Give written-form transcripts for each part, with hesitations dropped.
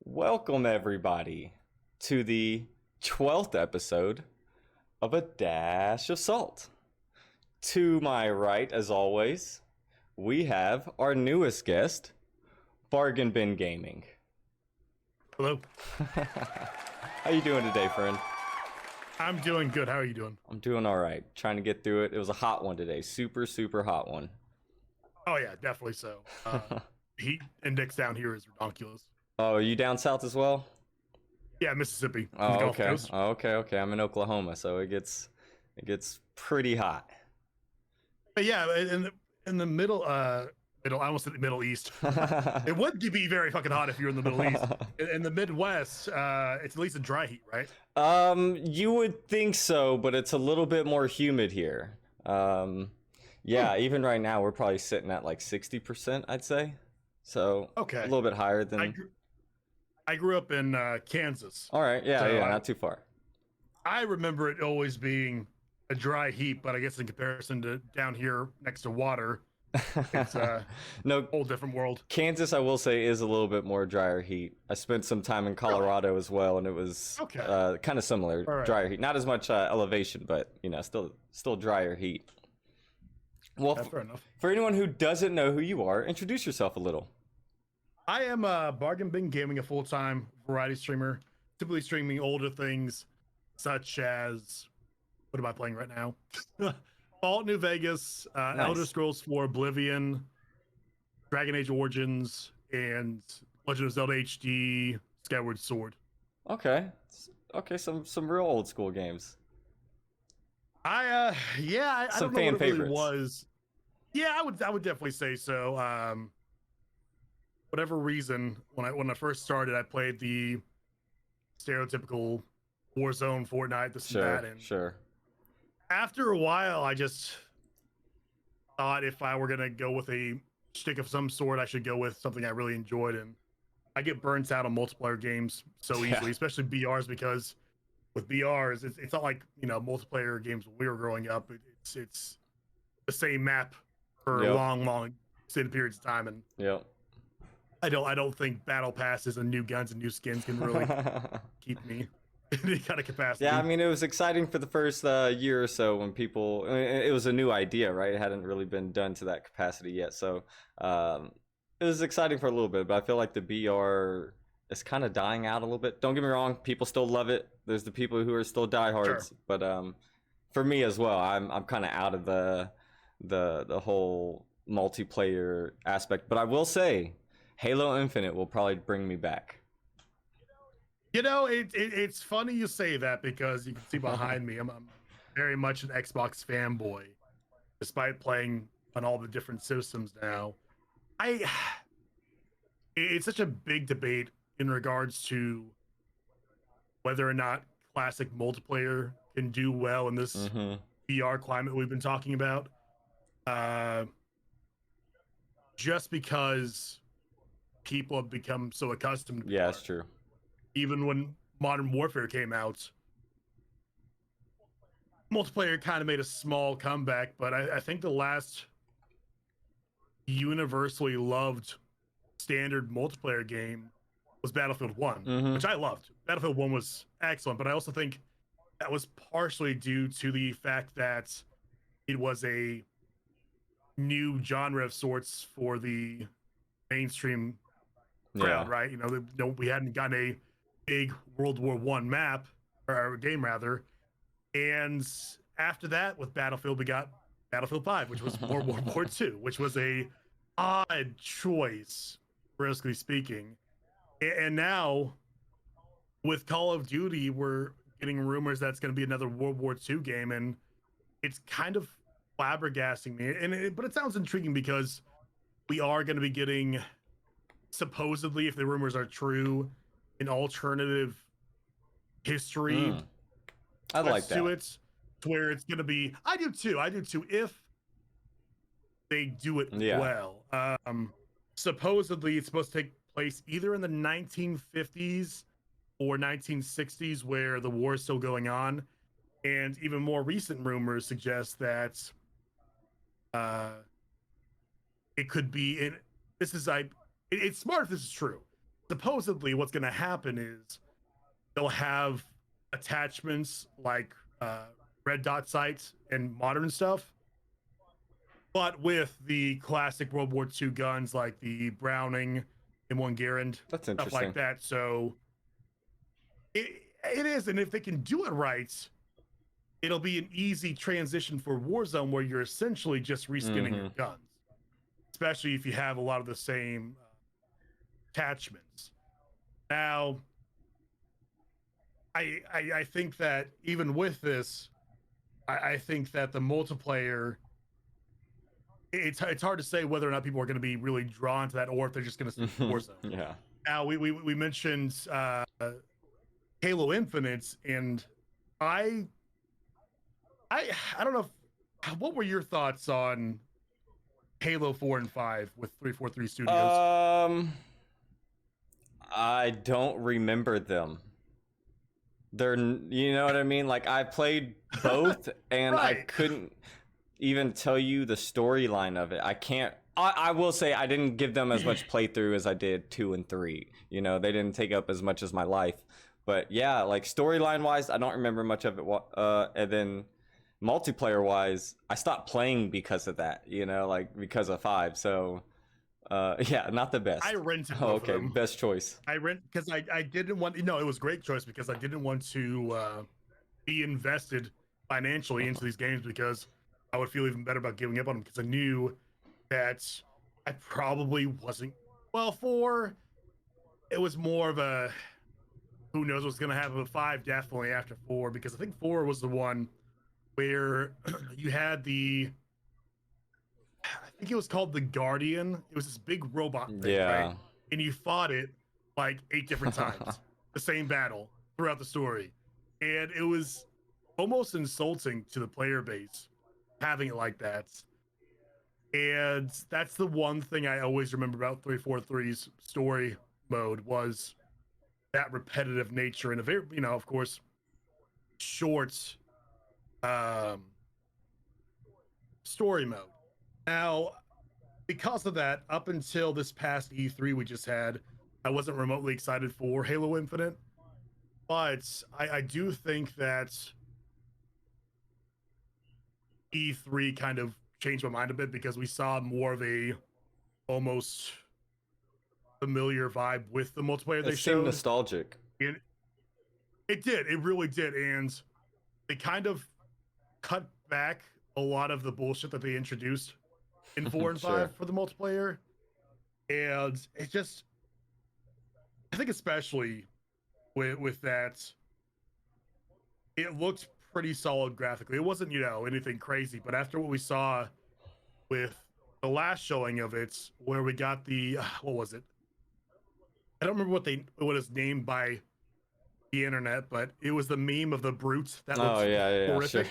Welcome, everybody, to the 12th episode of A Dash of Salt. To my right, as always, we have our newest guest, BargainBinGaming. Hello. How you doing today, friend? I'm doing good. How are you doing? I'm doing all right. Trying to get through it. It was a hot one today. Super, super hot one. Oh yeah, definitely so. Heat index down here is ridiculous. Oh, are you down south as well? Yeah, Mississippi, on the Oh, Gulf okay. Coast. Oh, okay. I'm in Oklahoma, so it gets pretty hot. But yeah, in the middle, middle. I almost said the Middle East. It would be very fucking hot if you're in the Middle East. In the Midwest, it's at least a dry heat, right? You would think so, but it's a little bit more humid here. Yeah, even right now we're probably sitting at like 60%, I'd say. So Okay. a little bit higher than. I grew up in Kansas. All right, yeah, So not too far. I remember it always being a dry heat, but I guess in comparison to down here next to water, it's No, a whole different world. Kansas, I will say, is a little bit more drier heat. I spent some time in Colorado as well, and it was Okay. kind of similar, All right. drier heat. Not as much elevation, but still drier heat. Well, Yeah, fair enough. for anyone who doesn't know who you are, introduce yourself a little. I am BargainBinGaming, a full-time variety streamer, typically streaming older things such as, what am I playing right now? Fallout New Vegas, Nice. Elder Scrolls 4 Oblivion, Dragon Age Origins, and Legend of Zelda HD Skyward Sword. Okay, some real old school games. I Some don't know fan what it really favorites. was. Yeah, I would definitely say so. Whatever reason, when I first started, I played the stereotypical Warzone, Fortnite, this and that, and Sure. after a while, I just thought if I were gonna go with a stick of some sort, I should go with something I really enjoyed, and I get burnt out on multiplayer games so Yeah. easily, especially BRs, because with BRs, it's not like multiplayer games when we were growing up. It's the same map for Yep. long extended periods of time, and Yep. I don't think battle passes and new guns and new skins can really keep me in any kind of capacity. Yeah, I mean, it was exciting for the first year or so when people. I mean, it was a new idea, right? It hadn't really been done to that capacity yet, so it was exciting for a little bit. But I feel like the BR is kind of dying out a little bit. Don't get me wrong, people still love it. There's the people who are still diehards, Sure. but for me as well, I'm kind of out of the whole multiplayer aspect. But I will say, Halo Infinite will probably bring me back. It's funny you say that because you can see behind me, I'm very much an Xbox fanboy, despite playing on all the different systems now. It's such a big debate in regards to whether or not classic multiplayer can do well in this Mm-hmm. VR climate we've been talking about. Just because people have become so accustomed to Yeah, VR. that's true. Even when Modern Warfare came out, multiplayer kind of made a small comeback, but I think the last universally loved standard multiplayer game was Battlefield 1, Mhm. which I loved. Battlefield 1 was excellent, but I also think that was partially due to the fact that it was a new genre of sorts for the mainstream crowd, Yeah. right? We hadn't gotten a big World War One map or game rather, and after that, with Battlefield, we got Battlefield 5, which was more World War Two, which was a odd choice, realistically speaking. And now with Call of Duty, we're getting rumors that's going to be another World War Two game, and it's kind of flabbergasting me. But it sounds intriguing because we are going to be getting, supposedly, if the rumors are true, an alternative history I like to that. it, to where it's going to be. I do too. If they do it Yeah. well. Supposedly, it's supposed to take place either in the 1950s or 1960s, where the war is still going on, and even more recent rumors suggest that it could be in. This is it's smart if this is true. supposedly what's going to happen is they'll have attachments like red dot sights and modern stuff, but with the classic World War II guns like the Browning, M1 Garand, That's stuff like interesting. that. So it is, and if they can do it right, it'll be an easy transition for Warzone where you're essentially just reskinning your guns, especially if you have a lot of the same attachments. Now, I think that even with this, I think that the multiplayer, it's hard to say whether or not people are going to be really drawn to that or if they're just going to stick to Warzone. Yeah. Now we mentioned Halo Infinite, and I I don't know what were your thoughts on Halo 4 and 5 with 343 Studios? I don't remember them. They're, you know what I mean? Like, I played both, and I Right. couldn't even tell you the storyline of it. I can't. I will say I didn't give them as much playthrough as I did 2 and 3. You know, they didn't take up as much as my life. But yeah, like storyline wise, I don't remember much of it. And then multiplayer wise, I stopped playing because of that. You know, like because of 5. So yeah, not the I best. rented Oh, both of okay, them. best choice. I rent because I didn't want, no, it was a great choice because I didn't want to be invested financially into these games because I would feel even better about giving up on them because I knew that I probably wasn't, well, 4, it was more of a who knows what's going to happen, but 5 definitely after 4 because I think 4 was the one where you had the, I think it was called the Guardian. It was this big robot thing, right? Yeah. And you fought it like 8 different times, the same battle throughout the story. And it was almost insulting to the player base having it like that. And that's the one thing I always remember about 343's story mode was that repetitive nature and a very, of course, short um, story mode. Now, because of that, up until this past E3 we just had, I wasn't remotely excited for Halo Infinite. But I do think that E3 kind of changed my mind a bit because we saw more of a almost familiar vibe with the multiplayer It they seemed showed. nostalgic. And it did, it really did. And they kind of cut back a lot of the bullshit that they introduced in 4 and 5 Sure. for the multiplayer. And it just, I think especially with that, it looked pretty solid graphically. It wasn't, anything crazy, but after what we saw with the last showing of it, where we got the what was it? I don't remember what it's named by the internet, but it was the meme of the brute that Oh looked yeah, sure. horrific.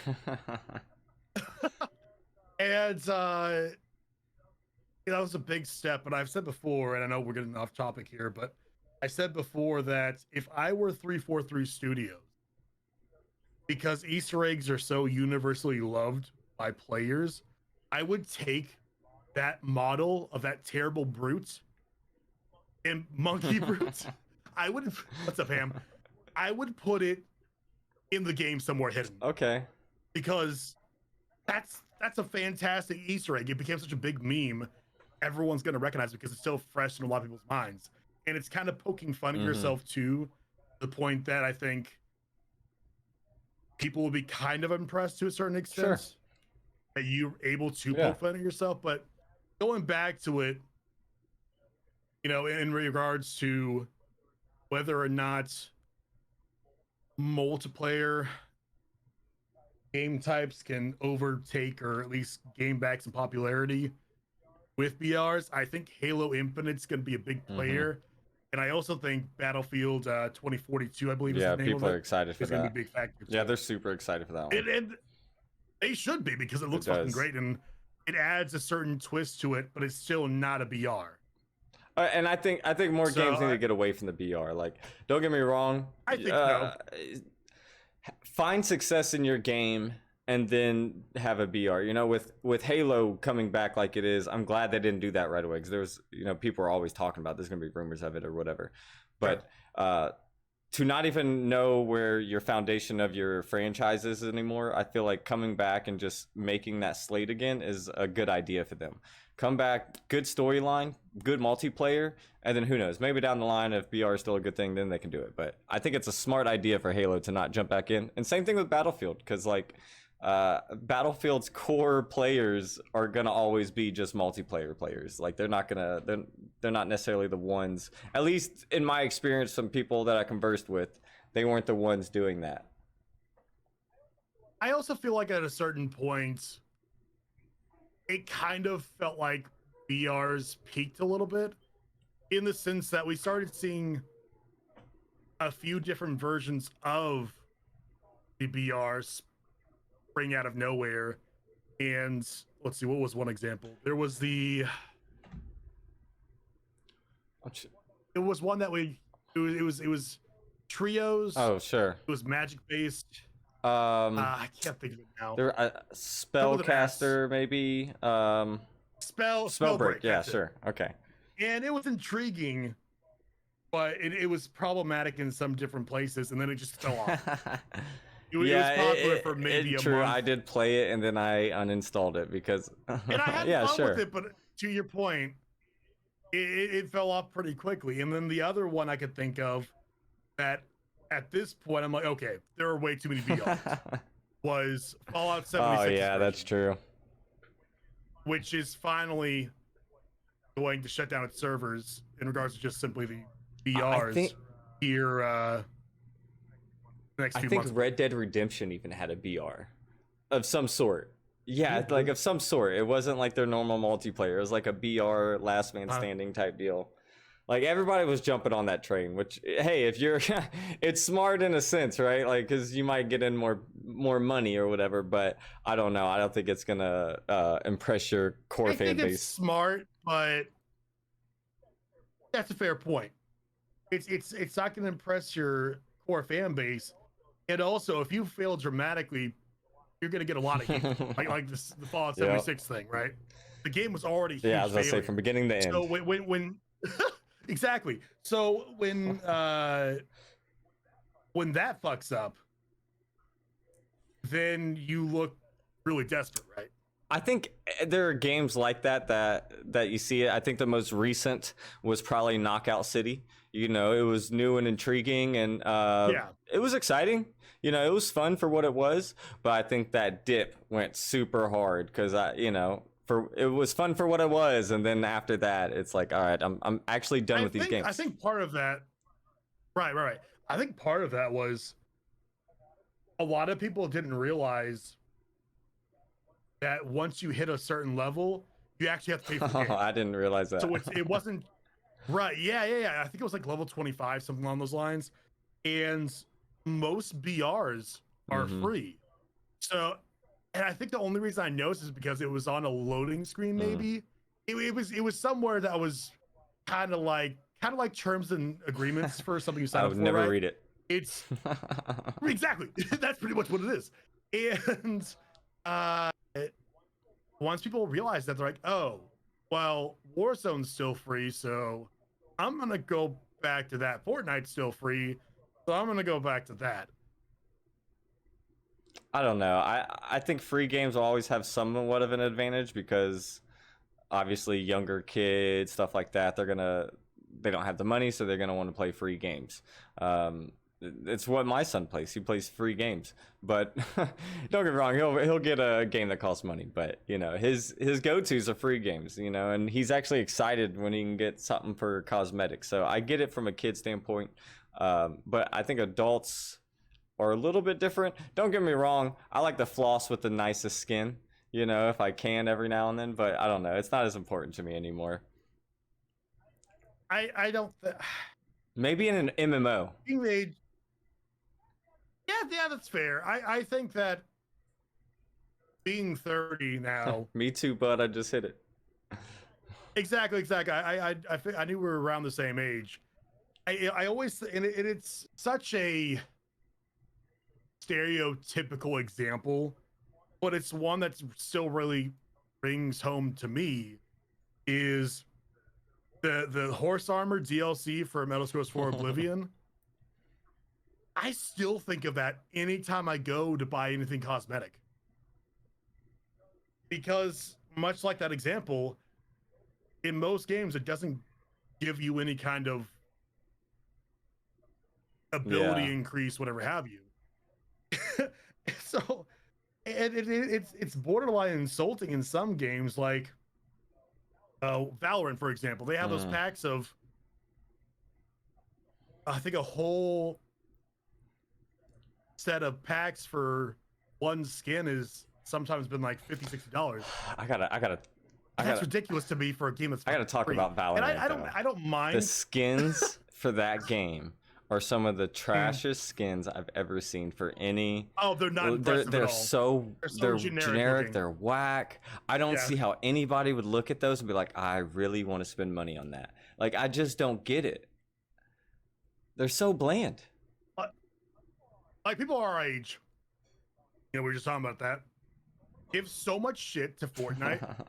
And that was a big step. But I've said before, and I know we're getting off topic here, but I said before that if I were 343 Studios, because Easter eggs are so universally loved by players, I would take that model of that terrible brute and monkey brute. I would, what's up, Ham? I would put it in the game somewhere hidden Okay. because that's a fantastic Easter egg. It became such a big meme. Everyone's going to recognize it because it's so fresh in a lot of people's minds. And it's kind of poking fun at yourself to the point that I think people will be kind of impressed to a certain extent Sure. that you're able to Yeah. poke fun at yourself. But going back to it, in regards to whether or not multiplayer game types can overtake or at least gain back some popularity with BRs, I think Halo Infinite's going to be a big player. And I also think Battlefield 2042, I believe is Yeah, the name of people it, are excited for is going to that. be a big factor too. Yeah, they're super excited for that one. And they should be because it looks fucking does. great and it adds a certain twist to it, but it's still not a BR. And I think more So games need to get away from the BR. Like, don't get me wrong. I think so. Find success in your game and then have a BR. You know, with Halo coming back like it is, I'm glad they didn't do that right away because there was, you know, people are always talking about there's gonna be rumors of it or whatever, Sure. but to not even know where your foundation of your franchise is anymore, I feel like coming back and just making that slate again is a good idea for them. Come back, good storyline, good multiplayer, and then who knows? Maybe down the line, if BR is still a good thing, then they can do it. But I think it's a smart idea for Halo to not jump back in. And same thing with Battlefield, because like Battlefield's core players are gonna always be just multiplayer players. Like they're not necessarily the ones. At least in my experience, some people that I conversed with, they weren't the ones doing that. I also feel like at a certain point, it kind of felt like BR's peaked a little bit in the sense that we started seeing a few different versions of the BRs spring out of nowhere. And let's see, what was one example? There was it was one that it was trios. Oh sure. It was magic based. I can't think of it now. There spellcaster maybe. Spellbreak. Yeah, sure. Okay. And it was intriguing, but it was problematic in some different places, and then it just fell off. It was popular for maybe a true. month. I did play it and then I uninstalled it because And I had fun with it, but to your point, it fell off pretty quickly. And then the other one I could think of that at this point I'm like, okay, there are way too many VRs. Was Fallout 76. Oh yeah, that's true. Which is finally going to shut down its servers in regards to just simply the VRs here. Next few months. Red Dead Redemption even had a BR of some sort. Yeah, like of some sort. It wasn't like their normal multiplayer. It was like a BR last man standing type deal. Like everybody was jumping on that train, which hey, if you're it's smart in a sense, right? Like cuz you might get in more money or whatever, but I don't know. I don't think it's going to impress your core fan base. It's smart, but that's a fair point. It's not going to impress your core fan base. And also, if you fail dramatically, you're going to get a lot of heat. like the Fallout 76 thing, right? The game was already huge. Yeah, I was going to say from beginning to end. So when exactly. So when that fucks up, then you look really desperate, right? I think there are games like that you see it. I think the most recent was probably Knockout City. You know, it was new and intriguing, and it was exciting. You know, it was fun for what it was, but I think that dip went super hard because it was fun for what it was, and then after that, it's like, all right, I'm actually done with these games. I think part of that, right. I think part of that was a lot of people didn't realize that once you hit a certain level, you actually have to pay for the game. I didn't realize that. So it wasn't right. Yeah. I think it was like level 25, something along those lines. And most BRs are free. So, and I think the only reason I noticed is because it was on a loading screen. Maybe it was somewhere that was kind of like terms and agreements for something you sign up for. I would never right? read it. It's exactly that's pretty much what it is. And once people realize that, they're like, oh, well, Warzone's still free, so I'm gonna go back to that. Fortnite's still free, so I'm gonna go back to that. I don't know. I think free games will always have somewhat of an advantage because obviously younger kids, stuff like that, they don't have the money, so they're gonna want to play free games. It's what my son plays. He plays free games, but don't get me wrong, he'll get a game that costs money. But you know, his go-tos are free games. You know, and he's actually excited when he can get something for cosmetics. So I get it from a kid standpoint, but I think adults are a little bit different. Don't get me wrong, I like to floss with the nicest skin. You know, if I can every now and then, but I don't know, it's not as important to me anymore. I don't. Maybe in an MMO. Yeah, that's fair. I think that being 30 now. Me too, bud. I just hit it. Exactly. I knew we were around the same age. I always, and it's such a stereotypical example but it's one that still really rings home to me is the horse armor DLC for Metal Scrolls 4 Oblivion. I still think of that anytime I go to buy anything cosmetic. Because much like that example, in most games, it doesn't give you any kind of ability Yeah. increase, whatever have you. So, and it's borderline insulting in some games, like Valorant, for example. They have those packs of, I think, a whole set of packs for one skin is sometimes been like $50-$60. That's ridiculous to me for a game that's I gotta talk free. about Valorant. And though. I don't mind The skins for that game are some of the trashiest skins I've ever seen for any. Oh, they're not impressive they're at all. so They're generic. looking. They're whack. I don't see how anybody would look at those and be like, I really want to spend money on that. Like, I just don't get it. They're so bland. Like, people our age, we were just talking about that, give so much shit to Fortnite.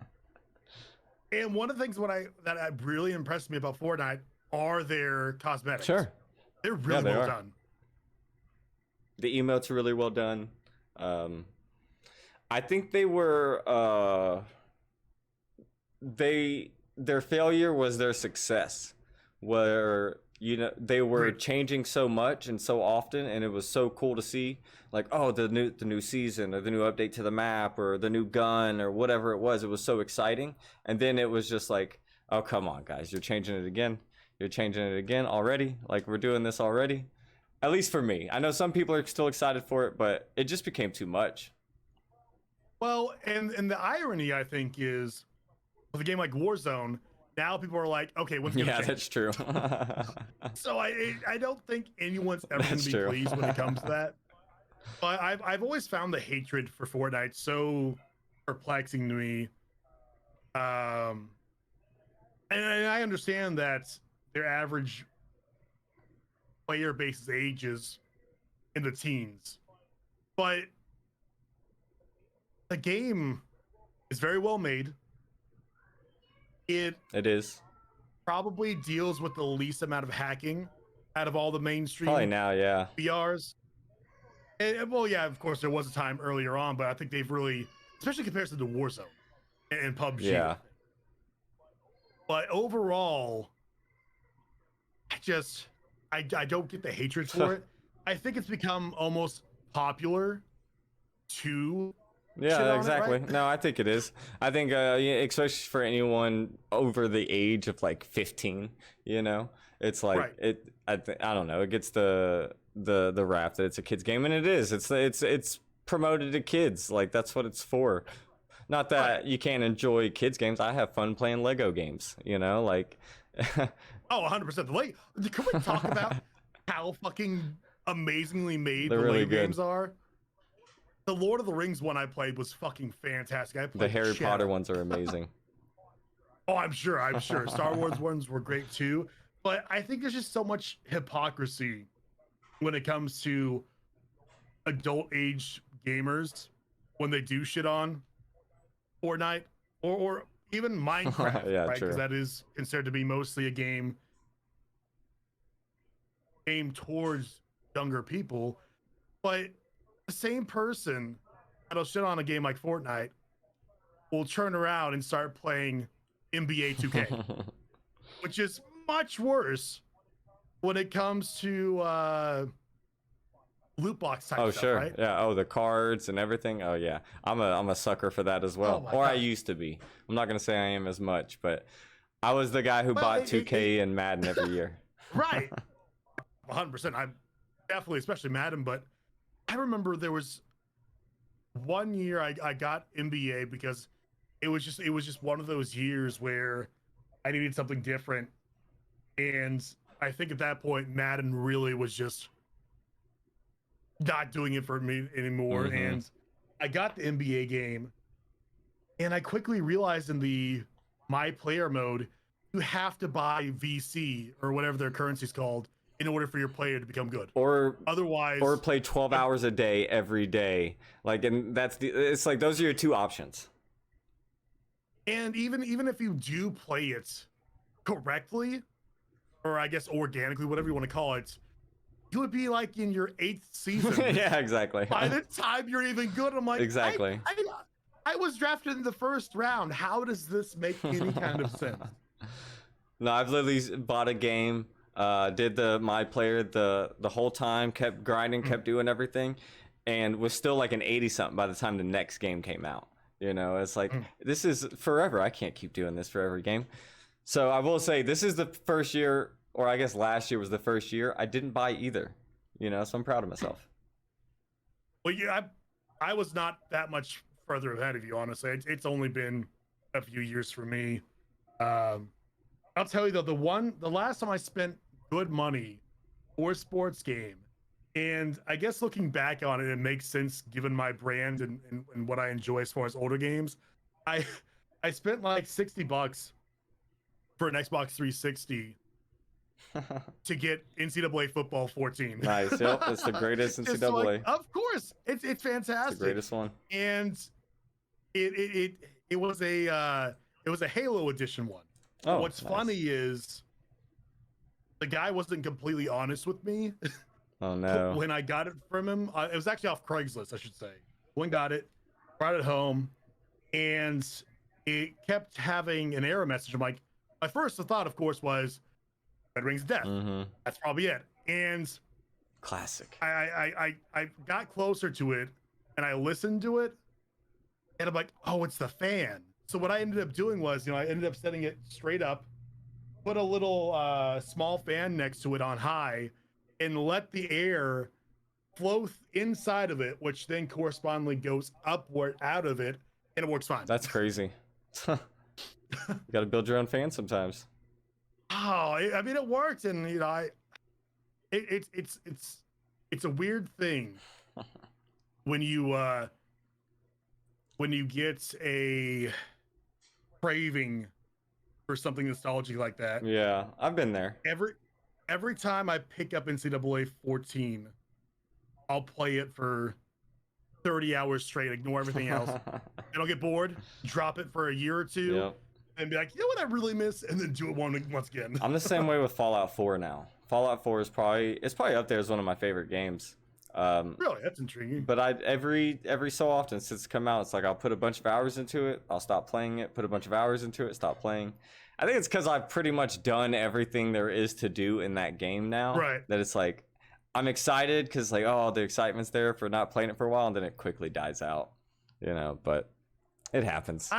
And one of the things that really impressed me about Fortnite are their cosmetics. Sure. They're really well done. The emotes are really well done. I think they were their failure was their success, where they were changing so much and so often, and it was so cool to see, like, oh, the new season or the new update to the map or the new gun or whatever it was. It was so exciting, and then it was just like, oh, come on, guys, you're changing it again. You're changing it again already. Like, we're doing this already. At least for me. I know some people are still excited for it, but it just became too much. Well, and the irony, I think, is with a game like Warzone, now people are like, okay, what's going to change? That's true. So I don't think anyone's ever going to be pleased when it comes to that. But I've always found the hatred for Fortnite so perplexing to me. And I understand that their average player base age is in the teens, but the game is very well made. It is probably deals with the least amount of hacking out of all the mainstream probably now, yeah. BRs. And, well, yeah, of course there was a time earlier on, but I think they've really, especially compared to the Warzone and PUBG. Yeah. But overall, I don't get the hatred for it. I think it's become almost popular to exactly. It, right? No, I think it is. I think especially for anyone over the age of like 15, it's like I don't know, it gets the rap that it's a kids game, and it is. It's promoted to kids. Like, that's what it's for. Not that you can't enjoy kids games. I have fun playing Lego games, like oh, 100%. Can we talk about how fucking amazingly made the really Lego games are? The Lord of the Rings one I played was fucking fantastic. The Harry Potter ones are amazing. Oh, I'm sure. Star Wars ones were great too. But I think there's just so much hypocrisy when it comes to adult age gamers when they do shit on Fortnite or even Minecraft, yeah, right? Because that is considered to be mostly a game aimed towards younger people. But the same person that'll shit on a game like Fortnite will turn around and start playing NBA 2K, which is much worse when it comes to loot box type stuff, right? Yeah. Oh, the cards and everything. Oh yeah, I'm a sucker for that as well. Or God. I used to be. I'm not gonna say I am as much, but I was the guy who bought 2K and Madden every year. Right. 100%. I'm definitely, especially Madden, but I remember there was one year I got NBA because it was just one of those years where I needed something different, and I think at that point Madden really was just not doing it for me anymore. And I got the NBA game, and I quickly realized in the my player mode you have to buy VC or whatever their currency is called in order for your player to become good. Or Otherwise, play 12 hours a day every day. Like, and it's like those are your two options. and even if you do play it correctly, or I guess organically, whatever you want to call it, you would be like in your 8th season. Yeah, exactly. By the time you're even good, I'm like, Exactly. I was drafted in the first round. How does this make any kind of sense? No, I've literally bought a game, did my player the whole time, kept grinding, kept doing everything, and was still like an 80 something by the time the next game came out. You know, it's like this is forever. I can't keep doing this for every game. So I will say this is the first year, or I guess last year was the first year I didn't buy either. You know, so I'm proud of myself. Well, yeah, I was not that much further ahead of you, honestly. It's only been a few years for me. I'll tell you though, the last time I spent good money for a sports game, and I guess looking back on it, it makes sense given my brand and what I enjoy as far as older games. I spent like $60 for an Xbox 360 to get NCAA football 14. Nice. Yep, it's the greatest NCAA. Like, of course, it's fantastic. It's the greatest one. And it was a Halo edition one. Oh, what's nice. funny is the guy wasn't completely honest with me. Oh no. When I got it from him, it was actually off Craigslist, I should say. When got it, brought it home, and it kept having an error message. I'm like, my first thought, of course, was Red Ring's death. Mm-hmm. That's probably it. And Classic. I got closer to it and I listened to it, and I'm like, oh, it's the fan. So what I ended up doing was, I ended up setting it straight up, put a little small fan next to it on high, and let the air flow inside of it, which then correspondingly goes upward out of it, and it works fine. That's crazy. You got to build your own fan sometimes. Oh, I mean, it worked, and it's a weird thing when you get a craving for something nostalgic like that. Yeah, I've been there. Every time I pick up NCAA 14, I'll play it for 30 hours straight, ignore everything else. And I'll get bored, drop it for a year or two, Yep. and be like, you know what I really miss, and then do it once again. I'm the same way with Fallout 4 now. Fallout 4 is probably up there as one of my favorite games. Really, that's intriguing. But every so often since it's come out, it's like I'll put a bunch of hours into it, I'll stop playing it, put a bunch of hours into it, stop playing. I think it's because I've pretty much done everything there is to do in that game now. Right. That it's like I'm excited because like, oh, the excitement's there for not playing it for a while, and then it quickly dies out. But it happens.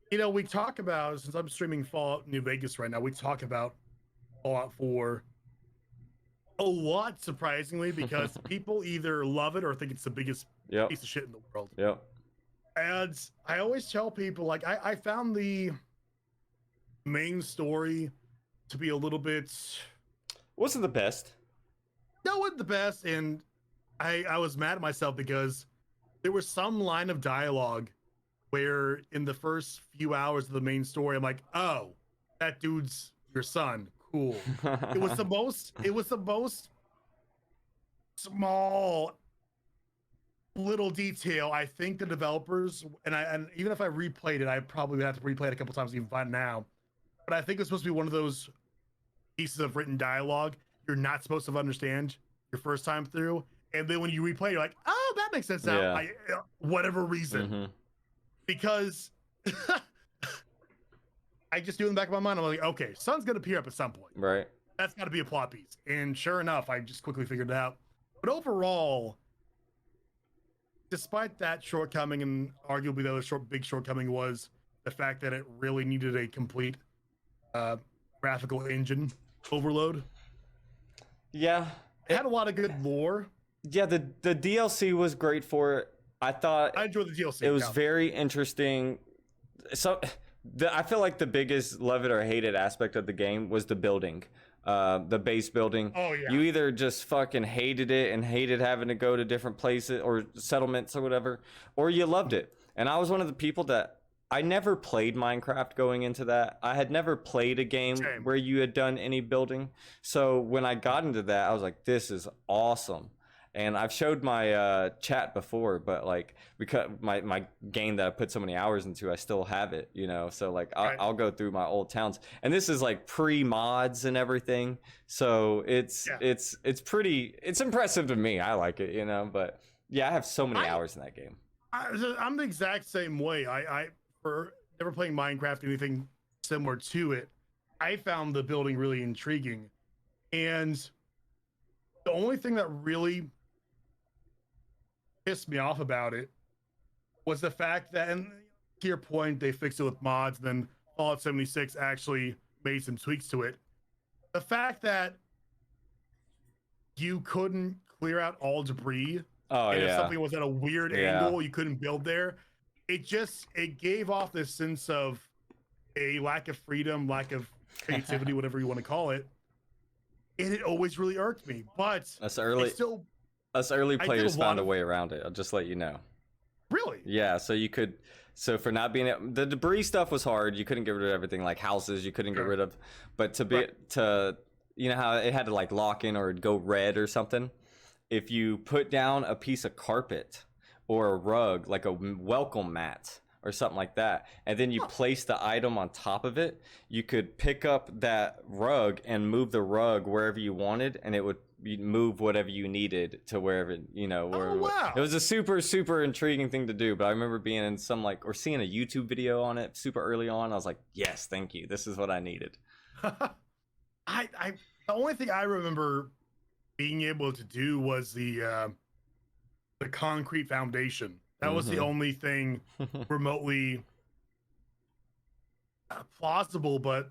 We talk about, since I'm streaming Fallout New Vegas right now, we talk about Fallout 4 a lot, surprisingly, because people either love it or think it's the biggest piece of shit in the world. Yep. And I always tell people, like, I found the main story to be a little bit... Wasn't the best. No, wasn't the best, and I was mad at myself because there was some line of dialogue where in the first few hours of the main story, I'm like, oh, that dude's your son. Cool. It was the most small little detail. I think the developers, and even if I replayed it, I probably would have to replay it a couple times to even find it now. But I think it's supposed to be one of those pieces of written dialogue you're not supposed to understand your first time through. And then when you replay, you're like, oh, that makes sense now. Yeah. Whatever reason. Mm-hmm. Because I just do in the back of my mind, I'm like, okay, sun's gonna appear up at some point. Right. That's gotta be a plot piece. And sure enough, I just quickly figured it out. But overall, despite that shortcoming, and arguably the other big shortcoming was the fact that it really needed a complete graphical engine overload. Yeah. It had a lot of good lore. Yeah, the DLC was great for it. I enjoyed the DLC. It was very interesting. So I feel like the biggest love it or hate it aspect of the game was the building, the base building. Oh yeah. You either just fucking hated it and hated having to go to different places or settlements or whatever, or you loved it. And I was one of the people that I never played Minecraft going into that. I had never played a game Same. where you had done any building. So when I got into that, I was like, this is awesome. And I've showed my chat before, but like because my game that I put so many hours into, I still have it, you know. So like Right. I'll go through my old towns, and this is like pre mods and everything. So Yeah. it's pretty it's impressive to me. I like it, you know. But yeah, I have so many I, hours in that game. I'm the exact same way. I for never playing Minecraft or anything similar to it, I found the building really intriguing. And the only thing that really pissed me off about it was the fact that, and to your point, they fixed it with mods, then Fallout 76 actually made some tweaks to it. The fact that you couldn't clear out all debris, Oh and if yeah, something was at a weird yeah. angle, you couldn't build there. It gave off this sense of a lack of freedom, lack of creativity, whatever you want to call it. And it always really irked me. But Us early us early I did players found a of way around it. I'll just let you know. really. Yeah, so you could so for not being the debris stuff was hard. You couldn't get rid of everything like houses you couldn't get Sure. rid of. But to be Right. to you know how it had to like lock in or it'd go red or something. If you put down a piece of carpet or a rug, like a welcome mat or something like that, and then you Huh. place the item on top of it, you could pick up that rug and move the rug wherever you wanted, and it would move whatever you needed to wherever, you know, Oh, wow. it was a super intriguing thing to do. But I remember being in some like or seeing a YouTube video on it super early on. I was like, yes, thank you, this is what I needed. I the only thing I remember being able to do was the concrete foundation. That was the Mhm. only thing remotely plausible, but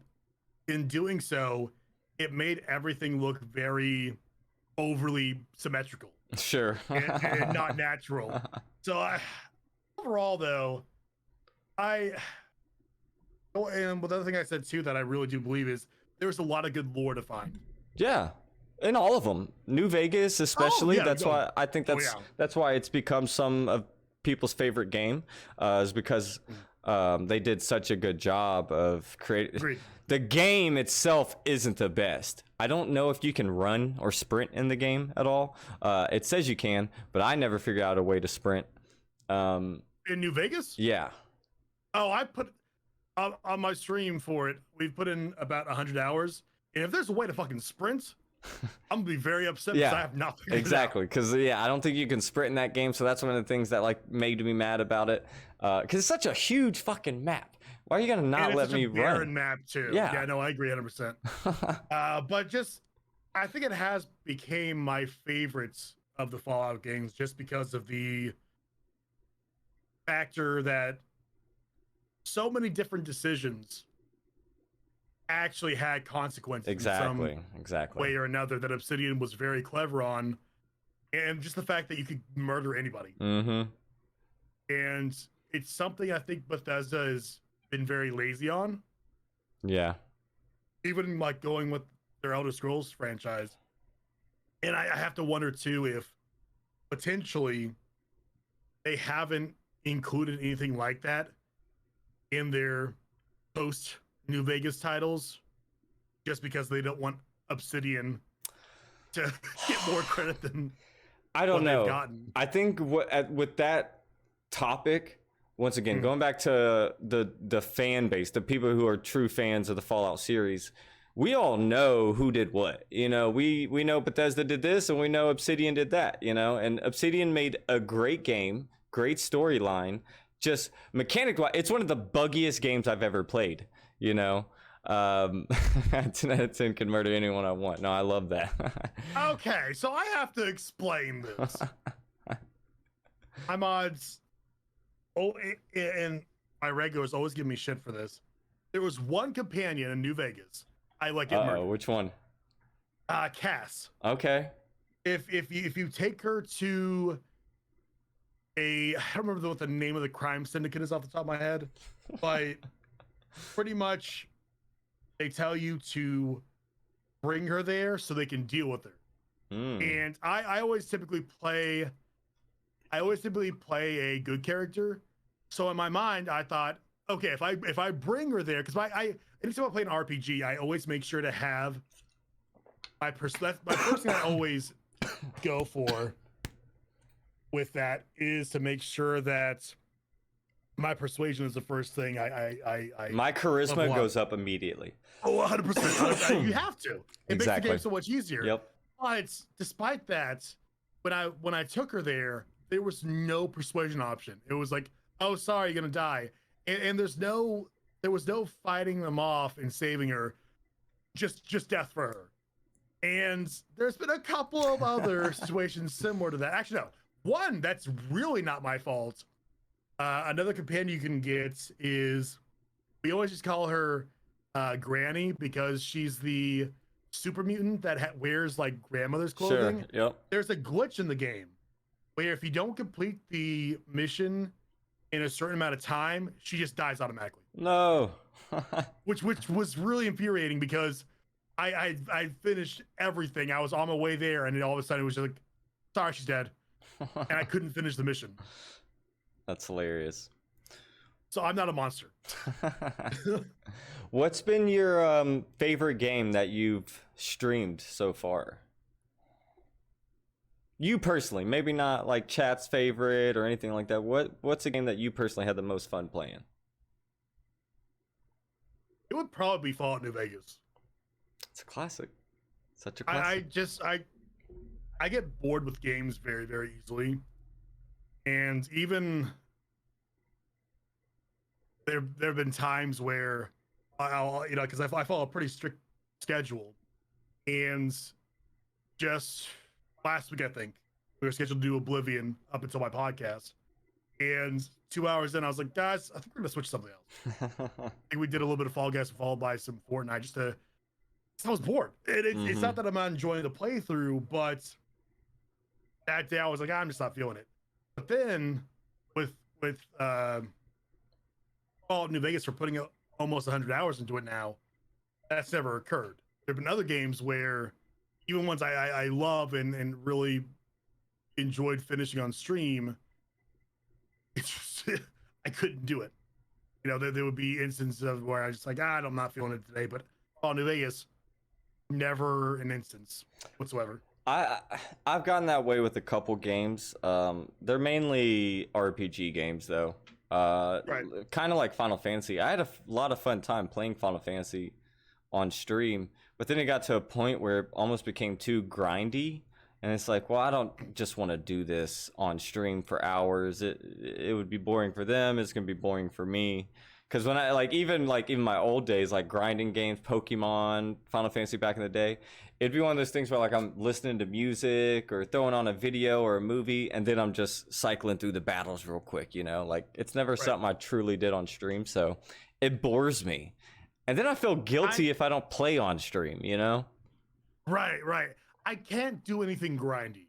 in doing so, it made everything look very overly symmetrical Sure. and not natural. So overall, though, I and the other thing I said too that I really do believe is there's a lot of good lore to find. Yeah, in all of them, New Vegas especially. yeah, That's no. why I think Oh, yeah. that's why it's become some of people's favorite game, is because they did such a good job of creating. Agreed. The game itself isn't the best. I don't know if you can run or sprint in the game at all. It says you can, but I never figured out a way to sprint. In New Vegas? Yeah. Oh, I put on my stream for it. We've put in about 100 hours, and if there's a way to fucking sprint, I'm gonna be very upset because Yeah, I have not figured exactly. Because yeah, I don't think you can sprint in that game, so that's one of the things that like made me mad about it. Because it's such a huge fucking map. Why are you gonna it out. not And let it's such me a barren run? map too. Yeah. No, I agree 100%. But just, I think it has became my favorites of the Fallout games just because of the factor that so many different decisions actually had consequences in Exactly. some Exactly. way or another that Obsidian was very clever on, and just the fact that you could murder anybody. Mm-hmm. And it's something I think Bethesda has been very lazy on, Yeah. even like going with their Elder Scrolls franchise. And I have to wonder too if potentially they haven't included anything like that in their post New Vegas titles just because they don't want Obsidian to get more credit than I don't what they've know. gotten. I think with that topic, once again, going back to the fan base, the people who are true fans of the Fallout series, we all know who did what. You know, we know Bethesda did this and we know Obsidian did that, you know, and Obsidian made a great game, great storyline, just mechanic-wise, it's one of the buggiest games I've ever played, you know. 10 out of 10 can murder anyone I want. No, I love that. Okay, so I have to explain this. My mods, and my regulars always give me shit for this. There was one companion in New Vegas. I like it murdered. Which one? Cass. Okay. If you take her to I don't remember what the name of the crime syndicate is off the top of my head, but pretty much they tell you to bring her there so they can deal with her. And I always typically play a good character. So in my mind, I thought, okay, if I bring her there, because anytime I play an RPG, I always make sure to have my first thing I always go for with that is to make sure that my persuasion is the first thing I My charisma level goes up immediately. Oh, 100%. You have to. It makes the game so much easier. Yep. But despite that, when I took her there was no persuasion option. It was like, oh, sorry, you're gonna die, and there was no fighting them off and saving her, just death for her. And there's been a couple of other situations similar to that. Actually, no, one that's really not my fault. Another companion you can get is, we always just call her Granny, because she's the super mutant that wears like grandmother's clothing. Sure. Yep. There's a glitch in the game where if you don't complete the mission in a certain amount of time, she just dies automatically. No. which was really infuriating, because I finished everything. I was on my way there, and then all of a sudden it was just like, sorry, she's dead, and I couldn't finish the mission. That's hilarious. So I'm not a monster. What's been your favorite game that you've streamed so far? You personally, maybe not like chat's favorite or anything like that. What's a game that you personally had the most fun playing? It would probably be Fallout New Vegas. It's a classic. Such a classic. I get bored with games very, very easily. And even there have been times where I'll, because I follow a pretty strict schedule, and just last week, I think we were scheduled to do Oblivion up until my podcast, and 2 hours in, I was like, guys, I think we're gonna switch to something else. I think we did a little bit of Fall Guys followed by some Fortnite, I was bored. It's not that I'm not enjoying the playthrough, but that day I was like, I'm just not feeling it. But then with Fallout New Vegas, for putting almost 100 hours into it now, that's never occurred. There have been other games where, even ones I love and really enjoyed finishing on stream, it's just, I couldn't do it. There would be instances of where I was just like, I'm not feeling it today. But Fallout New Vegas, never an instance whatsoever. I've gotten that way with a couple games. They're mainly RPG games though. Right. Kind of like Final Fantasy. I had a lot of fun time playing Final Fantasy on stream, but then it got to a point where it almost became too grindy, and it's like, well, I don't just want to do this on stream for hours. It would be boring for them. It's gonna be boring for me. Because when I even my old days, like grinding games, Pokemon, Final Fantasy back in the day, it'd be one of those things where like I'm listening to music or throwing on a video or a movie, and then I'm just cycling through the battles real quick, like it's never something I truly did on stream, so it bores me. And then I feel guilty if I don't play on stream, Right. I can't do anything grindy.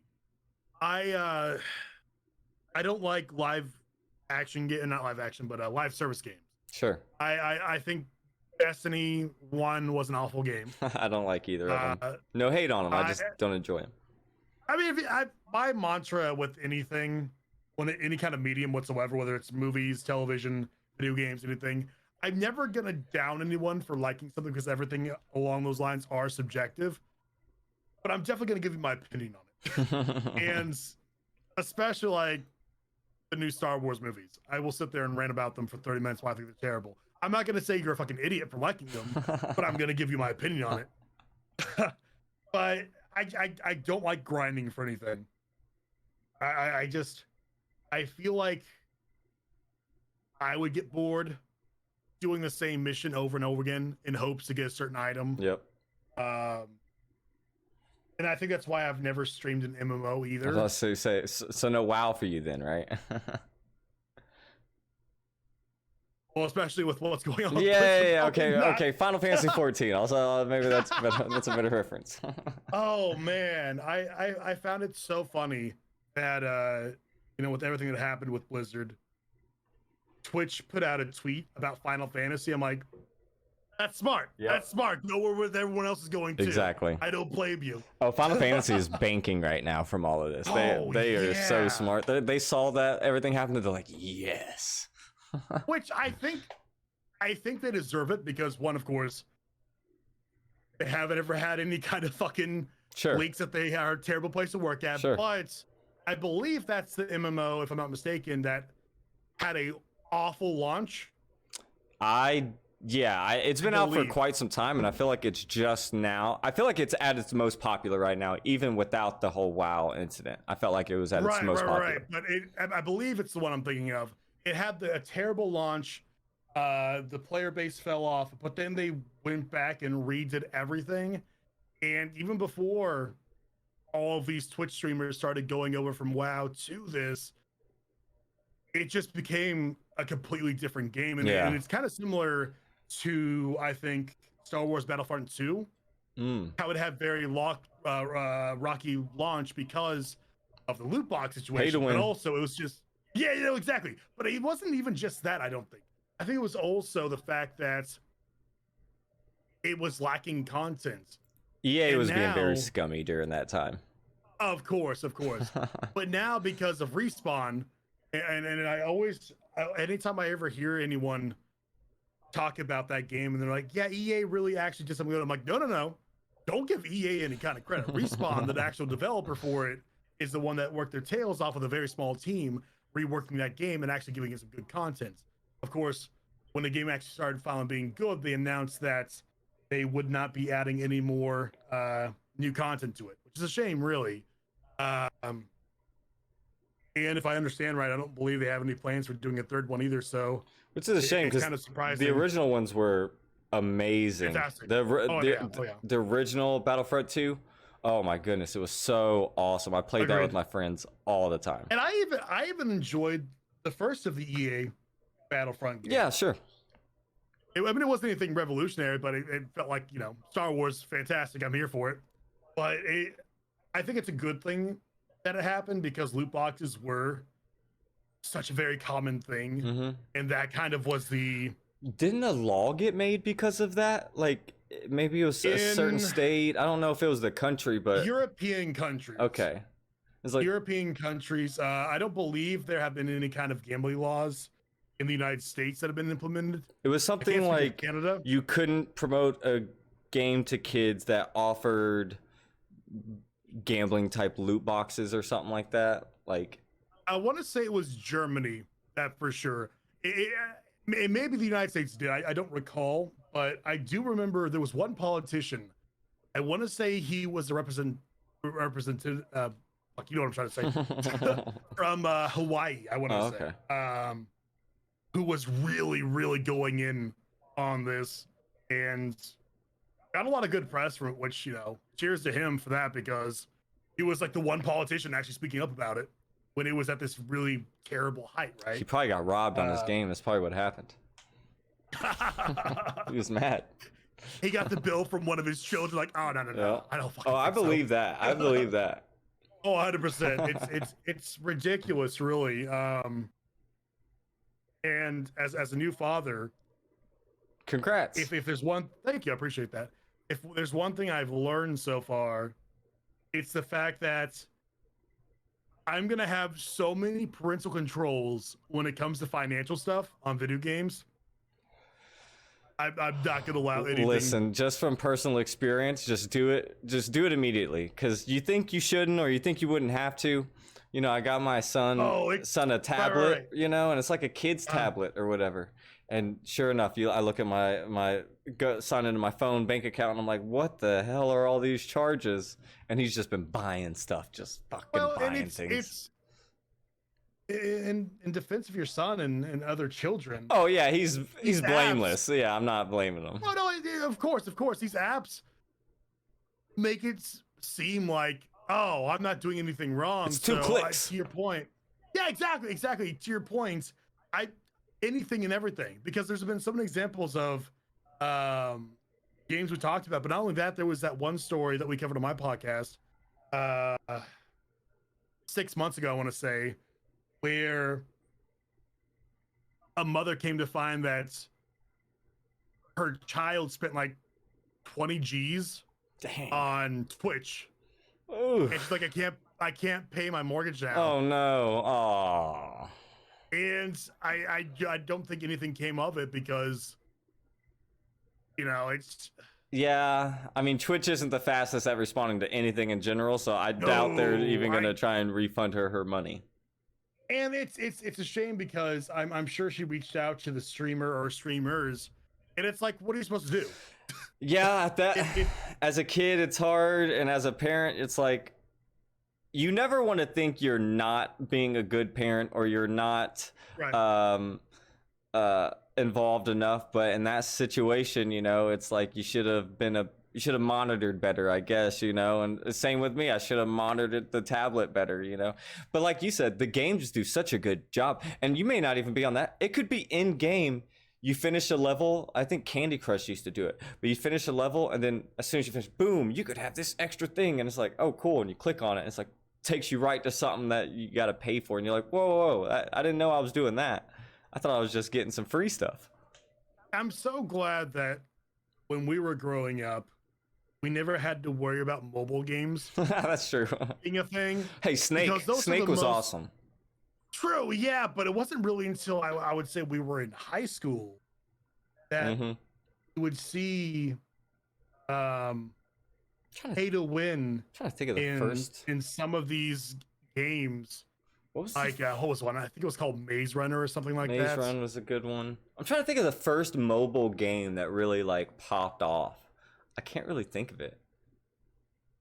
I don't like live service games. Sure. I think Destiny 1 was an awful game. I don't like either of them. No hate on them. I just don't enjoy them. I mean, my mantra with anything, any kind of medium whatsoever, whether it's movies, television, video games, anything, I'm never going to down anyone for liking something, because everything along those lines are subjective. But I'm definitely going to give you my opinion on it. And especially like the new Star Wars movies, I will sit there and rant about them for 30 minutes why I think they're terrible. I'm not going to say you're a fucking idiot for liking them, but I'm going to give you my opinion on it. But I don't like grinding for anything. I feel like I would get bored doing the same mission over and over again in hopes to get a certain item. Yep. And I think that's why I've never streamed an MMO either. So no WoW for you then, right? Well, especially with what's going on. Yeah. Okay. Final Fantasy 14. Also, maybe that's a better reference. Oh man, I found it so funny that with everything that happened with Blizzard, Twitch put out a tweet about Final Fantasy. I'm like, that's smart. Yep. That's smart. Go where everyone else is going to. Exactly. I don't blame you. Oh, Final Fantasy is banking right now from all of this. They are so smart. They saw that everything happened, and they're like, yes. Which I think I think they deserve it because one, of course, they haven't ever had any kind of fucking Sure. leaks that they are a terrible place to work at. Sure. But I believe that's the MMO, if I'm not mistaken, that had a awful launch. It's been out for quite some time, and I feel like it's just now. I feel like it's at its most popular right now, even without the whole WoW incident. I felt like it was at its most popular. Right. But I believe it's the one I'm thinking of. It had a terrible launch. The player base fell off, but then they went back and redid everything. And even before all of these Twitch streamers started going over from WoW to this, it just became a completely different game. And it's kind of similar to, I think, Star Wars Battlefront 2, how it had very rocky launch because of the loot box situation. Pay to win. But also, it was just, exactly. But it wasn't even just that, I don't think. I think it was also the fact that it was lacking content. EA was being very scummy during that time. Of course. But now, because of Respawn, and I always, anytime I ever hear anyone talk about that game and they're like, yeah, EA really actually did something good, I'm like, no. Don't give EA any kind of credit. Respawn, the actual developer for it, is the one that worked their tails off with a very small team, reworking that game and actually giving it some good content. Of course, when the game actually started finally being good, they announced that they would not be adding any more new content to it, which is a shame, really. And if I understand right, I don't believe they have any plans for doing a third one either. So, which is a shame because kind of surprising. The original ones were amazing. Fantastic. The original Battlefront 2. Oh my goodness, it was so awesome. I played that with my friends all the time. And I even enjoyed the first of the EA Battlefront games. Yeah, sure. It wasn't anything revolutionary, but it felt like, Star Wars, fantastic. I'm here for it. But I think it's a good thing that it happened because loot boxes were such a very common thing. And that kind of was the... Didn't a law get made because of that? Like, maybe it was a certain state. I don't know if it was the country, but... European countries. Okay. It's like European countries. I don't believe there have been any kind of gambling laws in the United States that have been implemented. It was something like Canada. You couldn't promote a game to kids that offered gambling type loot boxes or something like that. Like, I want to say it was Germany, that for sure. Maybe the United States did. I don't recall, but I do remember there was one politician. I want to say he was a representative. You know what I'm trying to say. From Hawaii, I want to say. Okay. Who was really, really going in on this and got a lot of good press from it, which, cheers to him for that, because he was like the one politician actually speaking up about it when it was at this really terrible height, right? He probably got robbed on his game. That's probably what happened. He was mad. He got the bill from one of his children, like, oh, no. Yeah. I don't fucking I believe that. I believe that. Oh, 100%. It's ridiculous, really. And as a new father, congrats. If there's one, thank you, I appreciate that. If there's one thing I've learned so far, it's the fact that I'm gonna have so many parental controls when it comes to financial stuff on video games. I'm not gonna allow anything. Listen, just from personal experience, just do it immediately, because you think you shouldn't or you think you wouldn't have to. I got my son a tablet, right. And it's like a kid's tablet or whatever. And sure enough, I look at sign into my phone bank account, and I'm like, what the hell are all these charges? And he's just been buying stuff, just fucking buying things. In defense of your son and other children. Oh yeah, he's blameless. Apps, yeah, I'm not blaming him. No, of course. These apps make it seem like, oh, I'm not doing anything wrong. It's 2 clicks. To your point. Yeah, exactly. To your point, anything and everything, because there's been so many examples of games we talked about, but not only that, there was that one story that we covered on my podcast 6 months ago, I want to say, where a mother came to find that her child spent like 20 G's on Twitch. Ooh. And she's like, I can't pay my mortgage now. Oh no. Oh. And I don't think anything came of it because It's Yeah, I mean, Twitch isn't the fastest at responding to anything in general, so I doubt they're no, even gonna try and refund her money. and it's a shame because I'm sure she reached out to the streamer or streamers, and it's like, what are you supposed to do? Yeah, that It as a kid it's hard, and as a parent it's like you never want to think you're not being a good parent or you're not right. um involved enough, but in that situation, it's like you should have monitored better, I guess, and the same with me. I should have monitored the tablet better, but like you said, the games do such a good job, and you may not even be on that. It could be in game. You finish a level. I think Candy Crush used to do it, but you finish a level, and then as soon as you finish, boom, you could have this extra thing, and it's like, oh cool, and you click on it, and it's like takes you right to something that you got to pay for, and you're like, whoa, I didn't know I was doing that. I thought I was just getting some free stuff. I'm so glad that when we were growing up, we never had to worry about mobile games That's true. being a thing. Hey, Snake Snake was awesome. True, yeah, but it wasn't really until I would say we were in high school that Mm-hmm. you would see Trying pay to win to think of the first. in some of these games. What was Like what was one? I think it was called Maze Runner or something like Maze that. Run was a good one. I'm trying to think of the first mobile game that really like popped off. I can't really think of it.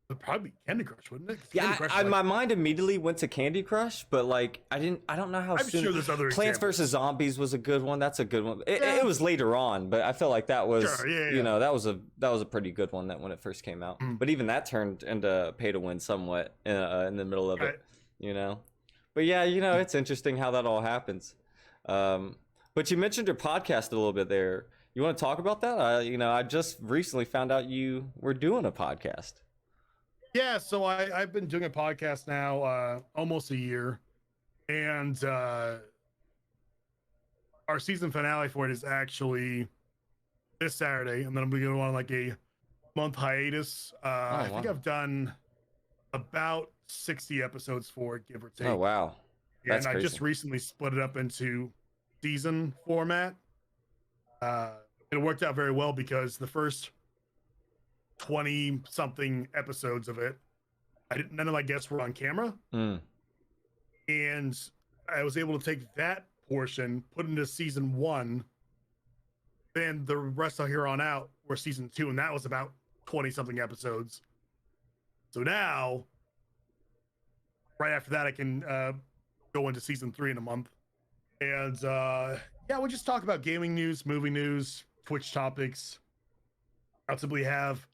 It'd probably be Candy Crush, wouldn't it? Yeah, Candy Crush, my mind immediately went to Candy Crush, but like I don't know how I'm soon. sure there's other Plants examples. vs Zombies was a good one. That's a good one. Yeah. It was later on, but I felt like that was Sure, yeah. that was a pretty good one that when it first came out. Mm. But even that turned into pay to win somewhat in the middle of Right. it. But yeah, it's interesting how that all happens. But you mentioned your podcast a little bit there. You want to talk about that? I just recently found out you were doing a podcast. Yeah, so I've been doing a podcast now almost a year, and our season finale for it is actually this Saturday, and then I'm going to go on like a month hiatus. I think Wow. I've done about 60 episodes for it, give or take. Oh wow. That's and I crazy. just recently split it up into season format. It worked out very well because the first 20 something episodes of it, none of my guests were on camera, Mm. and I was able to take that portion, put into season 1, then the rest of here on out were season 2, and that was about 20 something episodes. So now, right after that, I can go into season 3 in a month, and yeah, we just talk about gaming news, movie news, Twitch topics. I'll simply have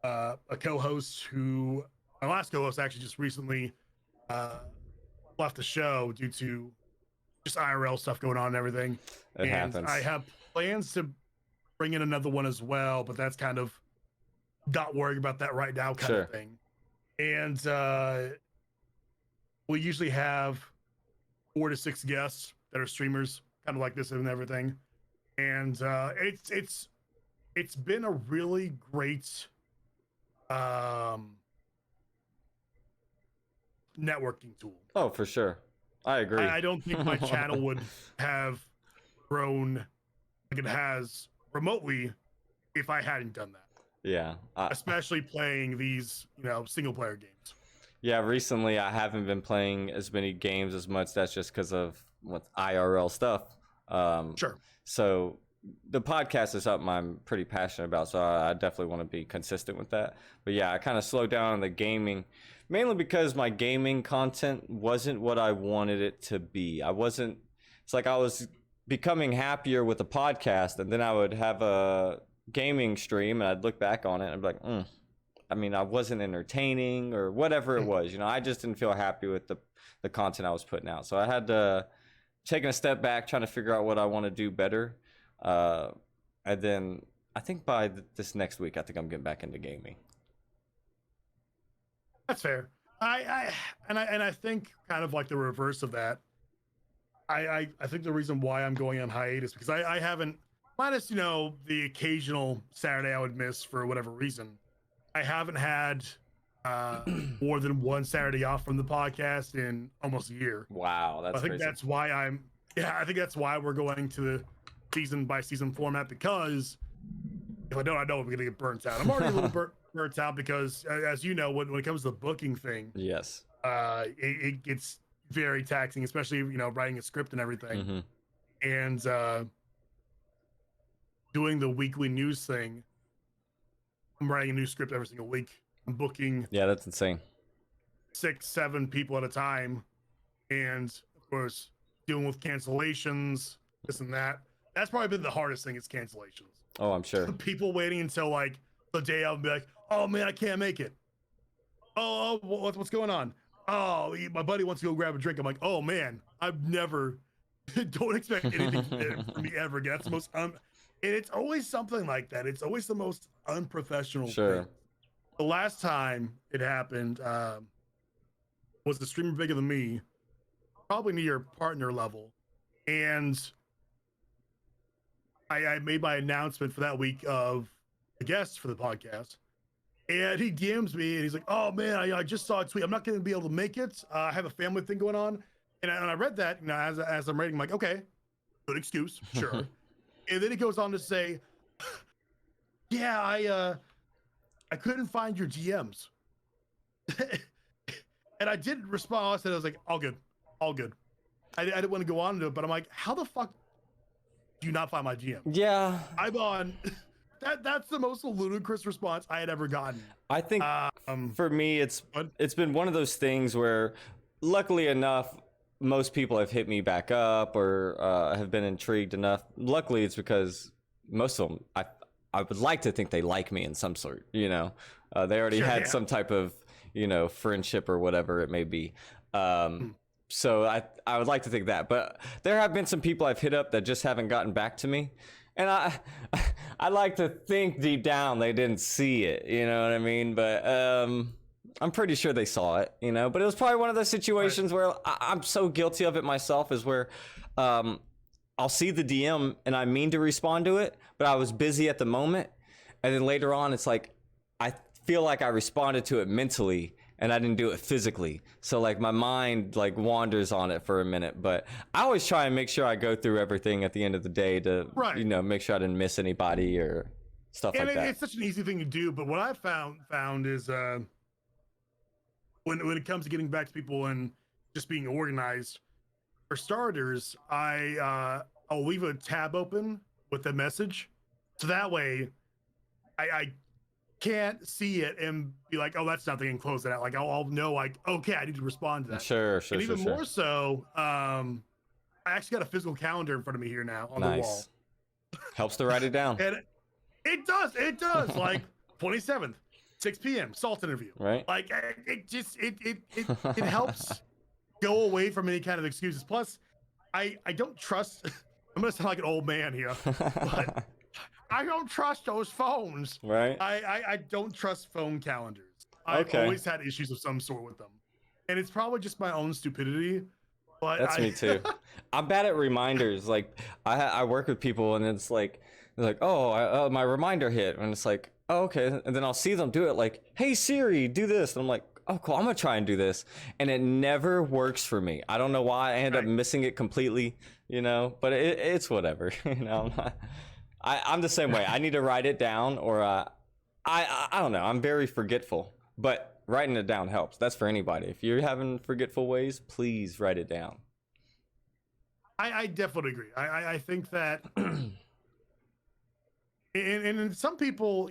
a co-host who, my last co-host actually just recently left the show due to just IRL stuff going on and everything. It happens. I have plans to bring in another one as well, but that's kind of not worrying about that right now kind of thing. And we usually have 4 to 6 guests that are streamers, kind of like this and everything. And it's been a really great networking tool. Oh, for sure. I agree. I don't think my channel would have grown like it has remotely if I hadn't done that. Yeah. Especially playing these, single player games. Yeah, recently I haven't been playing as many games as much. That's just because of with IRL stuff. Sure. So the podcast is something I'm pretty passionate about, so I definitely want to be consistent with that. But yeah, I kind of slowed down on the gaming, mainly because my gaming content wasn't what I wanted it to be. It's like I was becoming happier with the podcast, and then I would have a gaming stream, and I'd look back on it and I'd be like, I mean, I wasn't entertaining or whatever it was. I just didn't feel happy with the content I was putting out. So I had to taking a step back, trying to figure out what I want to do better. And then I think by this next week, I think I'm getting back into gaming. That's fair. I think kind of like the reverse of that. I think the reason why I'm going on hiatus because I haven't, minus the occasional Saturday I would miss for whatever reason, I haven't had more than one Saturday off from the podcast in almost a year. Wow, that's crazy. That's why I think that's why we're going to the season by season format, because if if I don't, I know I'm gonna get burnt out. I'm already a little burnt out because, as you know, when it comes to the booking thing, Yes. it gets very taxing, especially writing a script and everything, and doing the weekly news thing. I'm writing a new script every single week. I'm booking Yeah, that's insane. 6-7 people at a time, and of course dealing with cancellations, this and that. That's probably been the hardest thing, is cancellations. Oh, I'm sure. People waiting until like the day of and be like, oh man, I can't make it. Oh, what's going on? Oh, my buddy wants to go grab a drink. I'm like, oh man, I've never don't expect anything from me ever again. That's the most and it's always something like that. It's always the most unprofessional Sure. thing. The last time it happened was the streamer bigger than me, probably near your partner level, and I made my announcement for that week of the guests for the podcast, and he DMs me and he's like, "Oh man, I just saw a tweet. I'm not going to be able to make it. I have a family thing going on." And I read that, as I'm reading, I'm like, "Okay, good excuse, sure." And then he goes on to say, "Yeah, I couldn't find your DMs," and I didn't respond. I said, "I was like, all good, all good." I didn't want to go on into it, but I'm like, "How the fuck do you not find my GM?" Yeah. I'm on. That's the most ludicrous response I had ever gotten. I think for me, it's been one of those things where, luckily enough, most people have hit me back up or have been intrigued enough. Luckily, it's because most of them, I would like to think they like me in some sort. They already had some type of friendship or whatever it may be. So I would like to think that, but there have been some people I've hit up that just haven't gotten back to me, and I like to think deep down they didn't see it, you know what I mean? But I'm pretty sure they saw it, But it was probably one of those situations where I'm so guilty of it myself, is where I'll see the DM and I mean to respond to it, but I was busy at the moment, and then later on it's like I feel like I responded to it mentally and I didn't do it physically. So like my mind like wanders on it for a minute, but I always try and make sure I go through everything at the end of the day to, make sure I didn't miss anybody or stuff like that. It's such an easy thing to do, but what I've found is when it comes to getting back to people and just being organized, for starters, I'll leave a tab open with the message. So that way I can't see it and be like, oh, that's nothing, and close it out. Like I'll know, like, okay, I need to respond to that. Sure. And even more so, I actually got a physical calendar in front of me here now on the wall. Helps to write it down. And it does. Like 27th, 6 p.m. Salt interview. Right. Like it helps go away from any kind of excuses. Plus, I don't trust. I'm gonna sound like an old man here, but I don't trust those phones. Right. I don't trust phone calendars. I've always had issues of some sort with them, and it's probably just my own stupidity. But that's me too. I'm bad at reminders. Like I work with people, and it's like they're like, oh, my reminder hit, and it's like, oh, okay, and then I'll see them do it. Like, hey Siri, do this, and I'm like, oh cool, I'm gonna try and do this, and it never works for me. I don't know why. I end up missing it completely, but it's whatever. I'm the same way. I need to write it down, or I don't know. I'm very forgetful, but writing it down helps. That's for anybody. If you're having forgetful ways, please write it down. I definitely agree. I think that, and some people,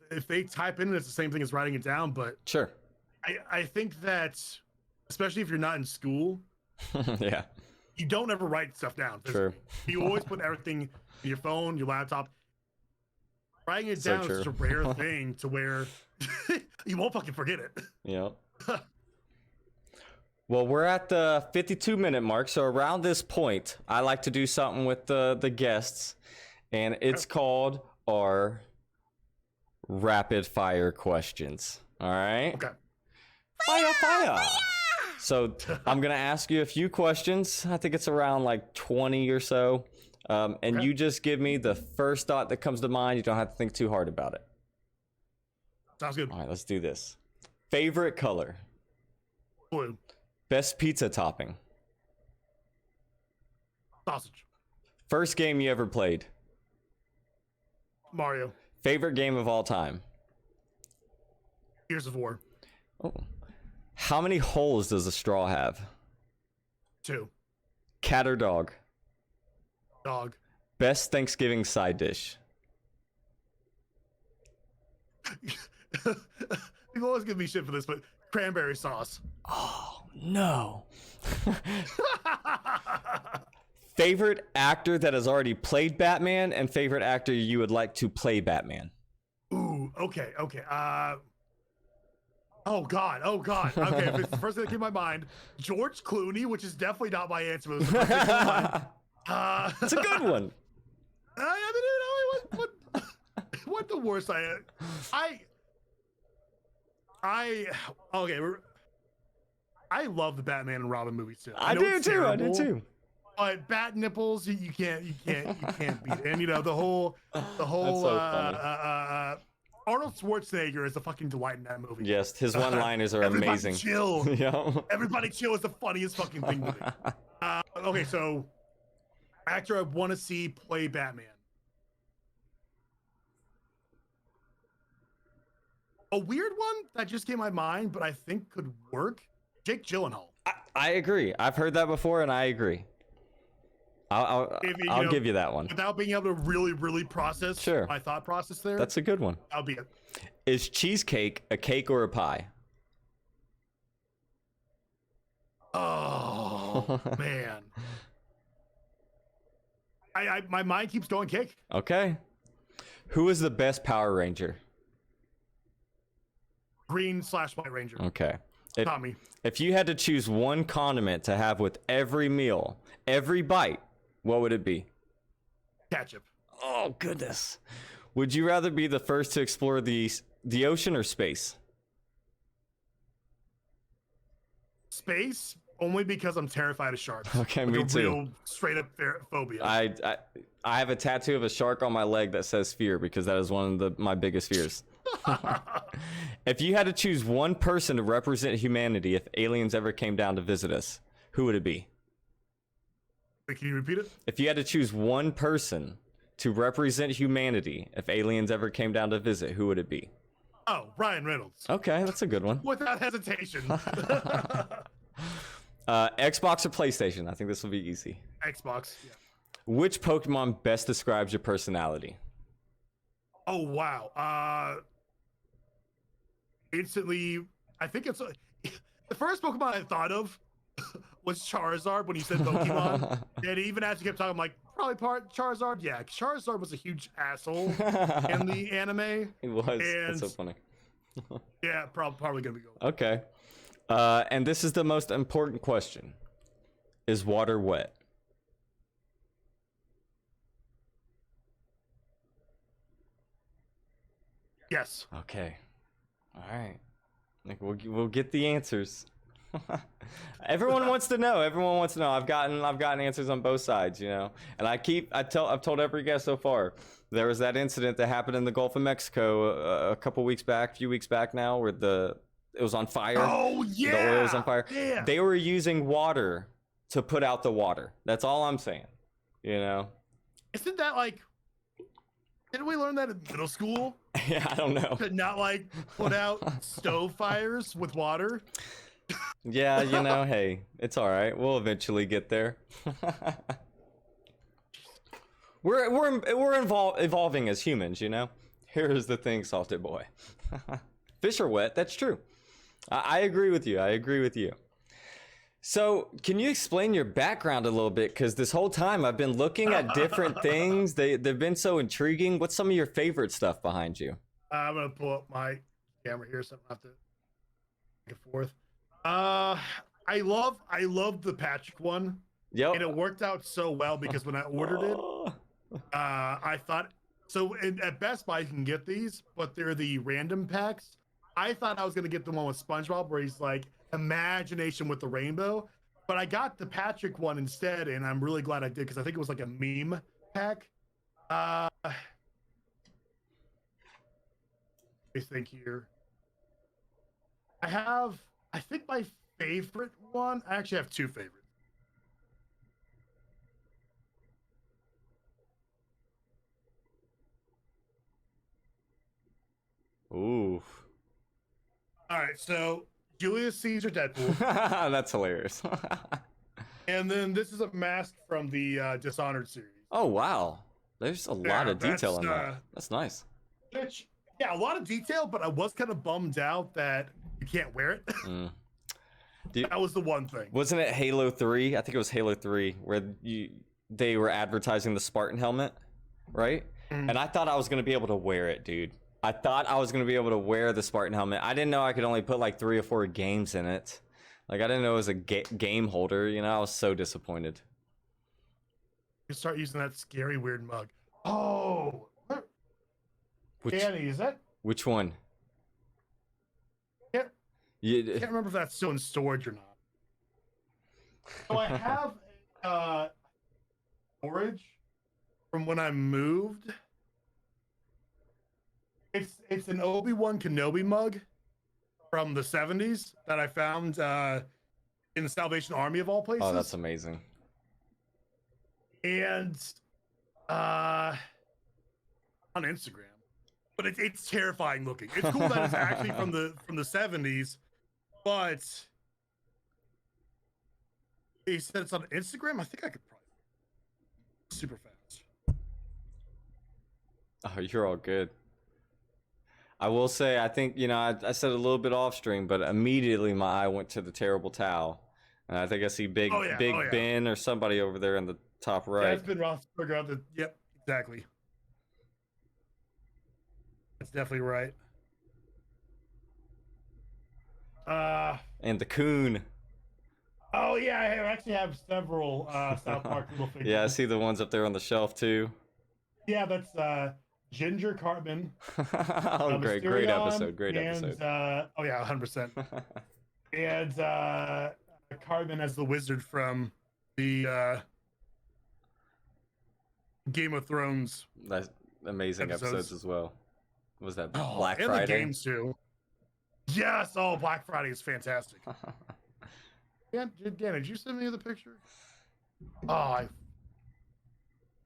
if they type in, it's the same thing as writing it down. But sure, I think that, especially if you're not in school, yeah, you don't ever write stuff down. Sure. You always put everything in your phone, your laptop. Writing it down is such a rare thing to where you won't fucking forget it. Yeah. Well, we're at the 52-minute mark, so around this point, I like to do something with the guests, and it's called our rapid fire questions. All right? Okay. Fire! So I'm going to ask you a few questions. I think it's around like 20 or so. And you just give me the first thought that comes to mind. You don't have to think too hard about it. Sounds good. All right, let's do this. Favorite color? Blue. Best pizza topping? Sausage. First game you ever played? Mario. Favorite game of all time? Gears of War. Oh. How many holes does a straw have? 2. Cat or dog? Dog. Best Thanksgiving side dish? People always give me shit for this, but cranberry sauce. Oh, no. Favorite actor that has already played Batman and favorite actor you would like to play Batman? Ooh, okay. Oh God. Okay, if it's the first thing that came to my mind, George Clooney, which is definitely not my answer, but it was the first thing that came to mind. It's a good one. I mean, what the worst okay. I love the Batman and Robin movies too. I do too. But bat nipples, you can't beat it. And you know the whole That's so funny. Arnold Schwarzenegger is a fucking delight in that movie. Yes, his one-liners are Everybody amazing. Chill. Yeah. Everybody chill is the funniest fucking thing to me. Okay, so actor I want to see play Batman. A weird one that just came to my mind, but I think could work. Jake Gyllenhaal. I agree. I've heard that before, and I agree. I'll give you that one. Without being able to really process my thought process there. That's a good one. That'll be it. Is cheesecake a cake or a pie? Oh man. My mind keeps going cake. Okay. Who is the best Power Ranger? Green/White Ranger. Okay. Tommy. If you had to choose one condiment to have with every meal, every bite, what would it be? Ketchup. Oh, goodness. Would you rather be the first to explore the ocean or space? Space, only because I'm terrified of sharks. Okay, like me too. Real straight up phobia. I have a tattoo of a shark on my leg that says fear because that is one of my biggest fears. If you had to choose one person to represent humanity if aliens ever came down to visit us, who would it be? Wait, can you repeat it? If you had to choose one person to represent humanity if aliens ever came down to visit, who would it be? Oh, Ryan Reynolds. Okay, that's a good one. Without hesitation. Xbox or PlayStation? I think this will be easy. Xbox. Yeah. Which Pokemon best describes your personality? Oh wow. Instantly, I think it's the first Pokemon I thought of was Charizard when you said Pokemon. And even as you kept talking, I'm like, probably part Charizard. Yeah, Charizard was a huge asshole in the anime. He was. And That's so funny. yeah, probably gonna be good. Okay. And this is the most important question. Is water wet? Yes. Okay. All right. Like we'll get the answers. Everyone wants to know. Everyone wants to know. I've gotten answers on both sides, you know. And I've told every guest so far. There was that incident that happened in the Gulf of Mexico a few weeks back now, where it was on fire. Oh yeah. The oil was on fire. Yeah. They were using water to put out the water. That's all I'm saying. You know. Isn't that like? Didn't we learn that in middle school? Yeah, I don't know. To not like put out stove fires with water. Yeah, you know, hey, it's all right. We'll eventually get there. we're evolving as humans, you know. Here's the thing, Salted Boy. Fish are wet. That's true. I agree with you. I agree with you. So, can you explain your background a little bit? Because this whole time I've been looking at different things. They've been so intriguing. What's some of your favorite stuff behind you? I'm gonna pull up my camera here, so I don't have to back and forth. I love the Patrick one. Yep. And it worked out so well because when I ordered it, I thought so. At Best Buy, you can get these, but they're the random packs. I thought I was gonna get the one with SpongeBob, where he's like imagination with the rainbow, but I got the Patrick one instead, and I'm really glad I did because I think it was like a meme pack. Let me think here. I think my favorite one. I actually have two favorites. Ooh. All right, so Julius Caesar Deadpool, That's hilarious. and then this is a mask from the Dishonored series. Oh wow. There's a lot Yeah, of detail that's in that. That's nice. which yeah, a lot of detail, but I was kind of bummed out that you can't wear it. Mm. That was the one thing. Wasn't it Halo 3? I think it was Halo 3 where they were advertising the Spartan helmet, right? Mm. And I thought I was going to be able to wear it, dude. I thought I was going to be able to wear the Spartan helmet. I didn't know I could only put like 3 or 4 games in it. Like I didn't know it was a game holder, you know. I was so disappointed. You start using that scary weird mug. Oh, Danny, is that? Which one? Can't, You, can't remember if that's still in storage or not. So I have storage from when I moved. It's an Obi-Wan Kenobi mug from the 70s that I found in the Salvation Army of all places. oh, that's amazing. And on Instagram. But it's terrifying looking. It's cool that it's actually from the 70s, but he said it's on Instagram. I think I could probably super fast. Oh, you're all good. I will say, I think, you know, I said a little bit off stream, but immediately my eye went to the terrible towel. And I think I see Big Ben or somebody over there in the top right. Yeah, it's been Roethlisberger out the. Yep, exactly. That's definitely right. And the coon. Oh yeah, I actually have several South Park little figures. Yeah, I see the ones up there on the shelf too. Yeah, that's Ginger Cartman. Oh, great episode. Great episode. Oh yeah, 100%. And Cartman as the wizard from the Game of Thrones. That's amazing episodes as well. Was that Oh, Black and Friday? the games too. Yes. Oh, Black Friday is fantastic. Dan, did you send me the picture? Oh,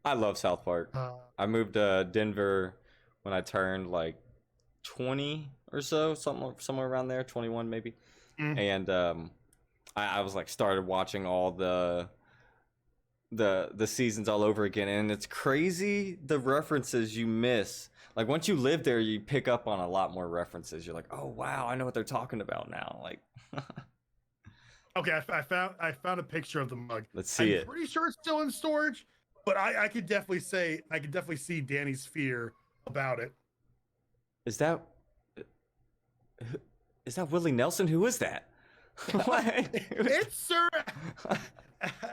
I love South Park. I moved to Denver when I turned like 20 or so, somewhere around there, 21 maybe. And I was like started watching all the seasons all over again, and it's crazy the references you miss. Like once you live there, you pick up on a lot more references. You're like, oh wow, I know what they're talking about now. Like, okay, I found a picture of the mug. Let's see it. I'm pretty sure it's still in storage, but I could definitely see Danny's fear about it. Is that Willie Nelson? Who is that? It's Sir.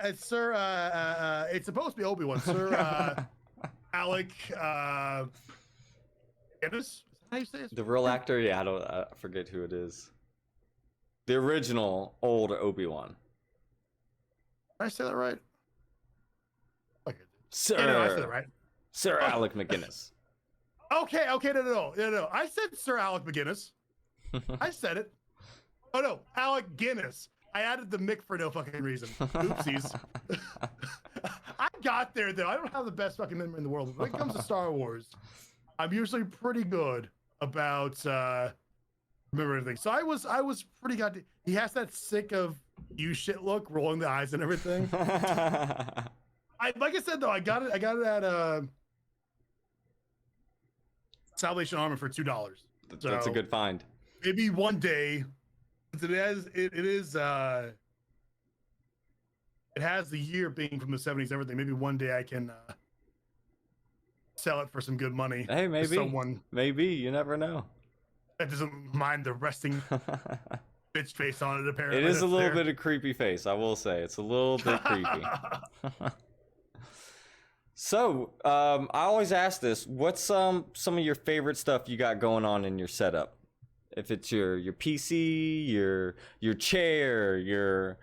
It's Sir. It's supposed to be Obi-Wan. Sir Alec Guinness. Is that how you say it? The real actor? Yeah, I forget who it is. The original old Obi-Wan. Did I say that right? Sir. Yeah, no, I said that right. Sir Alec McGinnis. Okay, no. I said Sir Alec McGinnis. I said it. Oh no, Alec Guinness. I added the Mick for no fucking reason. Oopsies. I got there though. I don't have the best fucking memory in the world. When it comes to Star Wars, I'm usually pretty good about remember everything. So I was pretty goddamn. He has that sick of you shit look, rolling the eyes and everything. Like I said though, I got it at Salvation Army for $2. That's a good find. Maybe one day, it has the year being from the 70s, everything. Maybe one day I can sell it for some good money. Hey, maybe someone. Maybe you never know. That doesn't mind the resting bitch face on it. Apparently, it is a little bit of creepy face. I will say it's a little bit creepy. So, I always ask this: what's some of your favorite stuff you got going on in your setup? If it's your PC, your chair, your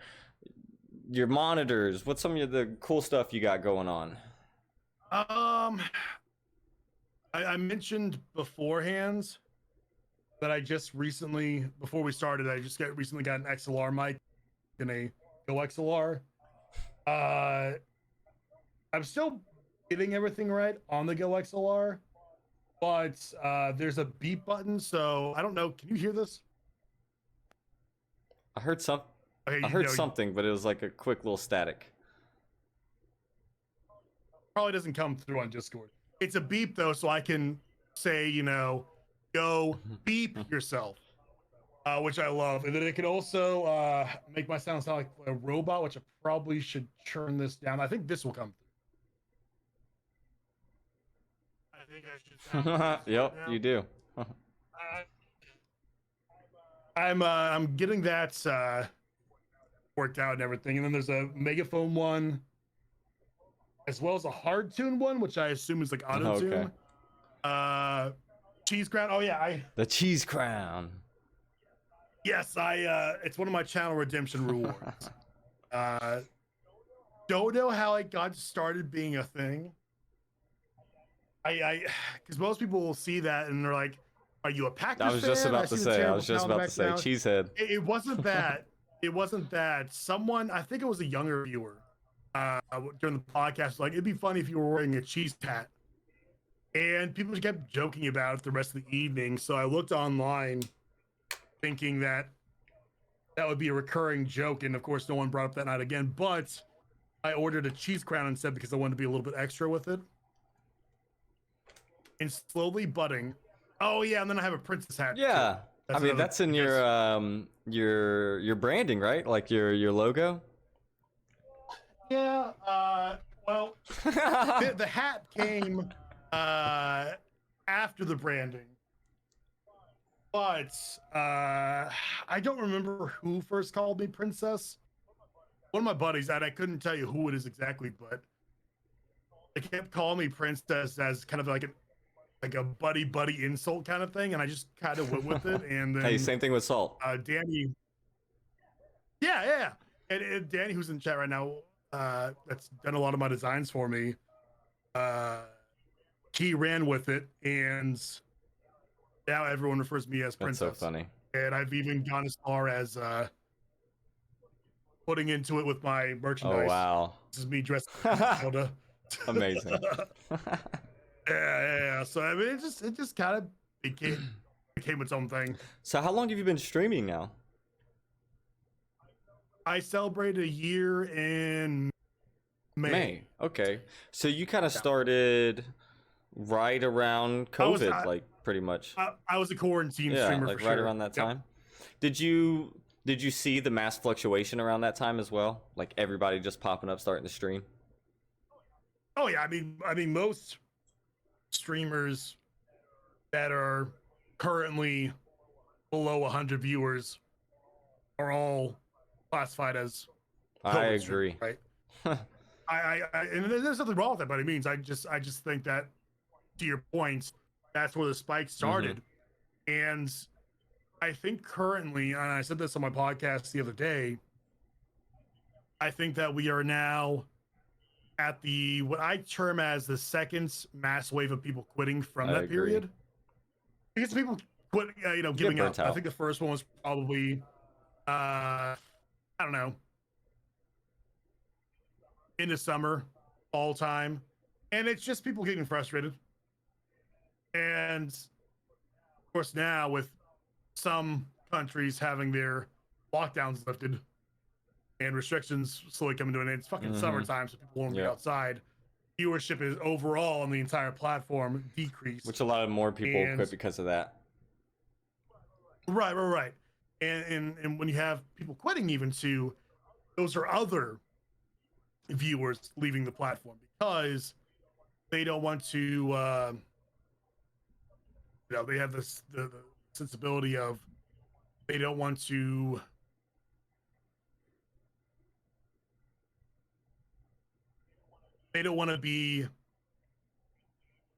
monitors, what's some of the cool stuff you got going on? I mentioned beforehand that I just recently, before we started, recently got an XLR mic and a Go XLR. I'm still getting everything right on the Go XLR, but there's a beep button. So I don't know. Can you hear this? I heard some. Okay, I heard something, but it was like a quick little static. probably doesn't come through on Discord. It's a beep though, so I can say, go beep yourself, which I love. And then it can also make my sound like a robot, which I probably should turn this down. I think this will come through. I think I should sound Yep, now. you do. I'm getting that worked out and everything. And then there's a megaphone one, as well as a hard tune one, which I assume is like auto tune. Okay. Cheese crown. Oh yeah, The cheese crown. yes, it's one of my channel redemption rewards. Don't know how it got started being a thing. Because most people will see that and they're like, "Are you a Packers fan?" I was just about to say. Cheesehead. It wasn't that. It wasn't that. Someone, I think it was a younger viewer, during the podcast, like, it'd be funny if you were wearing a cheese hat. And people just kept joking about it the rest of the evening. So I looked online thinking that would be a recurring joke. And of course, no one brought up that night again. But I ordered a cheese crown instead because I wanted to be a little bit extra with it. And slowly budding. Oh, yeah. And then I have a princess hat. Yeah. I mean, that's in your branding, right? Like your logo. Yeah. Well, the hat came after the branding, but I don't remember who first called me princess. One of my buddies, and I couldn't tell you who it is exactly, but they kept calling me princess as kind of like a buddy insult kind of thing, and I just kind of went with it. And then Hey, same thing with Salt. Danny, yeah, and Danny, who's in chat right now, that's done a lot of my designs for me. He ran with it, and now everyone refers to me as princess. That's so funny. And I've even gone as far as putting into it with my merchandise. Oh wow! This is me dressed as Zelda. Amazing. Yeah. So I mean, it just kind of became its own thing. So how long have you been streaming now? I celebrated a year in May. Okay. So you kind of started right around COVID, like pretty much. I was a quarantine streamer, like for right sure. around that time. Did you see the mass fluctuation around that time as well? Like everybody just popping up, starting to stream. Oh yeah, I mean most streamers that are currently below 100 viewers are all classified as I agree. Right. I and there's nothing wrong with that by any means. I just think that, to your point, that's where the spike started. And I think currently, and I said this on my podcast the other day, I think that we are now at what I term as the second mass wave of people quitting from that period. Because people quit, giving up. I think the first one was probably, I don't know, in the summer, fall time. And it's just people getting frustrated. And of course, now with some countries having their lockdowns lifted and restrictions slowly coming to an end, it's fucking summertime, so people won't be outside. Viewership is overall on the entire platform decreased. Which a lot of more people quit because of that. Right. And when you have people quitting, even too, those are other viewers leaving the platform because they don't want to. They have the sensibility of they don't want to. They don't want to be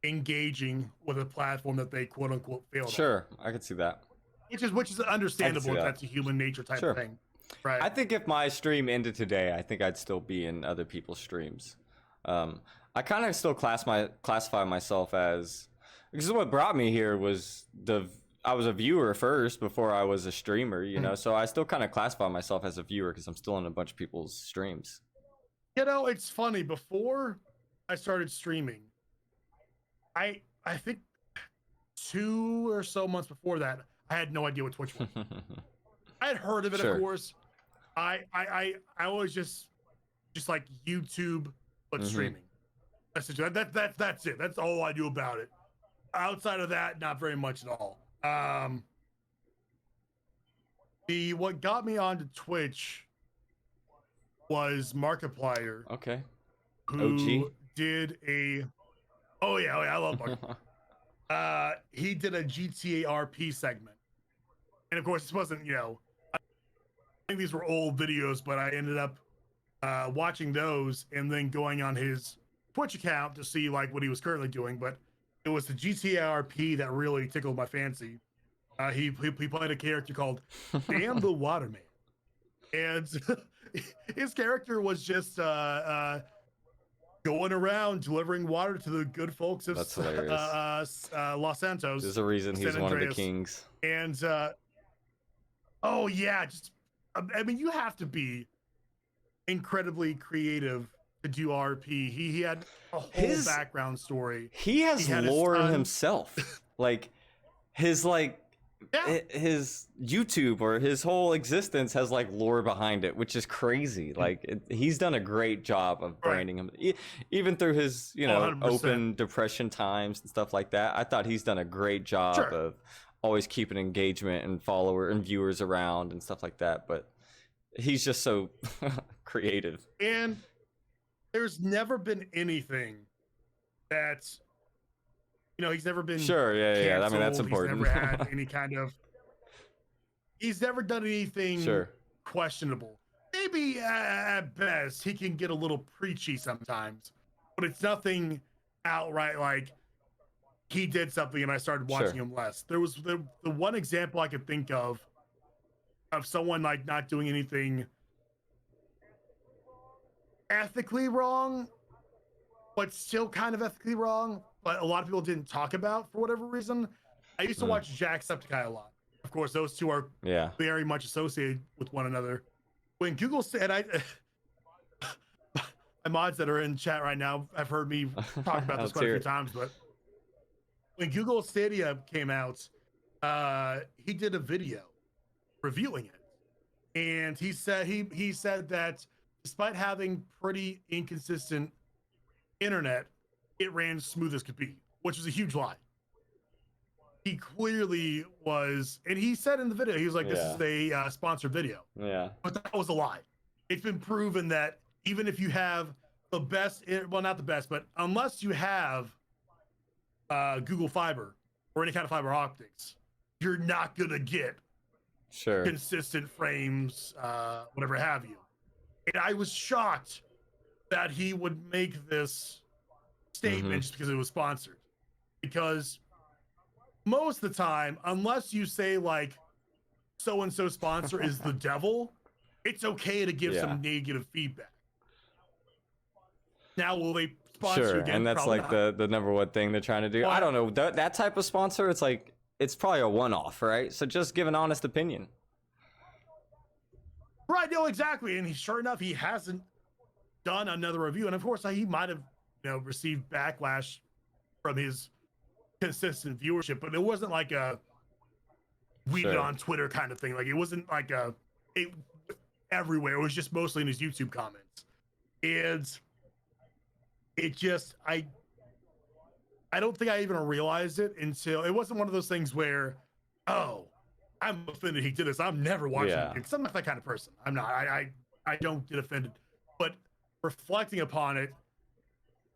engaging with a platform that they quote unquote failed. Sure, I can see that. Which is understandable if that's a human nature type of thing. Right. I think if my stream ended today, I think I'd still be in other people's streams. I kind of still classify myself as, because what brought me here was I was a viewer first before I was a streamer, so I still kind of classify myself as a viewer because I'm still in a bunch of people's streams. It's funny. Before I started streaming, I think 2 or so months before that, I had no idea what Twitch was. I had heard of it, Sure. of course. I always just like YouTube, but streaming. That's it. That's it. That's all I knew about it. Outside of that, not very much at all. What got me onto Twitch was Markiplier. Okay. Who OG. did a? Oh yeah, I love Markiplier. He did a GTA RP segment, and of course, this wasn't, I think these were old videos, but I ended up watching those and then going on his Twitch account to see like what he was currently doing. But it was the GTA RP that really tickled my fancy. He played a character called Damn the Waterman, and his character was just going around delivering water to the good folks of Los Santos. There's a reason he's San one of the Andreas. kings. And oh yeah, just I mean, you have to be incredibly creative to do RP. He had a whole background story. He has lore himself. Like his his YouTube or his whole existence has like lore behind it, which is crazy. Like he's done a great job of branding him, even through his 100%. Open depression times and stuff like that. I thought he's done a great job of always keeping engagement and follower and viewers around and stuff like that. But he's just so creative. And there's never been anything that's, he's never been yeah. I mean, that's important. He's never had any kind of. He's never done anything questionable. Maybe at best he can get a little preachy sometimes, but it's nothing outright like he did something and I started watching him less. There was the one example I could think of someone like not doing anything ethically wrong, but still kind of ethically wrong, but a lot of people didn't talk about for whatever reason. I used to watch Jacksepticeye a lot. Of course, those two are very much associated with one another. When Google said, my mods that are in chat right now have heard me talk about this quite a few times, but when Google Stadia came out, he did a video reviewing it, and he said that despite having pretty inconsistent internet, it ran smooth as could be, which is a huge lie. He clearly was, and he said in the video, he was like, this is a sponsored video. Yeah. But that was a lie. It's been proven that even if you have the best, well, not the best, but unless you have Google Fiber or any kind of fiber optics, you're not going to get consistent frames, whatever have you. And I was shocked that he would make this statement just because it was sponsored. Because most of the time, unless you say like so-and-so sponsor is the devil, it's okay to give some negative feedback. Now, will they sponsor you again? And that's probably like not. the number one thing they're trying to do. I don't know. That type of sponsor, it's like, it's probably a one-off, right? So just give an honest opinion. Right, no, exactly. And sure enough, he hasn't done another review. And of course, he might have received backlash from his consistent viewership, but it wasn't like a tweeted on Twitter kind of thing. Like it wasn't like it everywhere. It was just mostly in his YouTube comments. And it just I don't think I even realized it until it wasn't one of those things where, oh, I'm offended he did this. I'm never watching it. Because I'm not that kind of person. I'm not. I don't get offended. But reflecting upon it,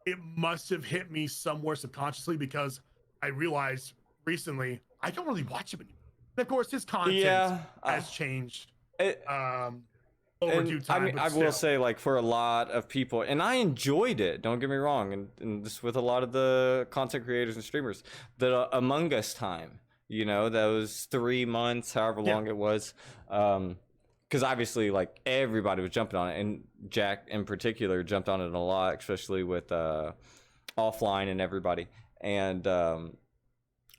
it must have hit me somewhere subconsciously because I realized recently I don't really watch him anymore. And of course, his content has changed over due time. I mean, I will say, like, for a lot of people, and I enjoyed it, don't get me wrong, and just with a lot of the content creators and streamers, the Among Us time, those 3 months, however long it was, because obviously, like, everybody was jumping on it, and Jack in particular jumped on it a lot, especially with offline and everybody. And I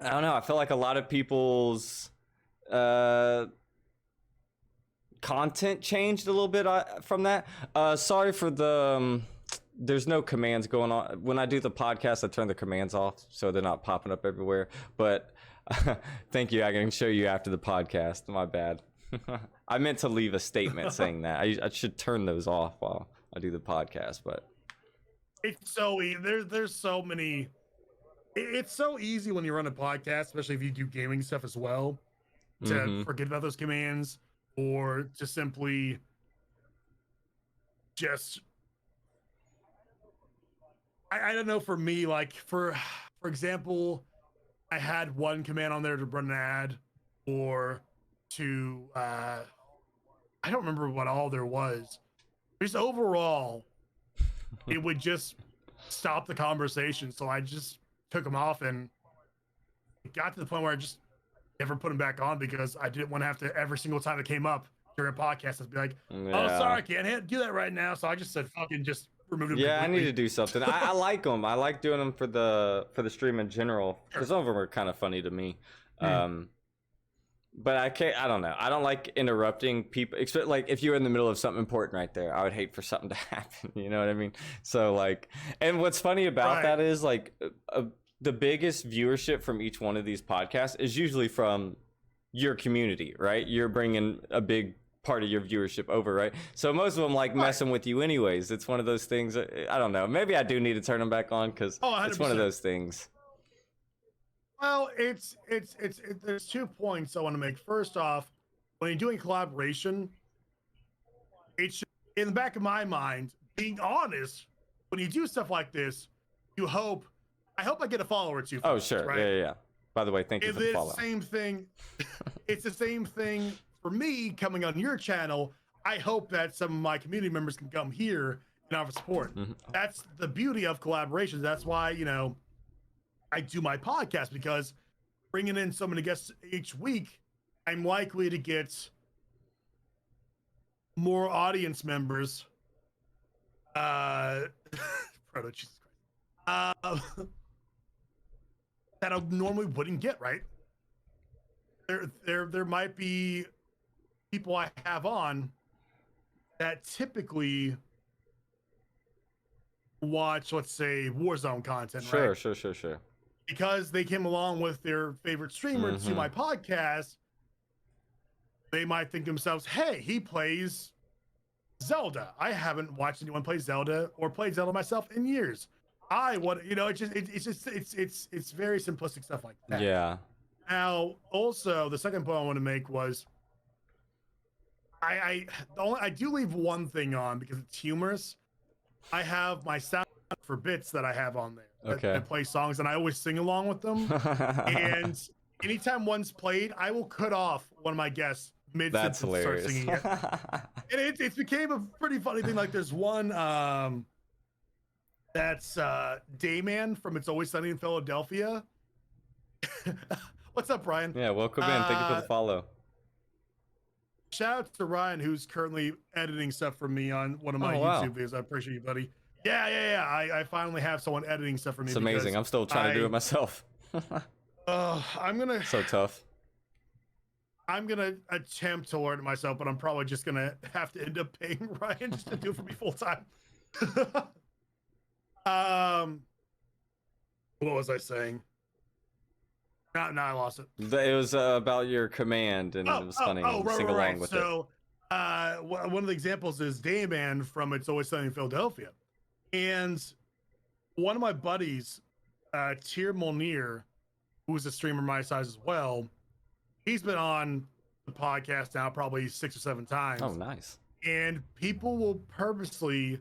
don't know, I feel like a lot of people's content changed a little bit from that. Sorry for the there's no commands going on. When I do the podcast, I turn the commands off so they're not popping up everywhere. But thank you. I can show you after the podcast. My bad. I meant to leave a statement saying that. I should turn those off while I do the podcast, but it's so there's so many. It's so easy when you run a podcast, especially if you do gaming stuff as well, to forget about those commands or to simply just. I don't know. For me, like for example, I had one command on there to run an ad or to I don't remember what all there was. Just overall, it would just stop the conversation. So I just took them off, and it got to the point where I just never put them back on because I didn't want to have to every single time it came up during a podcast, I'd be like, "Oh, sorry, I can't do that right now." So I just said, "Fucking just remove them." Yeah, completely. I need to do something. I like them. I like doing them for the stream in general. Because some of them are kind of funny to me. But I can't. I don't know. I don't like interrupting people. Except like if you're in the middle of something important right there, I would hate for something to happen. You know what I mean? So like, and what's funny about that is like the biggest viewership from each one of these podcasts is usually from your community, right? You're bringing a big part of your viewership over, right? So most of them like messing with you anyways. It's one of those things. I don't know. Maybe I do need to turn them back on because it's one of those things. Well, there's 2 points I want to make. First off, when you're doing collaboration, it should, in the back of my mind, being honest, when you do stuff like this, I hope I get a follower or two. Oh, sure. Right? Yeah. By the way, thank you for the follow. Same thing. It's the same thing for me coming on your channel. I hope that some of my community members can come here and offer support. That's the beauty of collaborations. That's why, I do my podcast, because bringing in so many guests each week, I'm likely to get more audience members. Proto, Jesus Christ. That I normally wouldn't get, right? There might be people I have on that typically watch, let's say, Warzone content, right? Sure. Because they came along with their favorite streamer to my podcast, they might think to themselves, hey, he plays Zelda. I haven't watched anyone play Zelda or played Zelda myself in years. I want, it's very simplistic stuff like that. Yeah. Now, also, the second point I want to make was I do leave one thing on because it's humorous. I have my sound for bits that I have on there that play songs, and I always sing along with them. And anytime one's played, I will cut off one of my guests mid-sentence and start singing it. And it became a pretty funny thing. Like there's one that's Dayman from It's Always Sunny in Philadelphia. What's up, Ryan? Yeah, welcome in. Thank you for the follow. Shout out to Ryan, who's currently editing stuff for me on one of my YouTube videos. I appreciate you, buddy. Yeah. I finally have someone editing stuff for me. It's amazing. I'm still trying to do it myself. I'm gonna. So tough. I'm gonna attempt to learn it myself, but I'm probably just gonna have to end up paying Ryan just to do it for me full time. What was I saying? No, I lost it. It was about your command, and it was funny. Sing along with it. So, one of the examples is Dayman from It's Always Sunny in Philadelphia, and one of my buddies, Tier Molnir, who's a streamer my size as well, he's been on the podcast now probably 6 or 7 times. Oh, nice. And people will purposely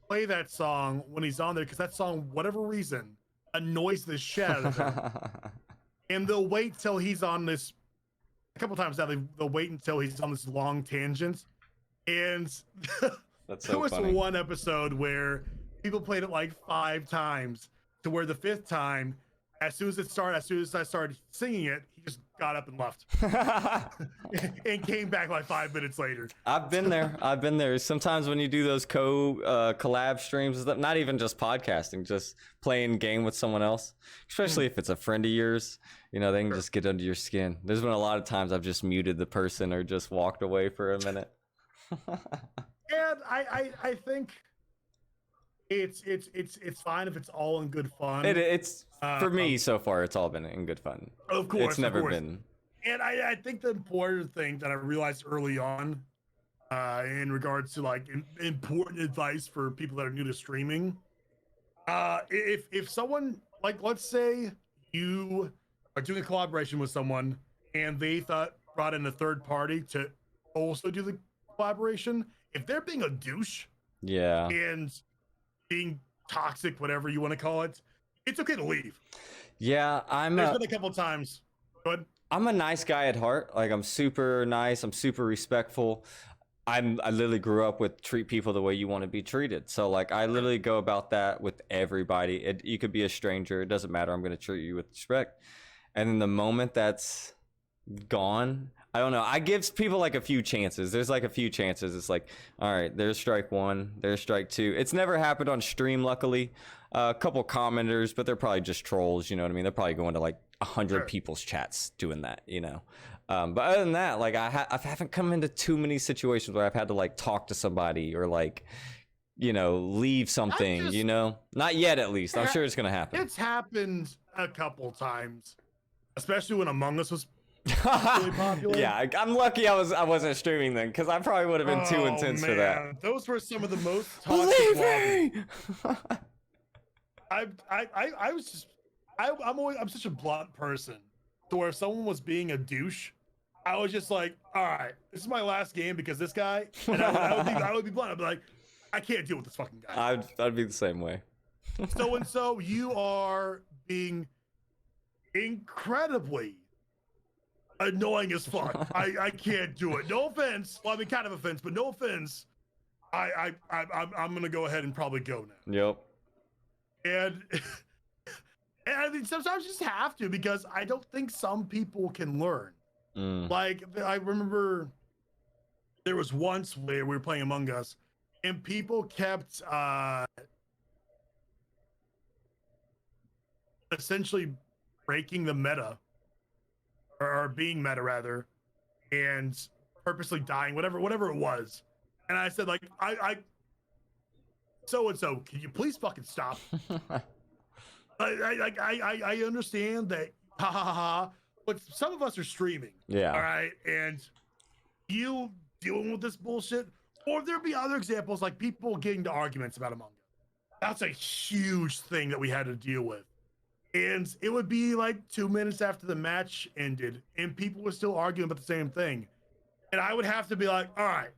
play that song when he's on there because that song, whatever reason, annoys the shit out of them. And they'll wait till he's on this. A couple times now, they'll wait until he's on this long tangent. And That's there so was funny. one episode where people played it like 5 times, to where the 5th time, as soon as I started singing it, he just got up and left and came back like 5 minutes later. I've been there. Sometimes when you do those collab streams, not even just podcasting, just playing game with someone else, especially if it's a friend of yours, they can just get under your skin. There's been a lot of times I've just muted the person or just walked away for a minute. And I think it's fine if it's all in good fun. It's for me Um, so far. It's all been in good fun. of It's course, of never course. been. And I think the important thing that I realized early on, in regards to like important advice for people that are new to streaming, if someone like, let's say you are doing a collaboration with someone and they thought brought in a third party to also do the collaboration, if they're being a douche Yeah. and being toxic, whatever you want to call it, it's okay to leave. Yeah, There's been a couple of times. Go ahead. I'm a nice guy at heart. Like I'm super nice. I'm super respectful. I literally grew up with treat people the way you want to be treated. So like I literally go about that with everybody. You could be a stranger. It doesn't matter. I'm gonna treat you with respect. And then the moment that's gone, I don't know. I give people like a few chances. There's like a few chances. It's like, all right, there's strike one, there's strike two. It's never happened on stream, luckily. A couple commenters, but they're probably just trolls. You know what I mean? They're probably going to like 100 Sure. people's chats doing that. You know. But other than that, like I haven't come into too many situations where I've had to like talk to somebody or like, you know, leave something. just You know, not yet at least. I'm sure it's gonna happen. It's happened a couple times, especially when Among Us was really popular. Yeah, I'm lucky I wasn't streaming then, because I probably would have been too intense for that. Those were some of the most toxic Believe me! I was just I'm such a blunt person. So where if someone was being a douche, I was just like, all right, this is my last game because this guy, and I would be blunt. I'd be like, I can't deal with this fucking guy. I'd be the same way. So and so, you are being incredibly annoying as fuck. I can't do it. No offense. Well, I mean, kind of offense, but no offense. I'm gonna go ahead and probably go now. Yep. And and I mean, sometimes you just have to, because I don't think some people can learn. Like I remember there was once where we were playing Among Us, and people kept essentially breaking the meta, or being meta rather, and purposely dying, whatever it was. And I said, like, I so and so, can you please fucking stop? I understand that, ha ha ha ha, but some of us are streaming. Yeah. All right, and you dealing with this bullshit, or there'd be other examples like people getting to arguments about Among Us. That's a huge thing that we had to deal with. And it would be like 2 minutes after the match ended, and people were still arguing about the same thing. And I would have to be like, all right,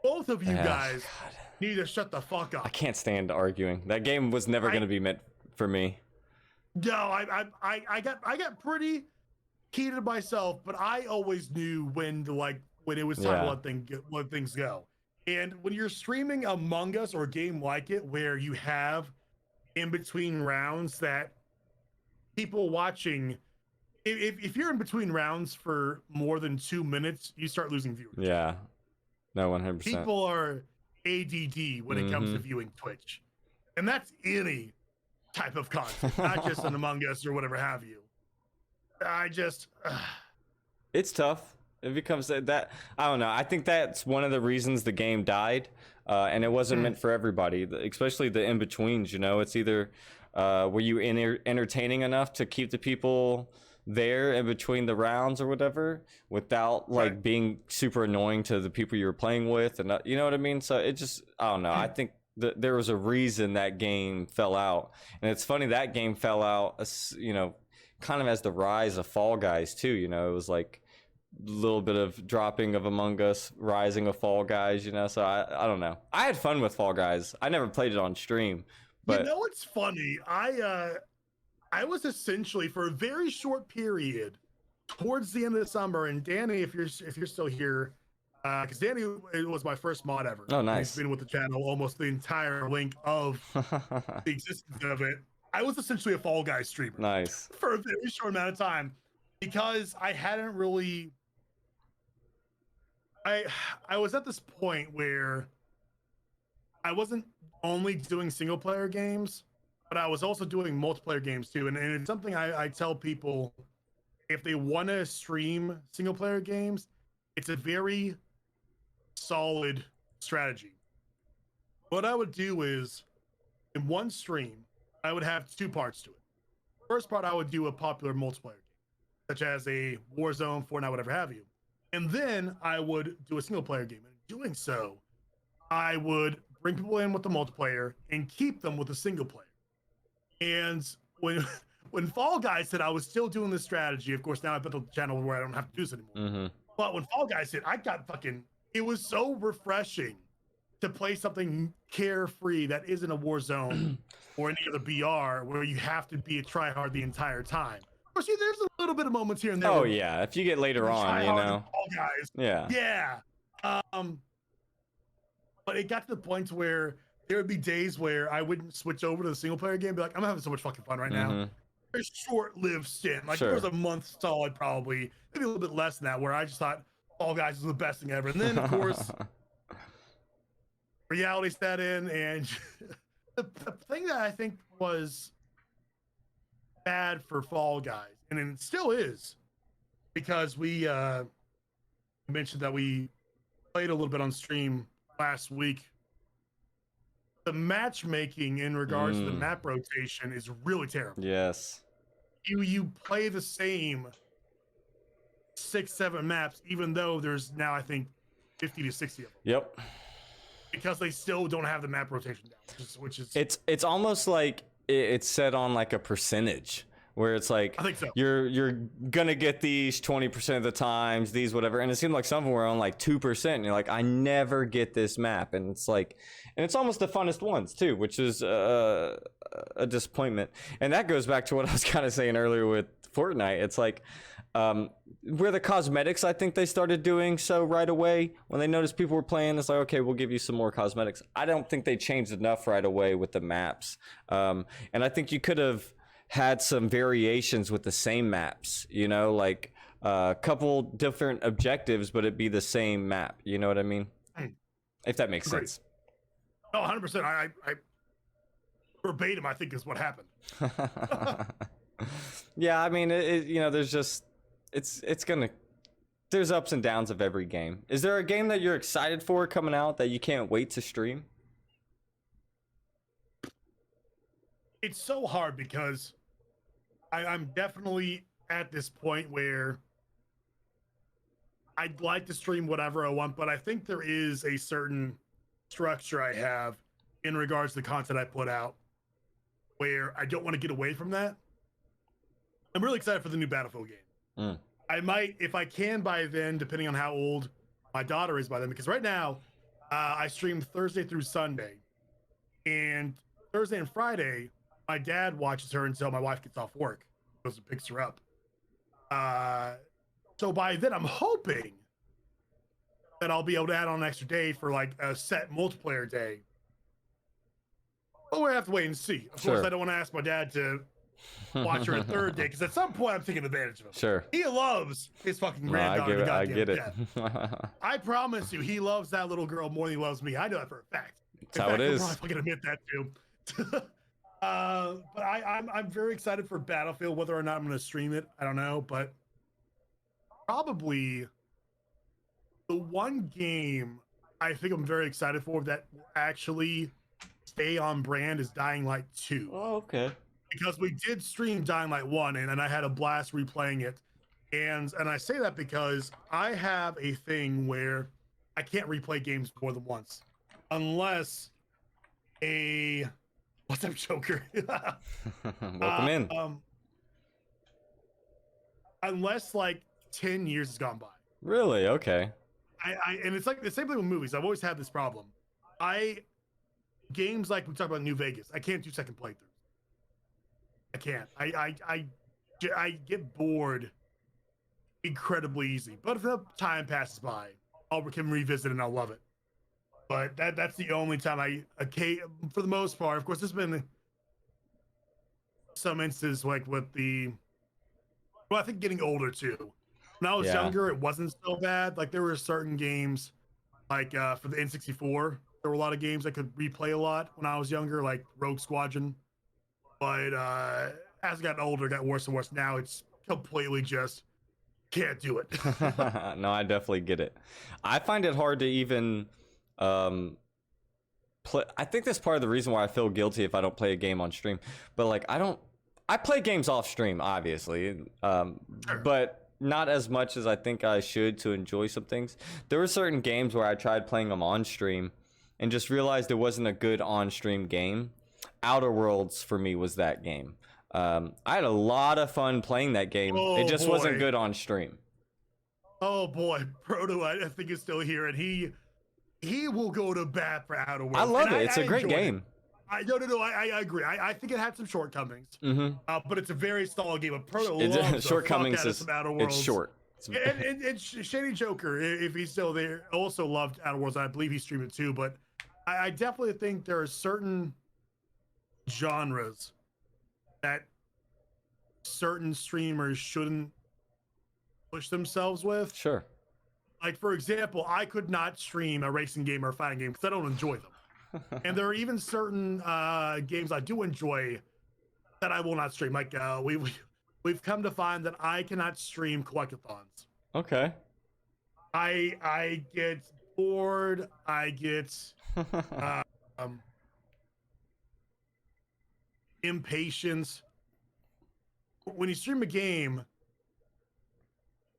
both of you guys need to shut the fuck up. I can't stand arguing. That game was never going to be meant for me. No, I got pretty heated myself, but I always knew when it was time to let things go. And when you're streaming Among Us or a game like it, where you have in between rounds that people watching, if you're in between rounds for more than 2 minutes, you start losing viewers. Yeah, no, 100%. People are ADD when it comes to viewing Twitch, and that's any type of content, not just an Among Us or whatever have you. It's tough. It becomes that I don't know. I think that's one of the reasons the game died, and it wasn't meant for everybody, especially the in betweens. You know, it's either were you entertaining enough to keep the people there in between the rounds or whatever, without like being super annoying to the people you were playing with, and you know what I mean. So it just, I don't know. I think there was a reason that game fell out, and it's funny that game fell out, you know, kind of as the rise of Fall Guys too. You know, it was like a little bit of dropping of Among Us, rising of Fall Guys, you know. So I don't know. I had fun with Fall Guys. I never played it on stream, but you know what's funny? I was essentially, for a very short period towards the end of the summer, and Danny, if you're still here, because Danny, it was my first mod ever. Oh, nice. He's been with the channel almost the entire length of the existence of it. I was essentially a Fall Guys streamer. Nice. For a very short amount of time, because I hadn't really. I was at this point where I wasn't only doing single player games, but I was also doing multiplayer games too. And it's something I tell people, if they want to stream single player games, it's a very solid strategy. What I would do is, in one stream, I would have two parts to it. First part, I would do a popular multiplayer game, such as a Warzone, Fortnite, whatever have you. And then I would do a single player game. And in doing so, I would bring people in with the multiplayer and keep them with the single player. And when Fall Guys said I was still doing this strategy, of course now I built a channel where I don't have to do this anymore. Mm-hmm. But when Fall Guys hit, I got fucking. It was so refreshing to play something carefree that isn't a Warzone or any other BR where you have to be a tryhard the entire time. But see, there's a little bit of moments here and there. Oh yeah, if you get later on, you know. Fall Guys. Yeah. Yeah. But it got to the point where there would be days where I wouldn't switch over to the single player game. Be like, I'm having so much fucking fun right now. A short-lived stint. Like, there was a month solid, probably, maybe a little bit less than that, where I just thought Fall Guys was the best thing ever. And then, of course, reality set in, and the thing that I think was bad for Fall Guys, and it still is, because we mentioned that we played a little bit on stream last week. The matchmaking in regards to the map rotation is really terrible. Yes. You play the same 6-7 maps, even though there's now, I think, 50 to 60 of them. Yep. Because they still don't have the map rotation down, which is it's almost like it's set on like a percentage where it's like, I think so. You're gonna get these 20% of the times, these whatever, and it seemed like some of them were on like 2%, and you're like, I never get this map, and it's like, and it's almost the funnest ones too, which is a disappointment. And that goes back to what I was kind of saying earlier with Fortnite. It's like, where the cosmetics, I think they started doing so right away when they noticed people were playing. It's like, okay, we'll give you some more cosmetics. I don't think they changed enough right away with the maps, and I think you could have had some variations with the same maps, you know, like a couple different objectives, but it'd be the same map. You know what I mean? If that makes sense. Oh, 100%. I verbatim, I think, is what happened. Yeah, I mean, you know, there's just, there's ups and downs of every game. Is there a game that you're excited for coming out that you can't wait to stream? It's so hard because I'm definitely at this point where I'd like to stream whatever I want, but I think there is a certain structure I have in regards to the content I put out where I don't want to get away from that. I'm really excited for the new Battlefield game. I might, if I can by then, depending on how old my daughter is by then, because right now I stream Thursday through Sunday, and Thursday and Friday, my dad watches her until my wife gets off work, goes and picks her up. So by then, I'm hoping that I'll be able to add on an extra day for like a set multiplayer day. But we have to wait and see. Of course, I don't want to ask my dad to watch her a third day, because at some point I'm taking advantage of him. Sure. He loves his fucking granddaughter. I get it. I promise you, he loves that little girl more than he loves me. I know that for a fact. That's how it is. I'm probably gonna admit that too. But I'm very excited for Battlefield. Whether or not I'm going to stream it, I don't know. But probably the one game I think I'm very excited for that will actually stay on brand is Dying Light 2. Oh, okay. Because we did stream Dying Light 1, and I had a blast replaying it. And I say that because I have a thing where I can't replay games more than once. Unless what's up, Joker? Welcome in. Unless like 10 years has gone by. Really? Okay. And it's like the same thing with movies. I've always had this problem. Games like we talked about New Vegas, I can't do second playthroughs. I can't. I get bored incredibly easy. But if the time passes by, I can revisit it and I'll love it. But that's the only time for the most part. Of course, there's been some instances like with I think getting older too. When I was younger, it wasn't so bad. Like there were certain games, like for the N64, there were a lot of games I could replay a lot when I was younger, like Rogue Squadron. But as I got older, it got worse and worse. Now it's completely just can't do it. No, I definitely get it. I find it hard to even play. I think that's part of the reason why I feel guilty if I don't play a game on stream. But like, I don't. I play games off stream, obviously, Sure. but not as much as I think I should to enjoy some things. There were certain games where I tried playing them on stream, and just realized it wasn't a good on stream game. Outer Worlds for me was that game. I had a lot of fun playing that game. It Oh just wasn't boy. good on stream. Oh boy, Proto, I think is still here, and he will go to bat for Outer Worlds. I love And it. It's a great enjoyed it. game. No, I agree. I think it had some shortcomings, Mm-hmm. but it's a very solid game. But Proto It's loves the shortcomings fuck out of is some Outer it's Worlds. short. It's, And Shady Joker, if he's still there, also loved Outer Worlds. I believe he streamed it too. But I definitely think there are certain genres that certain streamers shouldn't push themselves with. sure. Like, for example, I could not stream a racing game or a fighting game because I don't enjoy them. And there are even certain games I do enjoy that I will not stream. Like we've come to find that I cannot stream collectathons. Okay. I get bored. I get um, impatient. When you stream a game,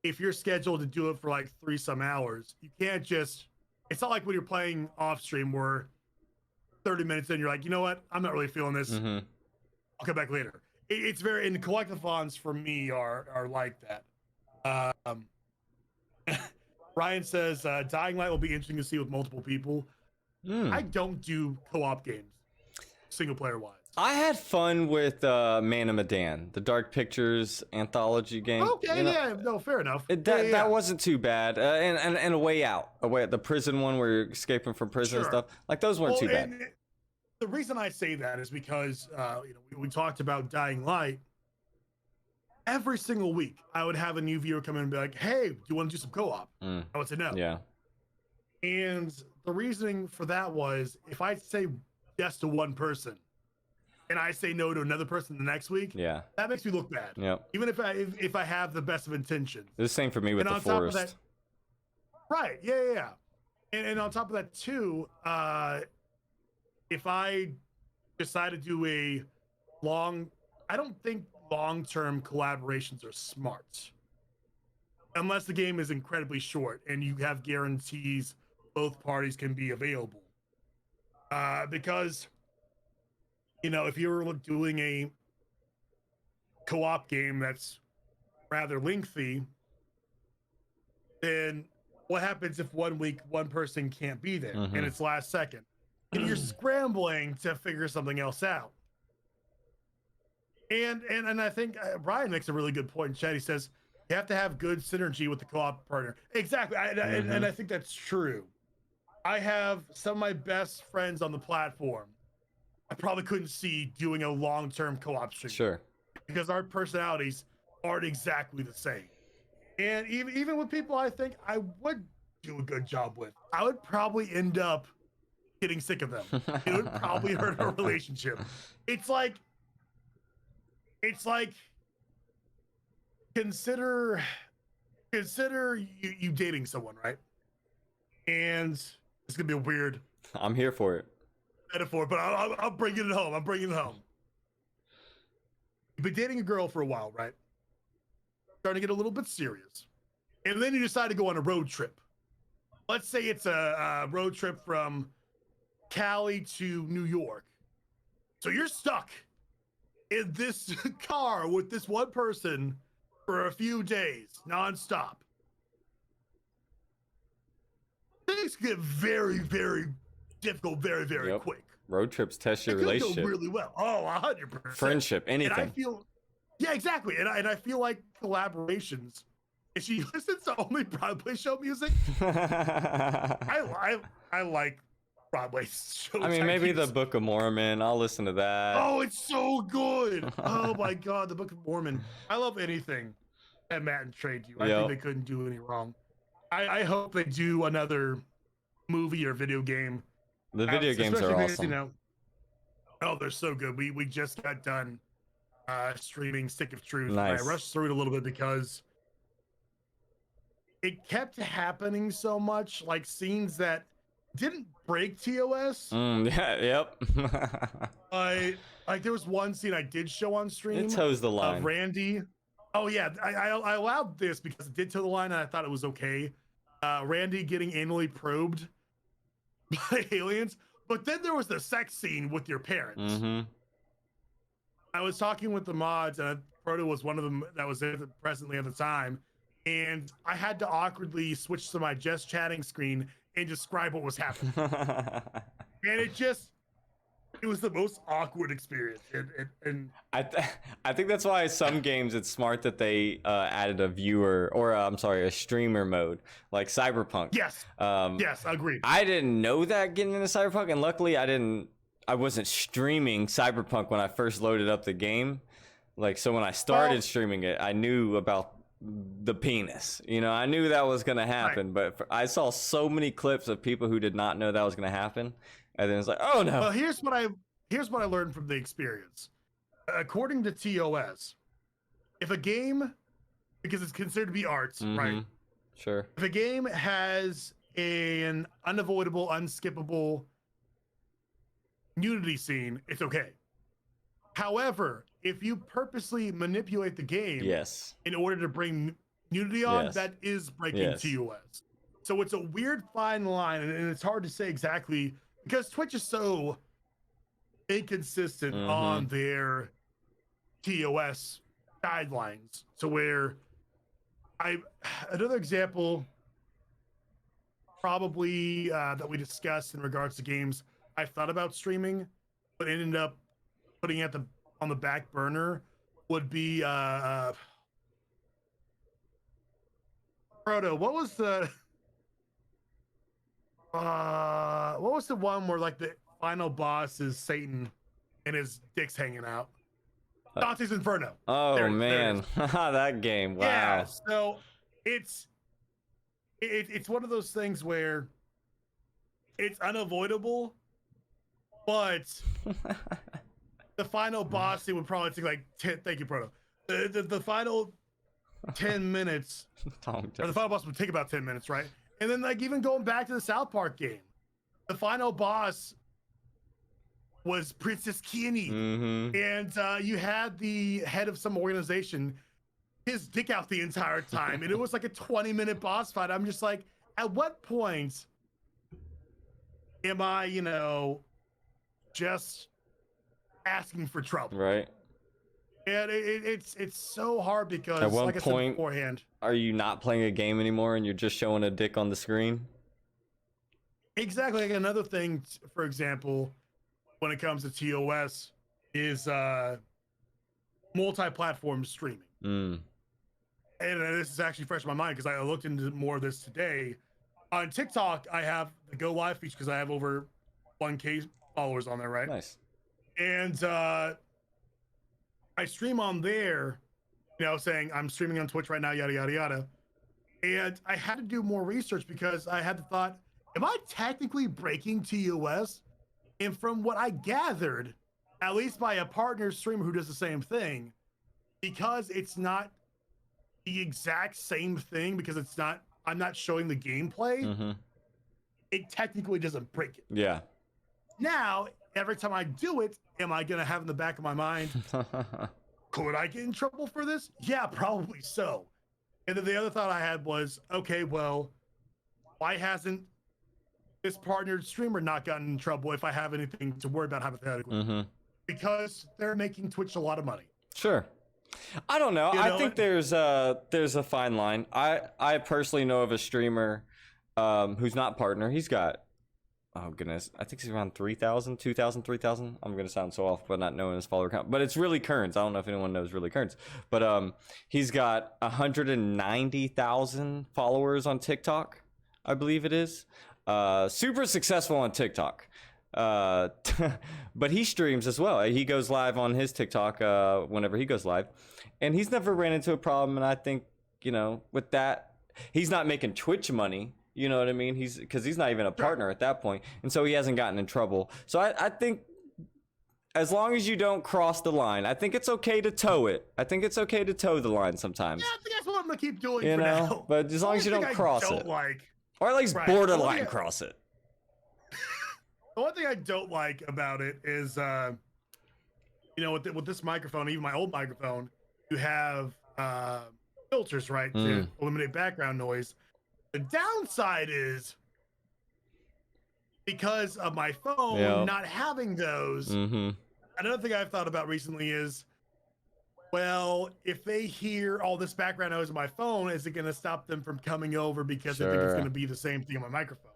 if you're scheduled to do it for like 3 some hours, you can't just. It's not like when you're playing off stream where 30 minutes in, you're like, you know what? I'm not really feeling this. Mm-hmm. I'll come back later. It's very, and collectathons for me are like that. Ryan says Dying Light will be interesting to see with multiple people. I don't do co-op games, single player wise. I had fun with Man of Medan, the Dark Pictures anthology game. Okay, you know, yeah, no, fair enough. that wasn't too bad. And a way out, the prison one where you're escaping from prison and Sure. stuff. Like those weren't too bad. And the reason I say that is because we talked about Dying Light. Every single week, I would have a new viewer come in and be like, "Hey, do you want to do some co-op?" I would say no. Yeah. And the reasoning for that was if I say yes to one person and I say no to another person the next week, Yeah. that makes me look bad. Yep. Even if I have the best of intentions. It was the same for me with And the on top of forest. that, right? Yeah. And on top of that too, if I decide to do I don't think long-term collaborations are smart unless the game is incredibly short and you have guarantees both parties can be available. Because if you're doing a co-op game that's rather lengthy, then what happens if 1 week one person can't be there and it's last second and you're scrambling to figure something else out? And I think Brian makes a really good point in chat. He says you have to have good synergy with the co-op partner. Exactly. And I think that's true. I have some of my best friends on the platform. I probably couldn't see doing a long-term co-op stream. Sure. Because our personalities aren't exactly the same. And even with people I think I would do a good job with, I would probably end up getting sick of them. It would probably hurt our relationship. It's like consider you dating someone, right? And it's gonna be a weird I'm here for it. metaphor, but I'll bring it home. I'm bringing it home. You've been dating a girl for a while, right? Starting to get a little bit serious. And then you decide to go on a road trip. Let's say it's a road trip from Cali to New York. So you're stuck in this car with this one person for a few days, nonstop. Things get very, very difficult, very, very Yep. quick. Road trips test your It could relationship, go really well. Oh, 100%. friendship, And I anything. feel, yeah, exactly. And I feel like collaborations. If she listens to only Broadway show music, I like Broadway show. I mean, type maybe the music. Book of Mormon. I'll listen to that. Oh, it's so good. Oh my God, the Book of Mormon. I love anything that Matt and Trey do. I Yep. think they couldn't do any wrong. I hope they do another movie or video game. The video games Especially are because, awesome. oh, they're so good. We just got done streaming Stick of Truth. Nice. I rushed through it a little bit because it kept happening so much, like scenes that didn't break TOS. Yeah, yep. Like there was one scene I did show on stream. It toes the line. Of Randy. Oh yeah, I allowed this because it did toe the line and I thought it was okay. Randy getting anally probed by aliens, but then there was the sex scene with your parents. Mm-hmm. I was talking with the mods, and Proto was one of them that was there presently at the time, and I had to awkwardly switch to my just chatting screen and describe what was happening. And it was the most awkward experience. And I think that's why some games it's smart that they added a viewer or I'm sorry, a streamer mode like Cyberpunk. yes, yes, agreed. I didn't know that getting into Cyberpunk, and luckily I wasn't streaming Cyberpunk when I first loaded up the game. Like, so when I started streaming it, I knew about the penis. You know, I knew that was gonna happen, right. but I saw so many clips of people who did not know that was gonna happen. And then it's like, oh no. Well, here's what I learned from the experience. According to TOS, if a game, because it's considered to be arts, right? Sure. If a game has an unavoidable, unskippable nudity scene, it's okay. However, if you purposely manipulate the game Yes. in order to bring nudity on, Yes. that is breaking Yes. TOS. So it's a weird fine line, and it's hard to say exactly because Twitch is so inconsistent on their TOS guidelines. So where another example probably that we discussed in regards to games I thought about streaming, but ended up putting it on the back burner would be Proto. What was the one where like the final boss is Satan and his dick's hanging out? Dante's Inferno. Oh man, that game! Wow. Yeah, so it's one of those things where it's unavoidable, but the final boss, it would probably take like 10. Thank you, Proto. The final 10 minutes, or the final boss would take about 10 minutes, right? And then like even going back to the South Park game, the final boss was Princess Kenny, and you had the head of some organization, his dick out the entire time, and it was like a 20-minute boss fight. I'm just like, at what point am I, just asking for trouble? Right. And it's so hard because, at one like I said point, beforehand, are you not playing a game anymore and you're just showing a dick on the screen? Exactly. Like another thing, for example, when it comes to TOS is multi-platform streaming. And this is actually fresh in my mind because I looked into more of this today. On TikTok, I have the Go Live feature because I have over 1K followers on there, right? Nice. And I stream on there, saying I'm streaming on Twitch right now, yada, yada, yada. And I had to do more research because I had the thought, am I technically breaking TOS? And from what I gathered, at least by a partner streamer who does the same thing, because it's not the exact same thing, because I'm not showing the gameplay, it technically doesn't break it. Yeah. Now, every time I do it, am I going to have in the back of my mind, could I get in trouble for this? Yeah, probably so. And then the other thought I had was, okay, well, why hasn't this partnered streamer not gotten in trouble if I have anything to worry about hypothetically? Because they're making Twitch a lot of money. Sure. I don't know. I think there's a fine line. I personally know of a streamer who's not partner. He's got, oh goodness, I think he's around 3,000, 2,000, 3,000. I'm gonna sound so off by not knowing his follower count, but it's Really Kearns. I don't know if anyone knows Really Kearns, but he's got 190,000 followers on TikTok, I believe it is. Super successful on TikTok. But he streams as well. He goes live on his TikTok whenever he goes live, and he's never ran into a problem. And I think, with that, he's not making Twitch money. You know what I mean? Because he's not even a partner at that point, and so he hasn't gotten in trouble. So I think as long as you don't cross the line, I think it's okay to toe it. I think it's okay to toe the line sometimes. Yeah, I think that's what I'm gonna keep doing for now. But as long as you don't cross it, or at least borderline cross it. The one thing I don't like about it is, with this microphone, even my old microphone, you have filters, right, to eliminate background noise. The downside is because of my phone not having those. Another thing I've thought about recently is, well, if they hear all this background noise on my phone, is it going to stop them from coming over because they think it's going to be the same thing on my microphone?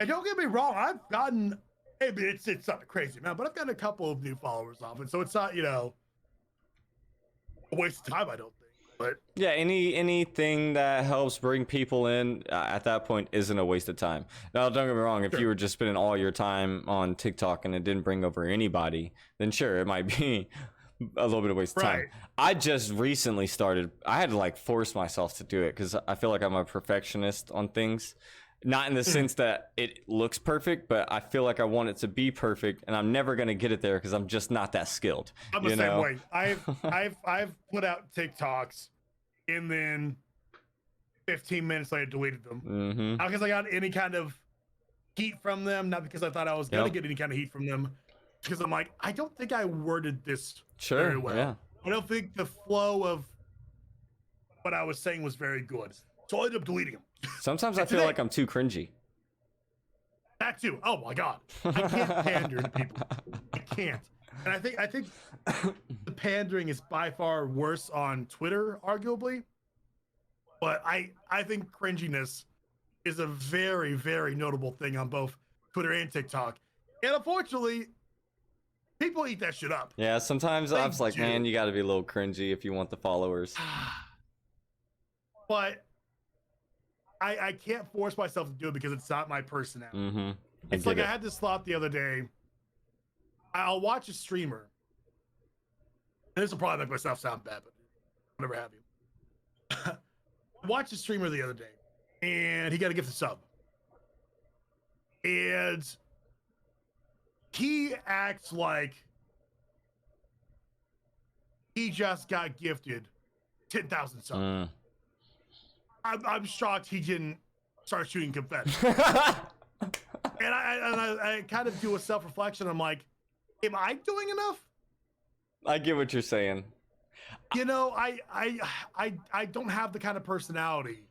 And don't get me wrong, I've gotten, maybe it's not a crazy amount, but I've gotten a couple of new followers off it. So it's not, a waste of time, I don't think. But yeah, anything that helps bring people in at that point isn't a waste of time. Now, don't get me wrong, if you were just spending all your time on TikTok and it didn't bring over anybody, then sure, it might be a little bit of waste of time. I just recently started, I had to like force myself to do it because I feel like I'm a perfectionist on things. Not in the sense that it looks perfect, but I feel like I want it to be perfect, and I'm never gonna get it there because I'm just not that skilled. I'm the same way. I've put out TikToks and then 15 minutes later deleted them. Not because I got any kind of heat from them, not because I thought I was gonna get any kind of heat from them, because I'm like, I don't think I worded this very well. Yeah. I don't think the flow of what I was saying was very good, so I ended up deleting them. Sometimes I feel like I'm too cringy. That too. Oh my god, I can't pander to people. I can't. And I think the pandering is by far worse on Twitter, arguably. But I think cringiness is a very, very notable thing on both Twitter and TikTok. And unfortunately, people eat that shit up. Yeah, sometimes I was like, man, you got to be a little cringy if you want the followers. But I can't force myself to do it because it's not my personality. It's like I had this thought the other day. I'll watch a streamer. And this will probably make myself sound bad, but whatever have you. I watched a streamer the other day, and he got a gift of sub. And he acts like he just got gifted 10,000 subs. I'm shocked he didn't start shooting confetti. And I kind of do a self-reflection. I'm like, am I doing enough? I get what you're saying. I don't have the kind of personality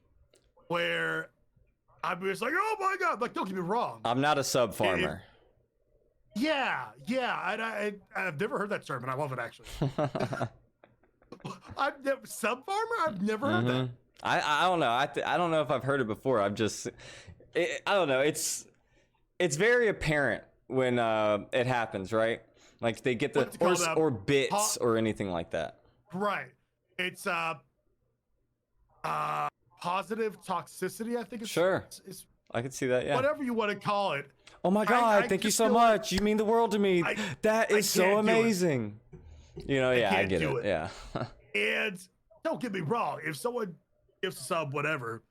where I'm just like, oh my god, like, don't get me wrong. I'm not a sub farmer. Yeah. I've never heard that term, and I love it actually. Sub farmer? I've never heard that. I don't know. I don't know if I've heard it before. I don't know. It's very apparent when it happens, right? Like they get the or bits or anything like that. Right. It's positive toxicity, I think it's sure. I can see that, yeah. Whatever you want to call it. Oh my god, thank you so much. You mean the world to me. That is so amazing. I get it. Yeah. And don't get me wrong, if someone gives a sub, whatever,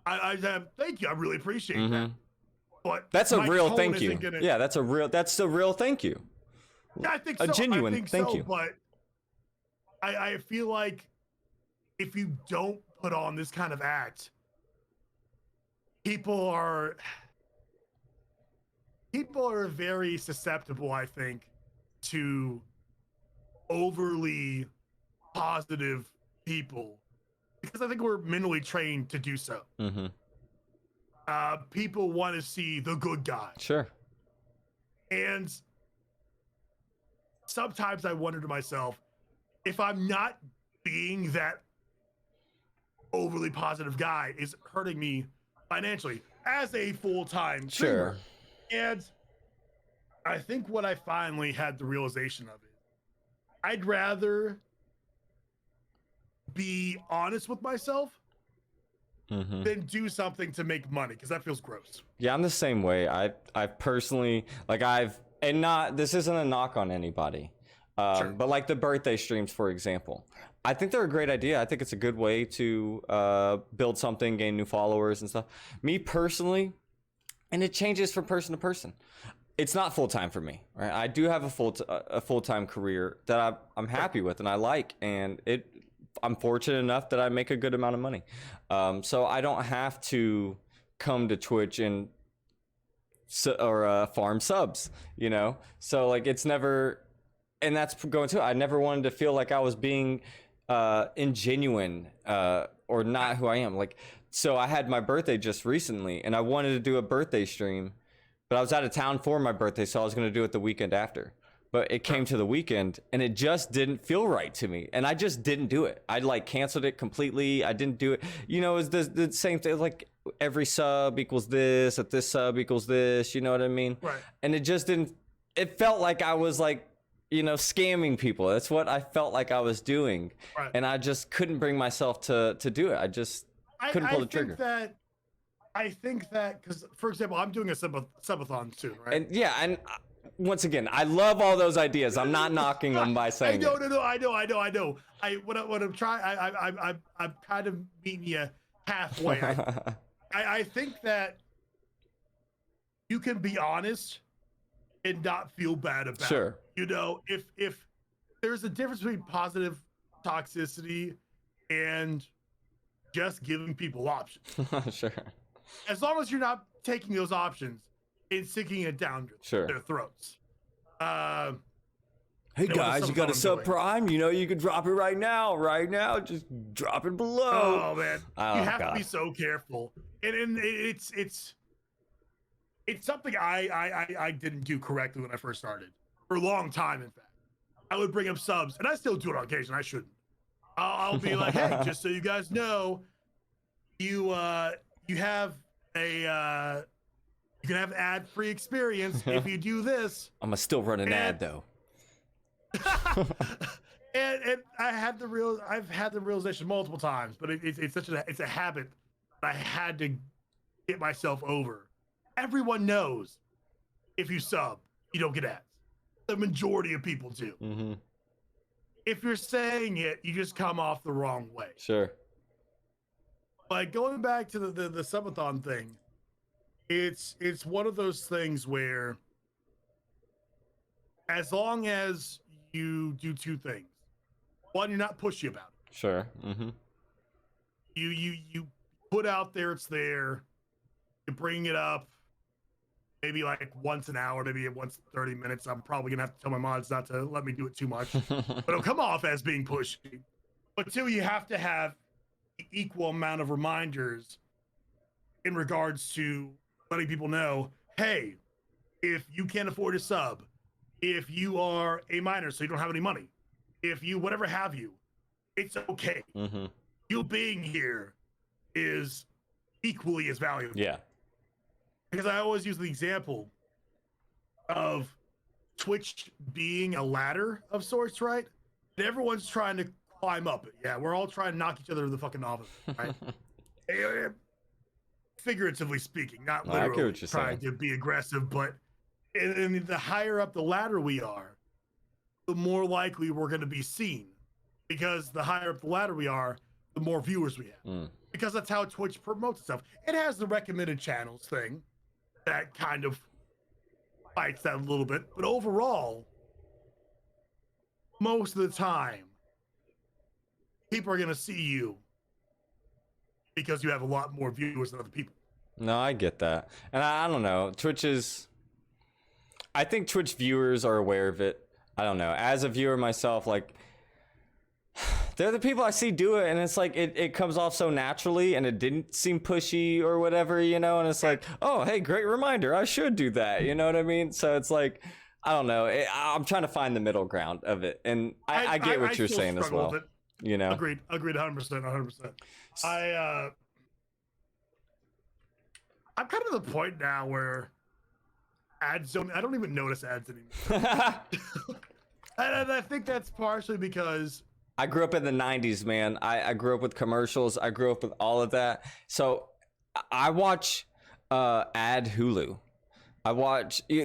I thank you. I really appreciate that. But that's a real thank you. Yeah, that's a real thank you. Yeah, I think so. A genuine thank you. But I feel like if you don't put on this kind of act, people are very susceptible, I think, to overly positive people, because I think we're mentally trained to do so. People want to see the good guy. Sure. And sometimes I wonder to myself, if I'm not being that overly positive guy, is hurting me financially as a full-time streamer. And I think what I finally had the realization of it, I'd rather be honest with myself than do something to make money, because that feels gross. Yeah, I'm the same way. I personally, like, this isn't a knock on anybody, but like the birthday streams, for example, I think they're a great idea. I think it's a good way to build something, gain new followers and stuff. Me personally, and it changes from person to person. It's not full time for me, right? I do have a full-time career that I'm happy with and I like, and I'm fortunate enough that I make a good amount of money. So I don't have to come to Twitch and farm subs, you know. So like it's never, and that's going to. I never wanted to feel like I was being ingenuine or not who I am. Like, so I had my birthday just recently, and I wanted to do a birthday stream, but I was out of town for my birthday, so I was going to do it the weekend after. But it came to the weekend, and it just didn't feel right to me, and I just didn't do it. I like canceled it completely. I didn't do it. You know, it's the same thing. Like every sub equals this, at this sub equals this. You know what I mean? Right. And it just didn't. It felt like I was like, you know, scamming people. That's what I felt like I was doing, Right. and I just couldn't bring myself to do it. I just couldn't pull the trigger. I think that because, for example, I'm doing a subathon soon, right? And yeah, and once again, I love all those ideas. I'm not knocking them by saying I know. What I'm trying, I'm kind of meeting you halfway. I think that you can be honest and not feel bad about Sure. it. You know, if there's a difference between positive toxicity and just giving people options. Sure. As long as you're not taking those options and sinking it down their throats. Hey guys, you got a subprime? You know, you can drop it right now. Just drop it below. Oh man, you have to be so careful. And it's something I didn't do correctly when I first started. For a long time, in fact. I would bring up subs, and I still do it on occasion. I shouldn't. I'll be like, hey, just so you guys know, you have a you can have ad-free experience if you do this. I'm gonna still run an ad though. and I've had the realization multiple times, but it's a habit that I had to get myself over. Everyone knows if you sub, you don't get ads. The majority of people do. Mm-hmm. If you're saying it, you just come off the wrong way. Sure. Like going back to the subathon thing, it's one of those things where as long as you do two things. One, you're not pushy about it. Sure. Mm-hmm. You put out there, it's there. You bring it up maybe like once an hour, maybe once 30 minutes. I'm probably gonna have to tell my mods not to let me do it too much. But it'll come off as being pushy. But two, you have to have the equal amount of reminders in regards to letting people know, hey, if you can't afford a sub, if you are a minor so you don't have any money, if you whatever have you, it's okay. Mm-hmm. You being here is equally as valuable. Yeah. Because I always use the example of Twitch being a ladder of sorts, right? And everyone's trying to climb up it. Yeah, we're all trying to knock each other in the fucking office, right? Figuratively speaking, not literally trying to be aggressive, but and the higher up the ladder we are, the more likely we're going to be seen. Because the higher up the ladder we are, the more viewers we have. Because that's how Twitch promotes itself. It has the recommended channels thing that kind of fights that a little bit. But overall, most of the time, people are going to see you because you have a lot more viewers than other people. No, I get that. And I don't know. I think Twitch viewers are aware of it. I don't know. As a viewer myself, like, they're the people I see do it, and it's like it comes off so naturally, and it didn't seem pushy or whatever, you know. And it's like, oh, hey, great reminder, I should do that. You know what I mean? So it's like, I don't know. I'm trying to find the middle ground of it, and I get what you're saying as well. You know, agreed, 100%. I'm kind of at the point now where ads I don't even notice ads anymore. And I think that's partially because I grew up in the 90s, man. I grew up with commercials. I grew up with all of that. So I watch ad Hulu.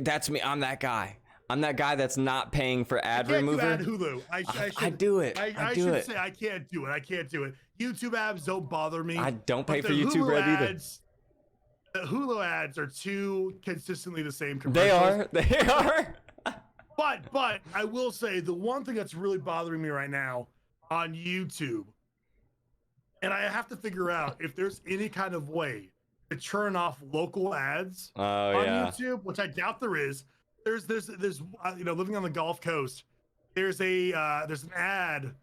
That's me. I'm that guy. I'm that guy that's not paying for ad remover. I can't do ad Hulu. I do it. I should say I can't do it. YouTube ads don't bother me. I don't pay for YouTube Red either. The Hulu ads are too consistently the same commercials. They are. But I will say the one thing that's really bothering me right now on YouTube, and I have to figure out if there's any kind of way to turn off local ads Oh on yeah. YouTube, which I doubt there is. There's you know, living on the Gulf Coast, there's an ad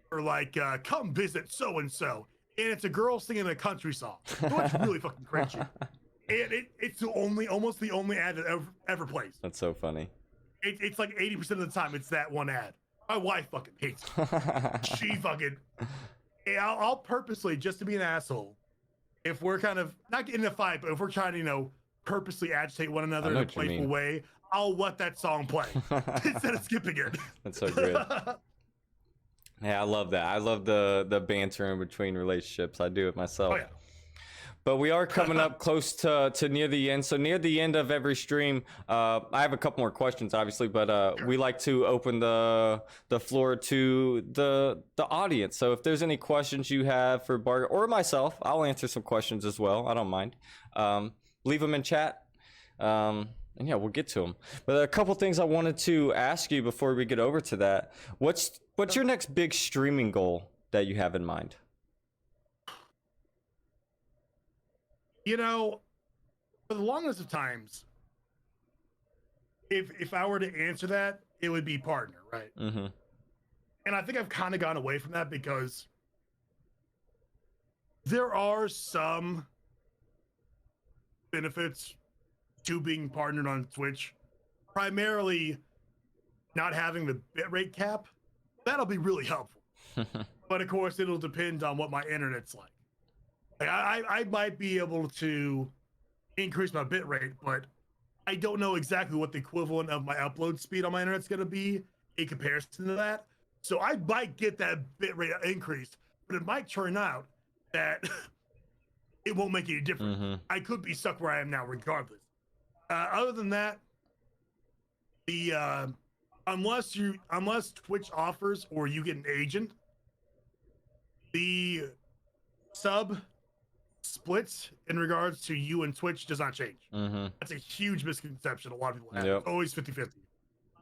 for like come visit so and so, and it's a girl singing a country song. So it's really fucking cringy. And it's almost the only ad that ever plays. That's so funny. It's like 80% of the time it's that one ad. My wife fucking hates it. She fucking. I'll purposely, just to be an asshole, if we're kind of not getting in a fight, but if we're trying to, you know, purposely agitate one another in a playful way, I'll let that song play instead of skipping it. That's so good. Yeah, I love that. I love the banter in between relationships. I do it myself. Oh yeah. But we are coming up close to near the end. So near the end of every stream, I have a couple more questions, obviously, but we like to open the floor to the audience. So if there's any questions you have for Bargain or myself, I'll answer some questions as well. I don't mind. Leave them in chat. And yeah, we'll get to them. But a couple things I wanted to ask you before we get over to that. What's your next big streaming goal that you have in mind? You know, for the longest of times, if I were to answer that, it would be partner, right? Mm-hmm. And I think I've kind of gone away from that because there are some benefits to being partnered on Twitch, primarily not having the bitrate cap. That'll be really helpful. But of course, it'll depend on what my internet's like. Like I might be able to increase my bitrate, but I don't know exactly what the equivalent of my upload speed on my internet's going to be in comparison to that. So I might get that bitrate increased, but it might turn out that it won't make any difference. Mm-hmm. I could be stuck where I am now regardless. Other than that, the unless Twitch offers or you get an agent, the sub splits in regards to you and Twitch does not change. Mm-hmm. That's a huge misconception a lot of people have. Yep. It's always 50-50.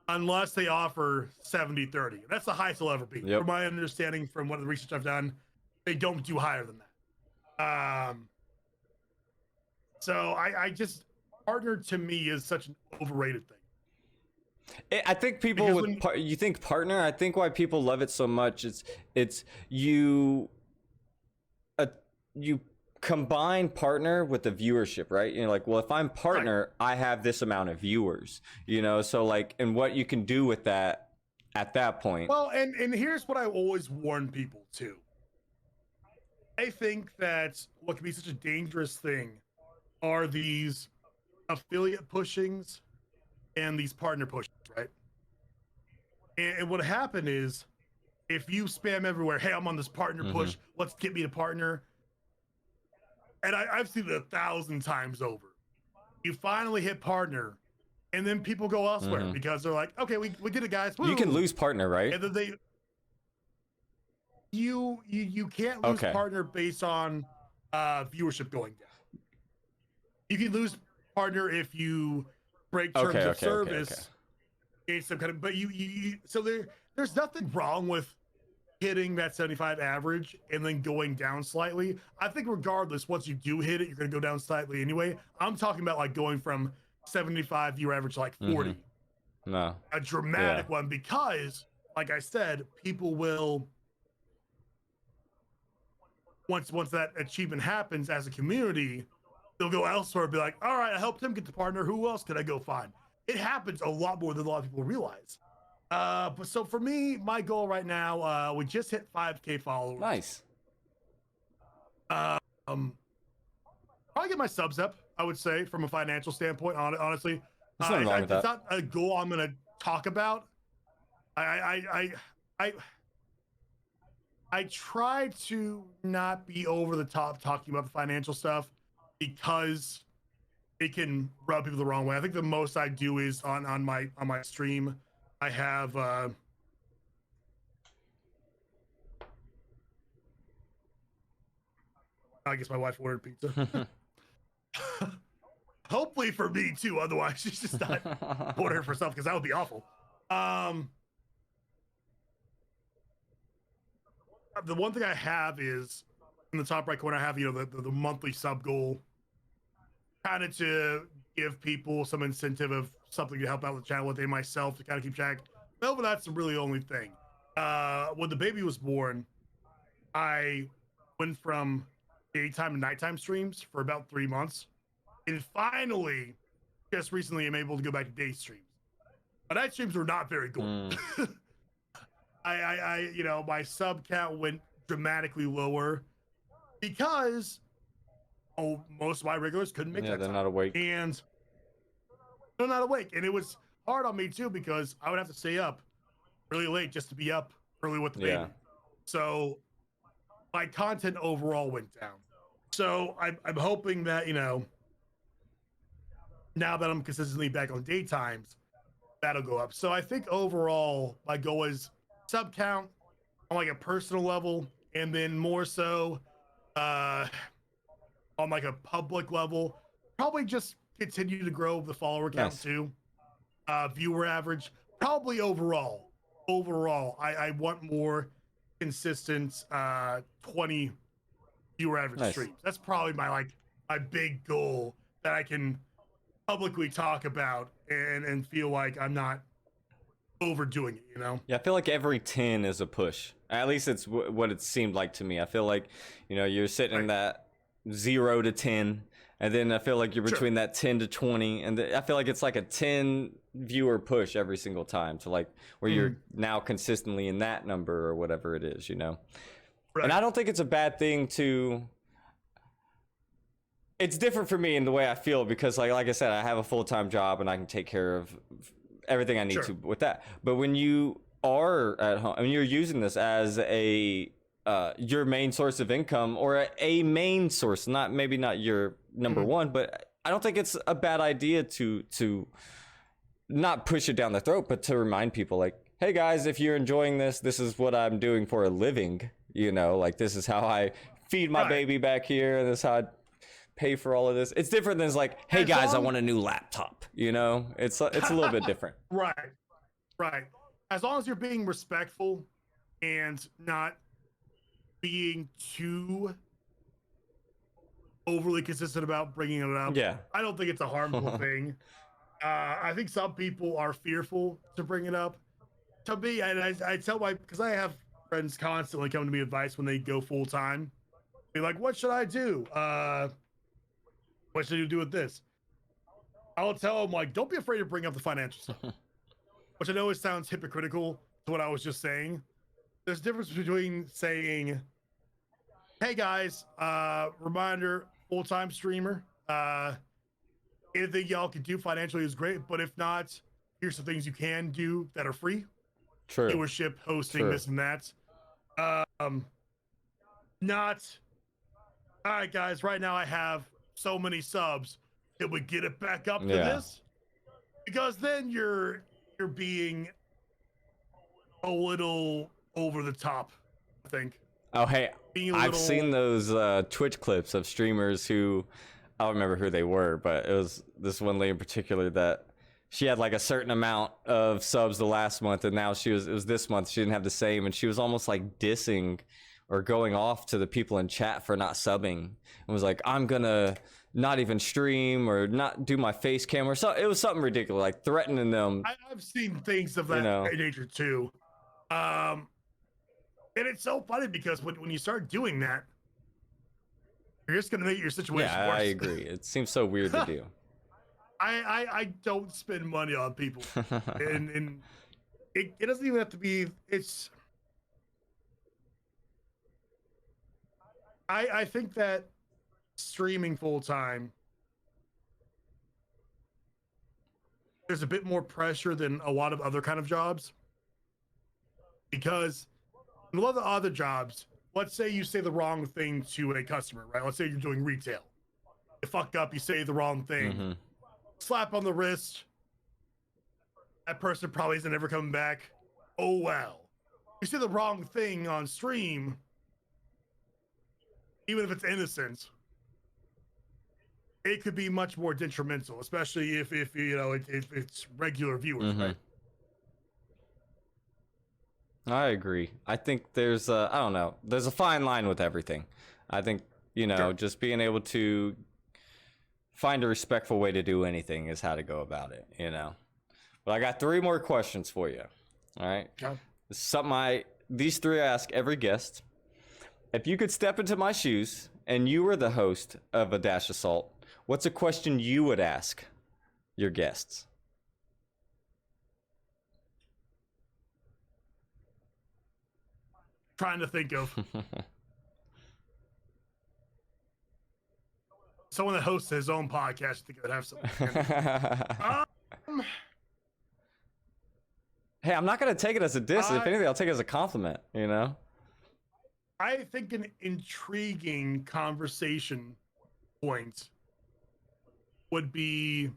Unless they offer 70-30. That's the highest it'll ever be. Yep. From my understanding, from what the research I've done, they don't do higher than that. So I just, partner to me is such an overrated thing. I think people would. You think partner? I think why people love it so much it's you combine partner with the viewership, right? You know, like, well, if I'm partner, right, I have this amount of viewers. You know, so like, and what you can do with that at that point. Well, and here's what I always warn people too. I think that what can be such a dangerous thing are these affiliate pushings and these partner pushes, right? And what happened is, if you spam everywhere, hey, I'm on this partner push, let's get me to partner. And I've seen it 1,000 times over. You finally hit partner, and then people go elsewhere because they're like, okay, we did it, guys. Woo. You can lose partner, right? And then you can't lose partner based on viewership going down. You can lose partner if you break terms of service. Okay. Some kind of, but so there's nothing wrong with hitting that 75 average and then going down slightly. I think regardless, once you do hit it, you're going to go down slightly anyway. I'm talking about like going from 75 viewer average to like 40. No. A dramatic one, because like I said, people will, once that achievement happens as a community, they'll go elsewhere and be like, all right, I helped him get the partner. Who else could I go find? It happens a lot more than a lot of people realize. But so for me, my goal right now, we just hit 5K followers. Nice. Probably get my subs up, I would say, from a financial standpoint, honestly. There's nothing wrong with that. It's not a goal I'm going to talk about. I try to not be over the top talking about the financial stuff because it can rub people the wrong way. I think the most I do is on my stream, I have I guess my wife ordered pizza. Hopefully for me too, otherwise she's just not ordering for herself, because that would be awful. The one thing I have is in the top right corner, I have, you know, the monthly sub goal. kind of to give people some incentive of something to help out the channel with myself to kind of keep track. No, but that's the really only thing. When the baby was born, I went from daytime to nighttime streams for about 3 months, and finally, just recently, I'm able to go back to day streams. My night streams were not very good. You know, my sub count went dramatically lower because most of my regulars couldn't make that they're time. not awake. And they're not awake. And it was hard on me too because I would have to stay up really late just to be up early with the baby. So my content overall went down. So I'm hoping that, you know, now that I'm consistently back on daytimes, that'll go up. So I think overall my goal is sub count on like a personal level, and then more so on like a public level, probably just continue to grow the follower count too. Viewer average, probably overall, I want more consistent 20 viewer average streams. That's probably my big goal that I can publicly talk about and feel like I'm not overdoing it, you know? Yeah, I feel like every 10 is a push. At least it's what it seemed like to me. I feel like, you know, you're sitting in that 0 to 10, and then I feel like you're between that 10 to 20, and I feel like it's like a 10 viewer push every single time to like where you're now consistently in that number or whatever it is, you know? And I don't think it's a bad thing to... It's different for me in the way I feel because like I said, I have a full-time job and I can take care of everything I need to with that. But when you are at home, I mean, you're using this as a your main source of income, or a main source, maybe not your number one, but I don't think it's a bad idea to not push it down the throat, but to remind people like, hey guys, if you're enjoying this, this is what I'm doing for a living. You know, like this is how I feed my baby back here, and this is how I pay for all of this. It's different than like, hey guys, I want a new laptop. You know, it's a little bit different. Right. As long as you're being respectful and not being too overly consistent about bringing it up. Yeah, I don't think it's a harmful thing. I think some people are fearful to bring it up. To me, and I tell because I have friends constantly coming to me advice when they go full time. Be like, what should I do? What should you do with this? I'll tell them like, don't be afraid to bring up the financial stuff. Which I know it sounds hypocritical to what I was just saying. There's a difference between saying, hey guys, reminder, full-time streamer. Anything y'all can do financially is great, but if not, here's some things you can do that are free. Viewership, hosting, this and that. Not, all right guys, right now I have so many subs. Can we get it back up to this? Because then you're being a little over the top, I think. Oh, hey, I've seen those Twitch clips of streamers who, I don't remember who they were, but it was this one lady in particular that she had like a certain amount of subs the last month, and now it was this month she didn't have the same, and she was almost like dissing or going off to the people in chat for not subbing, and was like, I'm gonna not even stream or not do my face cam or so. It was something ridiculous, like threatening them. I've seen things of that nature too. And it's so funny because when you start doing that, you're just gonna make your situation worse. I agree. It seems so weird to do. I don't spend money on people, and it doesn't even have to be. It's. I think that streaming full time, there's a bit more pressure than a lot of other kind of jobs, because in a lot of the other jobs, let's say you say the wrong thing to a customer, right? Let's say you're doing retail. You fuck up, you say the wrong thing. Slap on the wrist. That person probably isn't ever coming back. Oh, well. You say the wrong thing on stream, even if it's innocent, it could be much more detrimental, especially if you know, if it's regular viewers, right? I agree. I think there's I don't know, there's a fine line with everything. I think, you know, just being able to find a respectful way to do anything is how to go about it, But I got 3 more questions for you. All right. Okay. This is something these 3 I ask every guest. If you could step into my shoes and you were the host of a Dash Assault, what's a question you would ask your guests? Trying to think of someone that hosts his own podcast. I think I'd have something. Hey, I'm not going to take it as a diss. If anything, I'll take it as a compliment, I think an intriguing conversation point would be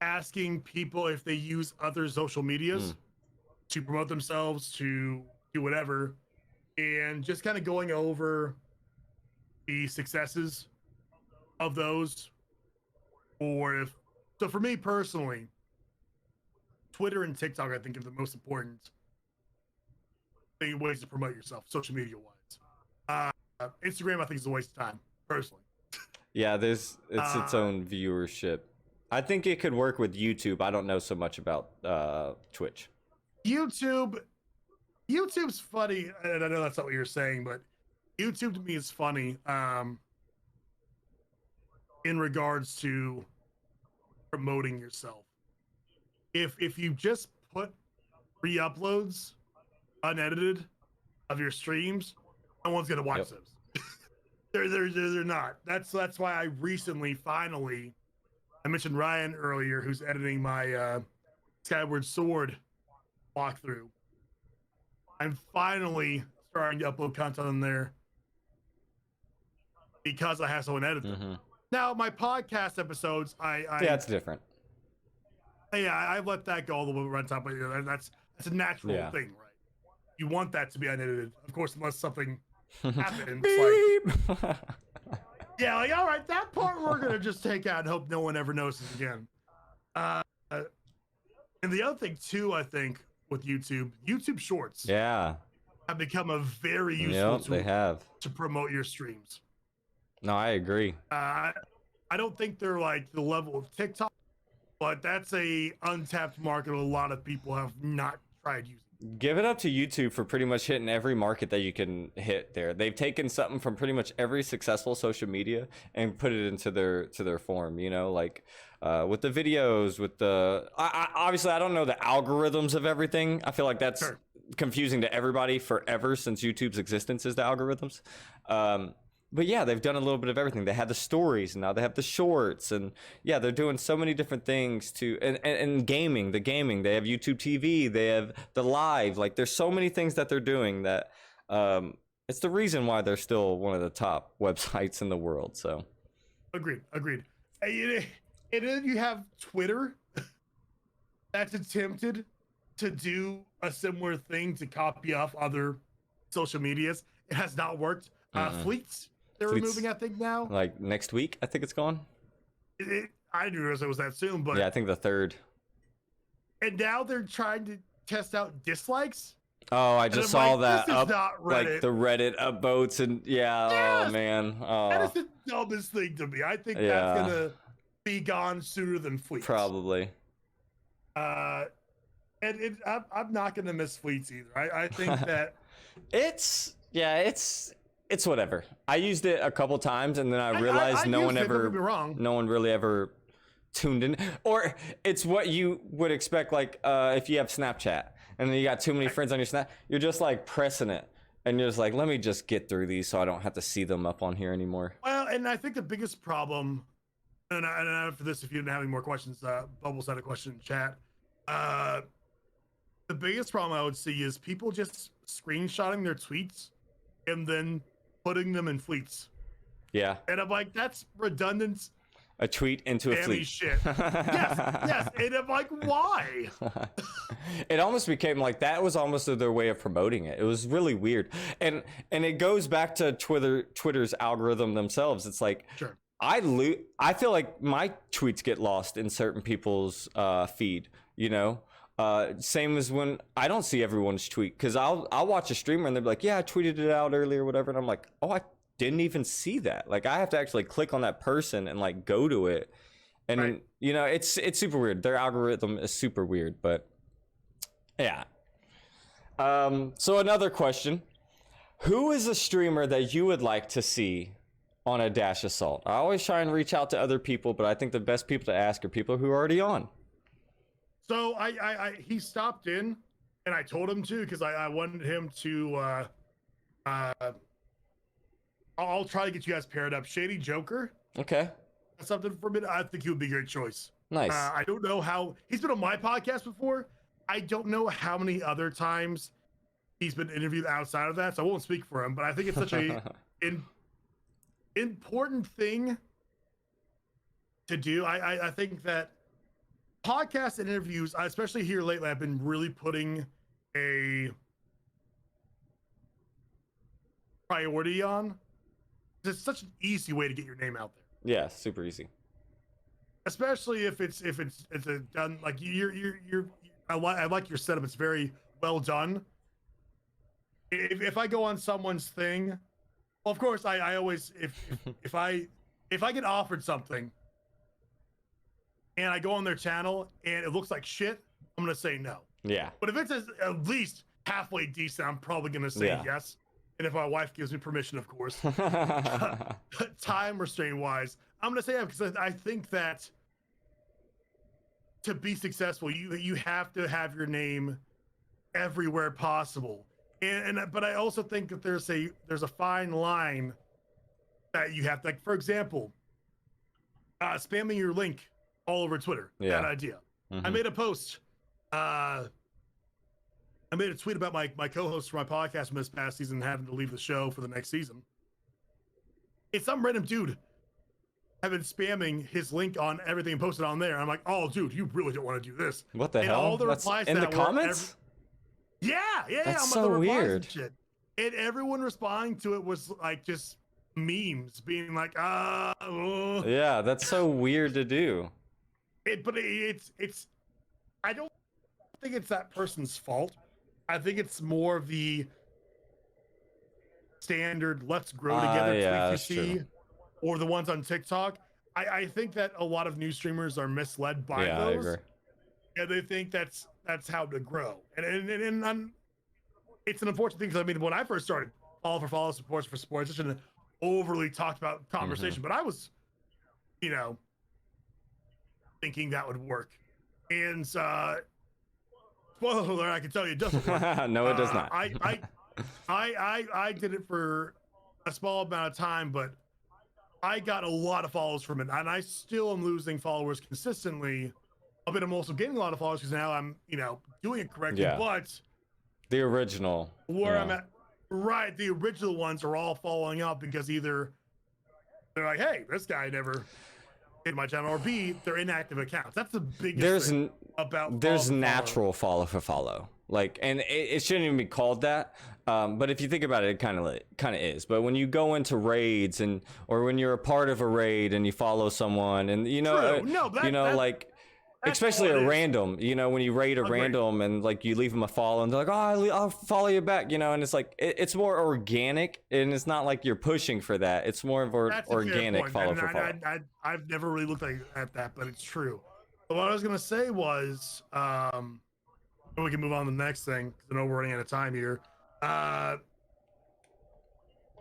asking people if they use other social medias to promote themselves, to do whatever, and just kind of going over the successes of those. So for me personally, Twitter and TikTok, I think, are the most important ways to promote yourself, social media wise. Instagram, I think, is a waste of time, personally. Yeah, it's its own viewership. I think it could work with YouTube. I don't know so much about Twitch. YouTube's funny, and I know that's not what you're saying, but YouTube to me is funny in regards to promoting yourself. If you just put re-uploads unedited of your streams, no one's gonna watch those. They're not. That's why I recently finally, I mentioned Ryan earlier, who's editing my Skyward Sword walkthrough. I'm finally starting to upload content on there because I have someone edit them. Now my podcast episodes, yeah, it's different. Yeah, I let that go all the way runtime, but that's a natural thing, right? You want that to be unedited, of course, unless something happens. Like, yeah, like, all right, that part we're gonna just take out and hope no one ever notices again. And the other thing too, I think, with YouTube Shorts, have become a very useful tool to promote your streams. No, I agree. I don't think they're like the level of TikTok, but that's a untapped market a lot of people have not tried using. Give it up to YouTube for pretty much hitting every market that you can hit there. They've taken something from pretty much every successful social media and put it into their form, like with the videos, with the obviously I don't know the algorithms of everything. I feel like that's confusing to everybody forever since YouTube's existence is the algorithms. But yeah, they've done a little bit of everything. They had the stories, and now they have the shorts, and yeah, they're doing so many different things and gaming, they have YouTube TV, they have the live, like there's so many things that they're doing that it's the reason why they're still one of the top websites in the world. So agreed. And then you have Twitter that's attempted to do a similar thing to copy off other social medias. It has not worked. Fleets. They're removing, I think, now. Like next week, I think it's gone. I didn't realize it was that soon, but yeah, I think the 3rd. And now they're trying to test out dislikes. Oh, I just saw that this is not Reddit. Like the Reddit upvotes, and oh man, that is the dumbest thing to me. I think that's gonna be gone sooner than Fleets. Probably. I'm not gonna miss Fleets either. I think that it's whatever. I used it a couple times, and then I realized no one really ever tuned in. Or it's what you would expect, like if you have Snapchat, and then you got too many friends on your Snap, you're just like pressing it, and you're just like, let me just get through these so I don't have to see them up on here anymore. Well, and I think the biggest problem, and after this, if you didn't have any more questions, Bubbles had a question in chat. The biggest problem I would see is people just screenshotting their tweets and then putting them in fleets. Yeah. And I'm like, that's redundant. A tweet into a fleet. Shit. yes. And I'm like, why? It almost became like that was almost their way of promoting it. It was really weird. And it goes back to Twitter's algorithm themselves. It's like, I feel like my tweets get lost in certain people's feed, same as when I don't see everyone's tweet, because I'll watch a streamer and they'll be like, yeah, I tweeted it out earlier or whatever, and I'm like, oh, I didn't even see that. Like I have to actually click on that person and like go to it. And Right. you know, it's super weird. Their algorithm is super weird, but yeah. So another question. Who is a streamer that you would like to see on a Dash Assault? I always try and reach out to other people, but I think the best people to ask are people who are already on. So he stopped in, and I told him to because I wanted him to. I'll try to get you guys paired up. Shady Joker. Okay. That's something for me. I think he would be a great choice. Nice. I don't know how he's been on my podcast before. I don't know how many other times he's been interviewed outside of that, so I won't speak for him. But I think it's such a important thing to do. I think that podcasts and interviews, especially here lately, I've been really putting a priority on. It's such an easy way to get your name out there. Yeah, super easy. Especially if it's a done like you're I like your setup. It's very well done. If I go on someone's thing, well, of course I always if I get offered something and I go on their channel and it looks like shit, I'm gonna say no. Yeah. But if it's at least halfway decent, I'm probably gonna say yes. And if my wife gives me permission, of course, time restraint wise, I'm gonna say yeah because I think that to be successful, you have to have your name everywhere possible. But I also think that there's a fine line that you have to, like, for example, spamming your link all over Twitter. Bad idea. Mm-hmm. I made a post. I made a tweet about my co-host for my podcast from this past season having to leave the show for the next season. It's some random dude have been spamming his link on everything and posted on there. I'm like, oh, dude, you really don't want to do this. What the and hell? All the That's replies in the that comments? yeah. That's I'm so the replies weird. And shit. And everyone responding to it was like just memes, being like, Yeah, that's so weird to do. But it's. I don't think it's that person's fault. I think it's more of the standard "let's grow together" tweets you see, true. or the ones on TikTok. I think that a lot of new streamers are misled by those. I agree. Yeah, they think that's how to grow, and I'm, it's an unfortunate thing because I mean, when I first started, follow for follow, supports for sports, it's an overly talked about conversation, but I was, thinking that would work, and spoiler alert, I can tell you it doesn't work. No, it does not. I did it for a small amount of time, but I got a lot of followers from it, and I still am losing followers consistently. But I'm also getting a lot of followers because now I'm, doing it correctly. Yeah. But The original. where I'm at, right, the original ones are all following up because either they're like, hey, this guy never hit my channel, or B, they're inactive accounts. That's the biggest thing about there's natural follow for follow. Like, and it shouldn't even be called that. But if you think about it, it kind of is. But when you go into raids or when you're a part of a raid and you follow someone and especially a random, when you raid a random and like you leave them a follow and they're like, oh, I'll follow you back, and it's like it's more organic and it's not like you're pushing for that. It's more of an organic follow for follow. I've never really looked at that, but it's true. But what I was gonna say was, we can move on to the next thing because I know we're running out of time here.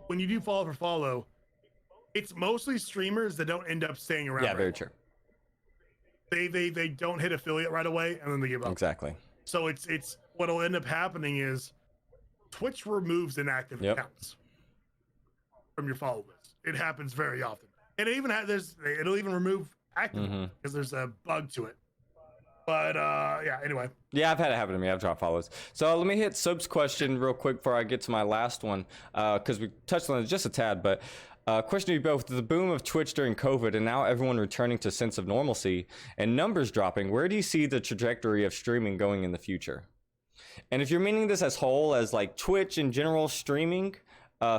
When you do follow for follow, it's mostly streamers that don't end up staying around. Yeah, very true. They don't hit affiliate right away and then they give up. Exactly. So it's what'll end up happening is Twitch removes inactive accounts from your follow list. It happens very often, and it even it'll even remove active because there's a bug to it. But anyway. Yeah, I've had it happen to me. I've dropped follows. So let me hit Soap's question real quick before I get to my last one, because we touched on it just a tad. But question to you both: the boom of Twitch during COVID and now everyone returning to a sense of normalcy and numbers dropping, where do you see the trajectory of streaming going in the future? And if you're meaning this as whole, as like Twitch in general streaming,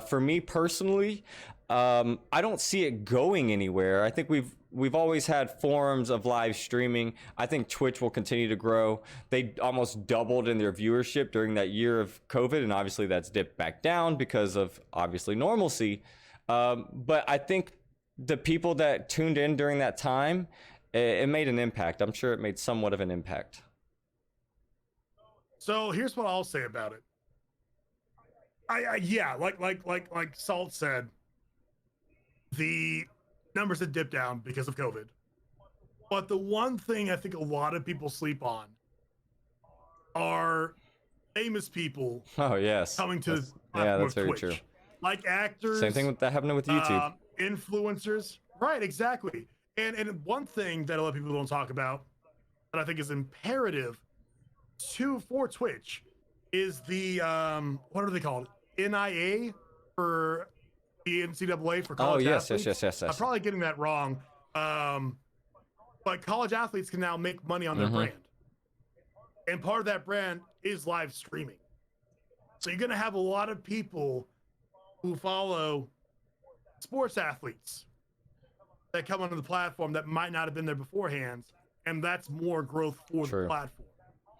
for me personally, I don't see it going anywhere. I think we've always had forms of live streaming. I think Twitch will continue to grow. They almost doubled in their viewership during that year of COVID, and obviously that's dipped back down because of obviously normalcy. But I think the people that tuned in during that time, it made an impact. I'm sure it made somewhat of an impact. So here's what I'll say about it. Yeah, like Salt said, the numbers had dipped down because of COVID. But the one thing I think a lot of people sleep on are famous people. Oh yes, coming to that's very Twitch. true. Like actors. Same thing with that happening with YouTube. Influencers. Right, exactly. And one thing that a lot of people don't talk about that I think is imperative for Twitch is the what are they called? NIA for the NCAA for college athletes. Yes. I'm probably getting that wrong. But college athletes can now make money on their brand. And part of that brand is live streaming. So you're going to have a lot of people who follow sports athletes that come onto the platform that might not have been there beforehand. And that's more growth for the platform.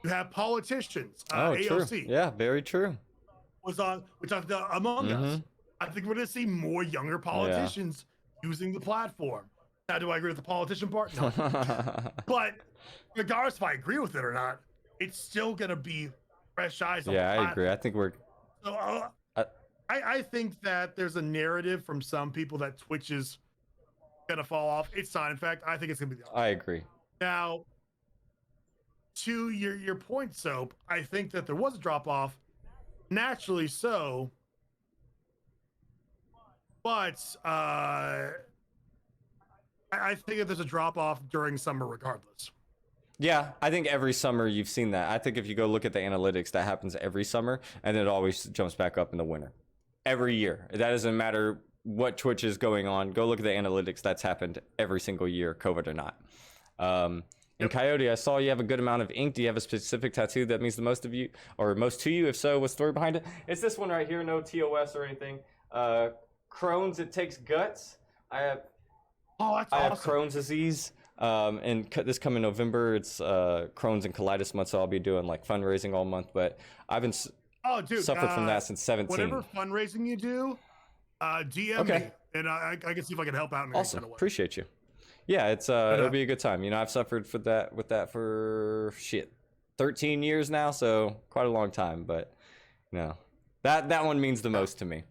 You have politicians. AOC. True. Yeah, very true. We talked about Among Us. I think we're going to see more younger politicians using the platform. Now, do I agree with the politician part? No. But regardless if I agree with it or not, it's still going to be fresh eyes on the platform. I agree. I think we're... So, I think that there's a narrative from some people that Twitch is going to fall off. It's not. In fact, I think it's going to be the opposite. I agree. Now, to your point, Soap, I think that there was a drop-off. Naturally so. But I think that there's a drop-off during summer regardless. Yeah, I think every summer you've seen that. I think if you go look at the analytics, that happens every summer, and then it always jumps back up in the winter. Every year. That doesn't matter what Twitch is going on. Go look at the analytics. That's happened every single year, COVID or not. And Coyote, I saw you have a good amount of ink. Do you have a specific tattoo that means the most of you, or most to you? If so, what's the story behind it? It's this one right here. No TOS or anything. Crohn's, it takes guts. I have Crohn's disease. And this coming November, it's Crohn's and colitis month, so I'll be doing like fundraising all month. But I've been suffered from that since 17. Whatever fundraising you do, DM me, and I can see if I can help out in any kind of way. Appreciate you. Yeah, it's it'll be a good time. You know, I've suffered with that for 13 years now, so quite a long time. But that one means the most to me.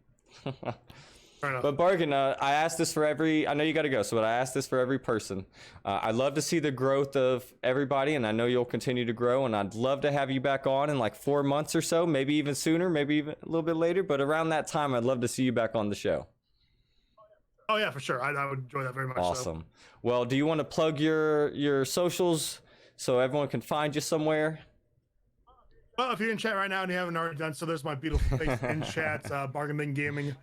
But Bargain, I asked this for I know you got to go, but I asked this for every person. I'd love to see the growth of everybody, and I know you'll continue to grow, and I'd love to have you back on in like 4 months or so, maybe even sooner, maybe even a little bit later, but around that time, I'd love to see you back on the show. Oh yeah, for sure. I would enjoy that very much. Awesome. Well, do you want to plug your socials so everyone can find you somewhere? Well, if you're in chat right now and you haven't already done so, there's my beautiful face in chat. BargainBinGaming.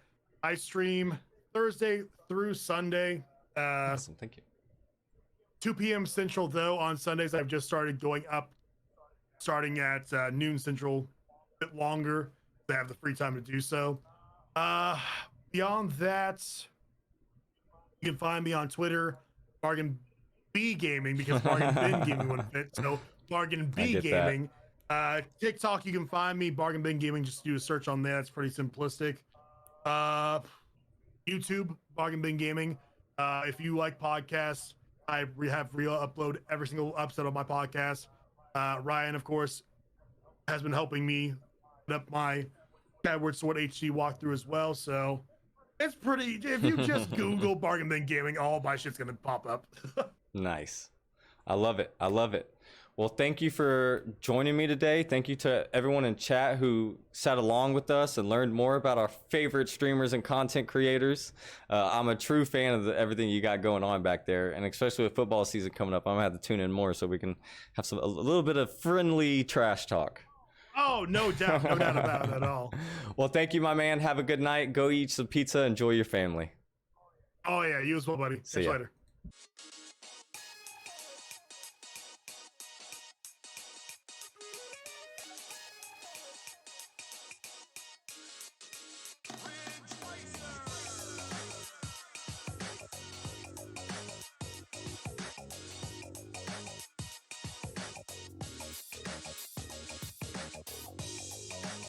I stream Thursday through Sunday. Awesome, thank you. 2 p.m. Central, though. On Sundays, I've just started going up, starting at noon Central, a bit longer. I have the free time to do so. Beyond that, you can find me on Twitter, BargainBinGaming, because BargainBinGaming wouldn't fit. So BargainBinGaming. TikTok, you can find me, BargainBinGaming. Just do a search on there. It's pretty simplistic. YouTube, BargainBinGaming. If you like podcasts, I have upload every single episode of my podcast. Ryan, of course, has been helping me put up my Skyward Sword HD walkthrough as well. So it's pretty. If you just Google BargainBinGaming, all my shit's gonna pop up. Nice. I love it. Well, thank you for joining me today. Thank you to everyone in chat who sat along with us and learned more about our favorite streamers and content creators. I'm a true fan of everything you got going on back there, and especially with football season coming up, I'm gonna have to tune in more so we can have a little bit of friendly trash talk. Oh, no doubt about it at all. Well, thank you, my man. Have a good night. Go eat some pizza. Enjoy your family. Oh yeah, you as well, buddy. See you later.